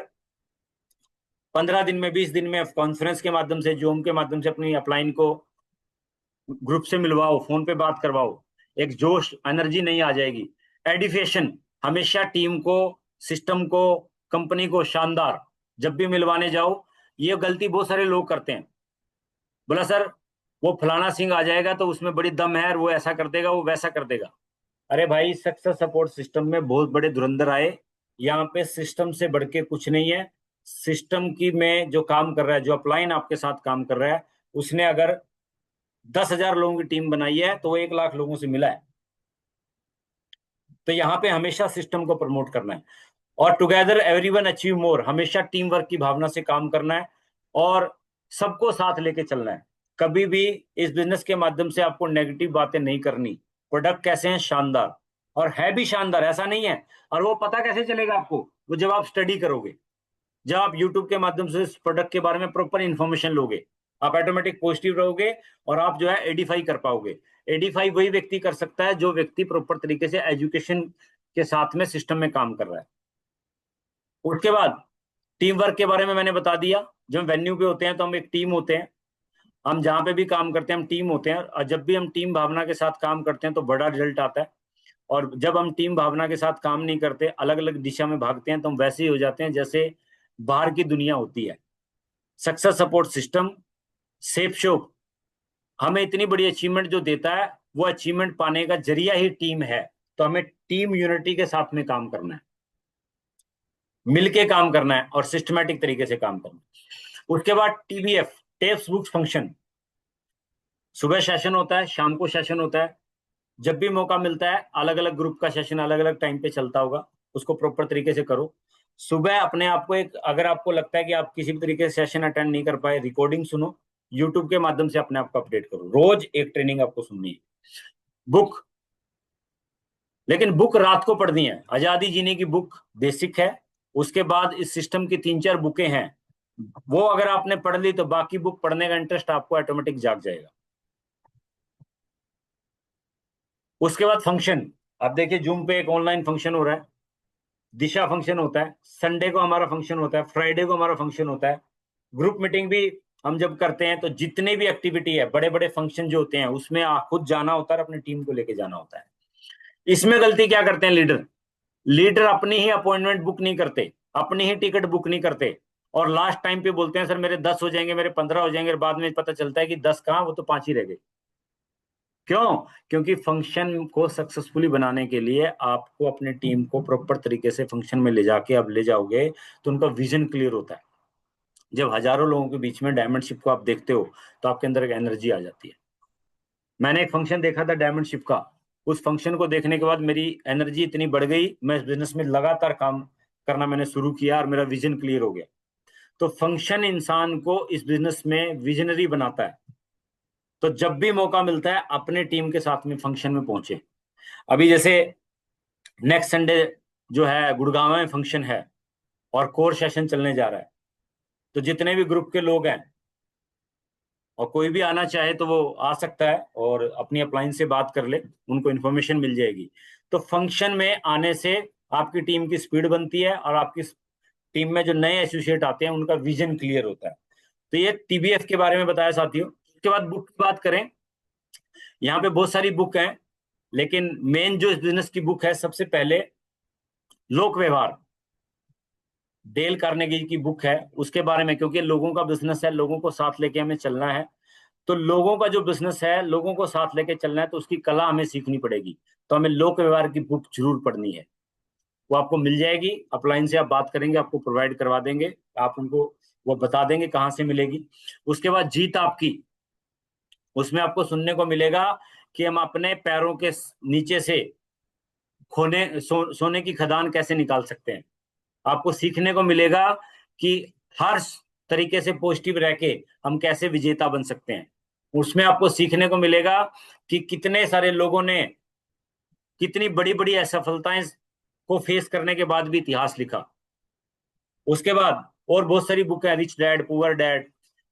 15 दिन में, 20 दिन में कॉन्फ्रेंस के माध्यम से, जूम के माध्यम से अपनी अपलाइन को ग्रुप से मिलवाओ, फोन पे बात करवाओ। एक जोश एनर्जी नहीं आ जाएगी। एडिफिकेशन, हमेशा टीम को, सिस्टम को, कंपनी को शानदार जब भी मिलवाने जाओ। ये गलती बहुत सारे लोग करते हैं, बोला सर वो फलाना सिंह आ जाएगा तो उसमें बड़ी दम है और वो ऐसा कर देगा, वो वैसा कर देगा। अरे भाई, सक्सेस सपोर्ट सिस्टम में बहुत बड़े धुरंधर आए। यहाँ पे सिस्टम से बढ़ के कुछ नहीं है। सिस्टम की में जो काम कर रहा है, जो अपलाइन आपके साथ काम कर रहा है, उसने अगर 10,000 लोगों की टीम बनाई है तो वो 1 लाख लोगों से मिला है। तो यहाँ पे हमेशा सिस्टम को प्रमोट करना है और टुगेदर एवरीवन अचीव मोर, हमेशा टीम वर्क की भावना से काम करना है और सबको साथ लेके चलना है। कभी भी इस बिजनेस के माध्यम से आपको नेगेटिव बातें नहीं करनी। प्रोडक्ट कैसे हैं? शानदार, और है भी शानदार, ऐसा नहीं है। और वो पता कैसे चलेगा आपको? वो जब आप स्टडी करोगे, जब आप यूट्यूब के माध्यम से इस प्रोडक्ट के बारे में प्रॉपर इंफॉर्मेशन लोगे, आप ऑटोमेटिक पॉजिटिव रहोगे और आप जो है एडिफाई कर पाओगे। एडिफाई वही व्यक्ति कर सकता है जो व्यक्ति प्रॉपर तरीके से एजुकेशन के साथ में सिस्टम में काम कर रहा है। उसके बाद टीम वर्क के बारे में मैंने बता दिया। जब हम वेन्यू पे होते हैं तो हम एक टीम होते हैं, हम जहां पे भी काम करते हैं हम टीम होते हैं, और जब भी हम टीम भावना के साथ काम करते हैं तो बड़ा रिजल्ट आता है। और जब हम टीम भावना के साथ काम नहीं करते, अलग अलग दिशा में भागते हैं, तो हम वैसे ही हो जाते हैं जैसे बाहर की दुनिया होती है। Success support system, safe shop हमें इतनी बड़ी अचीवमेंट जो देता है, वो अचीवमेंट पाने का जरिया ही टीम है। तो हमें टीम यूनिटी के साथ में काम करना है, मिलके काम करना है और सिस्टमेटिक तरीके से काम करना है। उसके बाद टीबीएफ, टेप्स बुक्स फंक्शन, सुबह सेशन होता है, शाम को सेशन होता है। जब भी मौका मिलता है, अलग अलग ग्रुप का सेशन अलग अलग टाइम पे चलता होगा, उसको प्रॉपर तरीके से करो। सुबह अपने आप को एक, अगर आपको लगता है कि आप किसी भी तरीके से सेशन अटेंड नहीं कर पाए, रिकॉर्डिंग सुनो, यूट्यूब के माध्यम से अपने आप को अपडेट करो। रोज एक ट्रेनिंग आपको सुननी है। बुक, लेकिन बुक रात को पढ़नी है। आजादी जीने की बुक बेसिक है, उसके बाद इस सिस्टम की 3-4 बुकें हैं, वो अगर आपने पढ़ ली तो बाकी बुक पढ़ने का इंटरेस्ट आपको ऑटोमेटिक जाग जाएगा। उसके बाद फंक्शन, आप देखिए जूम पे एक ऑनलाइन फंक्शन हो रहा है, दिशा फंक्शन होता है, संडे को हमारा फंक्शन होता है, फ्राइडे को हमारा फंक्शन होता है। ग्रुप मीटिंग भी हम जब करते हैं तो जितने भी एक्टिविटी है, बड़े बड़े फंक्शन जो होते हैं, उसमें खुद जाना होता है, अपनी टीम को लेके जाना होता है। इसमें गलती क्या करते हैं लीडर? लीडर अपनी ही अपॉइंटमेंट बुक नहीं करते, अपनी ही टिकट बुक नहीं करते, और लास्ट टाइम पे बोलते हैं सर मेरे 10 हो जाएंगे, मेरे 15 हो जाएंगे, और बाद में पता चलता है कि 10 कहाँ, वो तो 5 ही रह गए। क्यों? क्योंकि फंक्शन को सक्सेसफुली बनाने के लिए आपको अपनी टीम को प्रॉपर तरीके से फंक्शन में ले जाके आप ले जाओगे तो उनका विजन क्लियर होता है। जब हजारों लोगों के बीच में डायमंड शिप को आप देखते हो तो आपके अंदर एक एनर्जी आ जाती है। मैंने एक फंक्शन देखा था डायमंड शिप का, उस फंक्शन को देखने के बाद मेरी एनर्जी इतनी बढ़ गई, मैं इस बिजनेस में लगातार काम करना मैंने शुरू किया और मेरा विजन क्लियर हो गया। तो फंक्शन इंसान को इस बिजनेस में विजनरी बनाता है। तो जब भी मौका मिलता है अपने टीम के साथ में फंक्शन में पहुंचे। अभी जैसे नेक्स्ट संडे जो है गुड़गांव में फंक्शन है और कोर सेशन चलने जा रहा है, तो जितने भी ग्रुप के लोग हैं और कोई भी आना चाहे तो वो आ सकता है और अपनी अपलाइन से बात कर ले, उनको इन्फॉर्मेशन मिल जाएगी। तो फंक्शन में आने से आपकी टीम की स्पीड बनती है और आपकी टीम में जो नए एसोसिएट आते हैं उनका विजन क्लियर होता है। तो ये टीबीएफ के बारे में बताया साथियों। उसके बाद बुक की बात करें, यहाँ पे बहुत सारी बुक हैं, लेकिन मेन जो इस बिजनेस की बुक है सबसे पहले लोक व्यवहार, डेल कार्नेगी की बुक है उसके बारे में, क्योंकि लोगों का बिजनेस है, लोगों को साथ लेके हमें चलना है। तो लोगों का जो बिजनेस है, लोगों को साथ लेके चलना है, तो उसकी कला हमें सीखनी पड़ेगी। तो हमें लोक व्यवहार की बुक जरूर पढ़नी है। वो आपको मिल जाएगी, अपलाइन से आप बात करेंगे, आपको प्रोवाइड करवा देंगे, आप उनको वो बता देंगे कहाँ से मिलेगी। उसके बाद जीत आपकी, उसमें आपको सुनने को मिलेगा कि हम अपने पैरों के नीचे से सोने की खदान कैसे निकाल सकते हैं। आपको सीखने को मिलेगा कि हर तरीके से पॉजिटिव रह के हम कैसे विजेता बन सकते हैं। उसमें आपको सीखने को मिलेगा कि कितने सारे लोगों ने कितनी बड़ी बड़ी असफलताएं को फेस करने के बाद भी इतिहास लिखा। उसके बाद और बहुत सारी बुक है, रिच डैड पुअर डैड,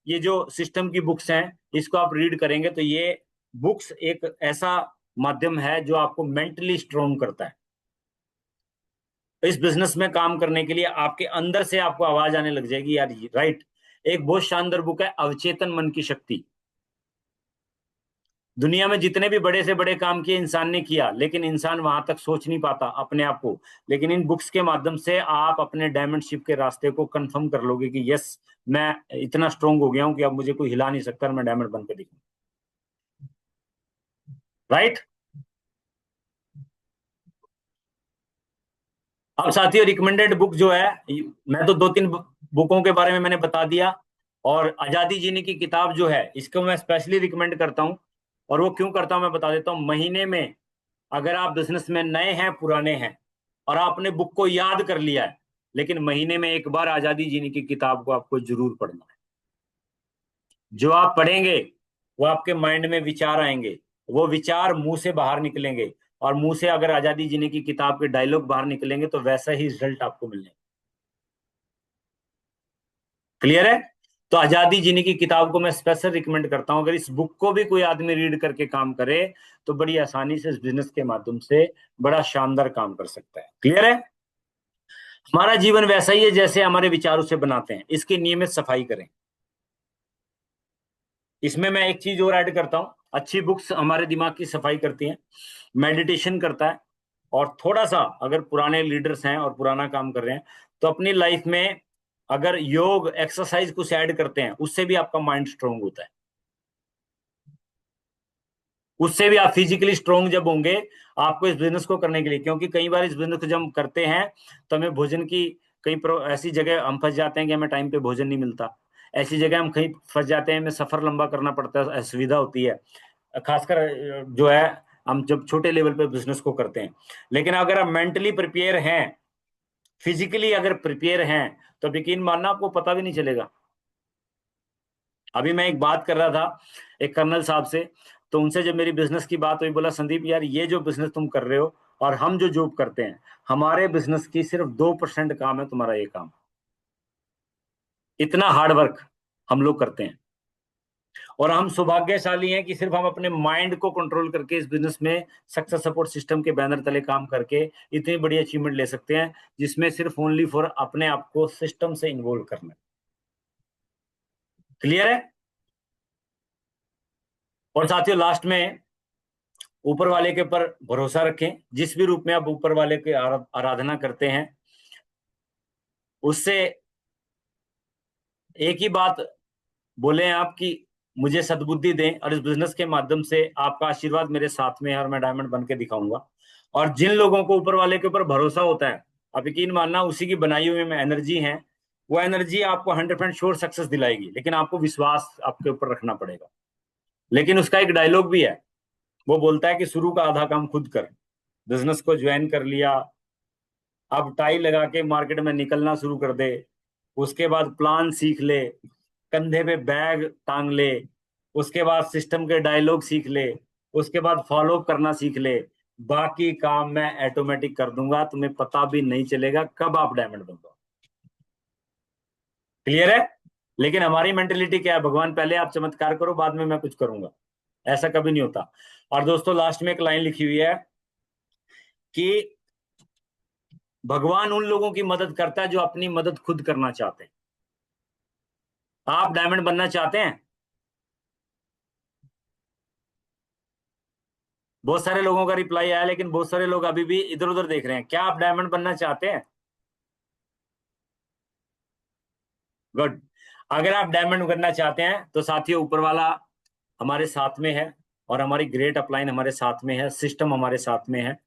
ये जो सिस्टम की बुक्स हैं, इसको आप रीड करेंगे तो ये बुक्स एक ऐसा माध्यम है जो आपको मेंटली स्ट्रोंग करता है। इस बिजनेस में काम करने के लिए आपके अंदर से आपको आवाज आने लग जाएगी यार, राइट। एक बहुत शानदार बुक है अवचेतन मन की शक्ति। दुनिया में जितने भी बड़े से बड़े काम किए इंसान ने किया, लेकिन इंसान वहां तक सोच नहीं पाता अपने आप को। लेकिन इन बुक्स के माध्यम से आप अपने डायमंडशिप के रास्ते को कंफर्म कर लोगे कि यस, मैं इतना स्ट्रोंग हो गया हूं कि अब मुझे कोई हिला नहीं सकता और मैं डायमंड बनकर दिखूं, राइट। अब साथियों, रिकमेंडेड बुक जो है, मैं तो 2-3 बुकों के बारे में मैंने बता दिया। और आजादी जीने की किताब जो है, इसको मैं स्पेशली रिकमेंड करता हूं। और वो क्यों करता हूं मैं बता देता हूं। महीने में, अगर आप बिजनेस में नए हैं पुराने हैं और आपने बुक को याद कर लिया है, लेकिन महीने में एक बार आजादी जीने की किताब को आपको जरूर पढ़ना है। जो आप पढ़ेंगे वो आपके माइंड में विचार आएंगे, वो विचार मुंह से बाहर निकलेंगे, और मुंह से अगर आजादी जीने की किताब के डायलॉग बाहर निकलेंगे तो वैसा ही रिजल्ट आपको मिलेगा। क्लियर है? तो आजादी जीने की किताब को मैं स्पेशल रिकमेंड करता हूं। अगर इस बुक को भी कोई आदमी रीड करके काम करे तो बड़ी आसानी से इस बिजनेस के माध्यम से बड़ा शानदार काम कर सकता है। क्लियर है? हमारा जीवन वैसा ही है जैसे हमारे विचारों से बनाते हैं, इसकी नियमित सफाई करें। इसमें मैं एक चीज और ऐड करता हूं, अच्छी बुक्स हमारे दिमाग की सफाई करती हैं, मेडिटेशन करता है। और थोड़ा सा अगर पुराने लीडर्स हैं और पुराना काम कर रहे हैं, तो अपनी लाइफ में अगर योग एक्सरसाइज कुछ ऐड करते हैं, उससे भी आपका माइंड स्ट्रोंग होता है। उससे भी आप फिजिकली स्ट्रोंग जब होंगे आपको इस बिजनेस को करने के लिए, क्योंकि कई बार इस बिजनेस को जब हम करते हैं तो हमें भोजन की कई ऐसी जगह हम फंस जाते हैं कि हमें टाइम पे भोजन नहीं मिलता। ऐसी जगह हम कहीं फंस जाते हैं, हमें सफर लंबा करना पड़ता है, असुविधा होती है। खासकर जो है, हम जब छोटे लेवल पे बिजनेस को करते हैं। लेकिन अगर आप मेंटली प्रिपेयर हैं, फिजिकली अगर प्रिपेयर हैं, तो यकीन मानना आपको पता भी नहीं चलेगा। अभी मैं एक बात कर रहा था एक कर्नल साहब से, तो उनसे जब मेरी बिजनेस की बात हुई, बोला संदीप यार, ये जो बिजनेस तुम कर रहे हो और हम जो जॉब करते हैं, हमारे बिजनेस की सिर्फ 2% काम है तुम्हारा ये काम। इतना हार्ड वर्क हम लोग करते हैं। और हम सौभाग्यशाली हैं कि सिर्फ हम अपने माइंड को कंट्रोल करके इस बिजनेस में सक्सेस सपोर्ट सिस्टम के बैनर तले काम करके इतनी बड़ी अचीवमेंट ले सकते हैं, जिसमें सिर्फ ओनली फॉर अपने आप को सिस्टम से इन्वॉल्व करना। क्लियर है? और साथियों, लास्ट में ऊपर वाले के ऊपर भरोसा रखें। जिस भी रूप में आप ऊपर वाले की आराधना करते हैं, उससे एक ही बात बोले आप कि मुझे सद्बुद्धि दें, और इस बिजनेस के माध्यम से आपका आशीर्वाद मेरे साथ में है और मैं डायमंड बन के दिखाऊंगा। और जिन लोगों को ऊपर वाले के ऊपर भरोसा होता है, आप यकीन मानना उसी की बनाई हुई में एनर्जी है, वो एनर्जी आपको 100% श्योर सक्सेस दिलाएगी। लेकिन आपको विश्वास आपके ऊपर रखना पड़ेगा। लेकिन उसका एक डायलॉग भी है, वो बोलता है कि शुरू का आधा काम खुद कर। बिजनेस को ज्वाइन कर लिया, अब टाई लगा के मार्केट में निकलना शुरू कर दे। उसके बाद प्लान सीख ले, कंधे पे बैग टांग ले, उसके बाद सिस्टम के डायलॉग सीख ले, उसके बाद फॉलो करना सीख ले। बाकी काम मैं ऑटोमेटिक कर दूंगा, तुम्हें पता भी नहीं चलेगा कब आप डायमंड बन जाओ। क्लियर है? लेकिन हमारी मेंटेलिटी क्या है, भगवान पहले आप चमत्कार करो, बाद में मैं कुछ करूंगा। ऐसा कभी नहीं होता। और दोस्तों, लास्ट में एक लाइन लिखी हुई है कि भगवान उन लोगों की मदद करता है जो अपनी मदद खुद करना चाहते हैं। आप डायमंड बनना चाहते हैं? बहुत सारे लोगों का रिप्लाई आया, लेकिन बहुत सारे लोग अभी भी इधर उधर देख रहे हैं। क्या आप डायमंड बनना चाहते हैं? गुड। अगर आप डायमंड बनना चाहते हैं तो साथियों, ऊपर वाला हमारे साथ में है, और हमारी ग्रेट अपलाइन हमारे साथ में है, सिस्टम हमारे साथ में है।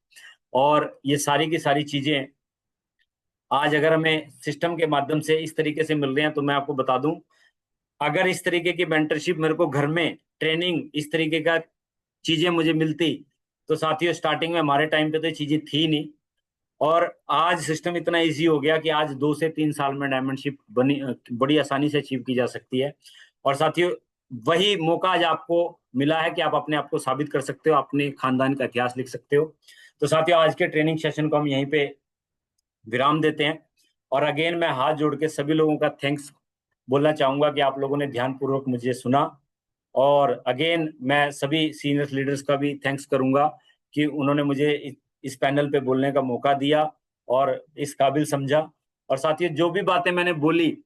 और ये सारी की सारी चीजें आज अगर हमें सिस्टम के माध्यम से इस तरीके से मिल रही हैं, तो मैं आपको बता दूं, अगर इस तरीके की मेंटरशिप मेरे को घर में ट्रेनिंग इस तरीके का चीजें मुझे मिलती, तो साथियों स्टार्टिंग में हमारे टाइम पे तो ये चीजें थी नहीं। और आज सिस्टम इतना इजी हो गया कि आज 2 से 3 साल में डायमंडशिप बनी बड़ी आसानी से अचीव की जा सकती है। और साथियों, वही मौका आज आपको मिला है कि आप अपने आप को साबित कर सकते हो, अपने खानदान का इतिहास लिख सकते हो। तो साथियों, आज के ट्रेनिंग सेशन को हम यहीं पे विराम देते हैं। और अगेन मैं हाथ जोड़ के सभी लोगों का थैंक्स बोलना चाहूंगा कि आप लोगों ने ध्यानपूर्वक मुझे सुना। और अगेन मैं सभी सीनियर लीडर्स का भी थैंक्स करूंगा कि उन्होंने मुझे इस पैनल पे बोलने का मौका दिया और इस काबिल समझा। और साथियों, जो भी बातें मैंने बोली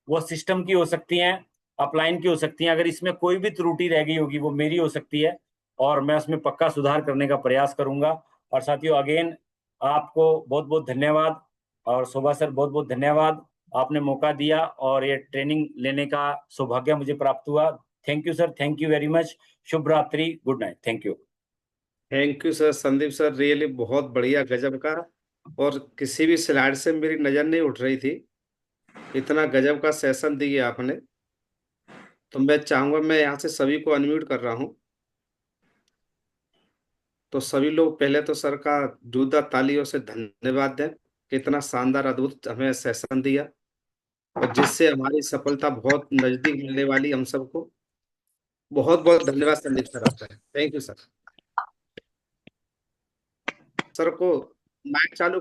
वो सिस्टम की हो सकती हैं, अपलाइन की हो सकती हैं। अगर इसमें कोई भी त्रुटि रह गई होगी वो मेरी हो सकती है, और मैं उसमें पक्का सुधार करने का प्रयास करूंगा। और साथियों, अगेन आपको बहुत बहुत धन्यवाद, और शोभा सर बहुत बहुत धन्यवाद। आपने मौका दिया और ये ट्रेनिंग लेने का सौभाग्य मुझे प्राप्त हुआ। Thank you sir, thank you very much. शुभ रात्रि, good night, thank you. Thank you sir, Sandeep sir, really बहुत बढ़िया, गजब का। और किसी भी स्लाइड से मेरी नजर नहीं उठ रही थी, इतना गजब का सेशन दिया आपने। तो मैं चाहूंगा, मैं यहाँ से सभी को अनम्यूट कर रहा हूँ। तो सभी लोग पहले तो सर का जोरदार तालियों से धन्यवाद दें कि इतना शानदार अद्भुत हमें सेशन दिया, और जिससे हमारी सफलता बहुत नजदीक मिलने वाली हम सबको। बहुत बहुत धन्यवाद संदीप सर आपका। Thank you sir. सर को माइक चालू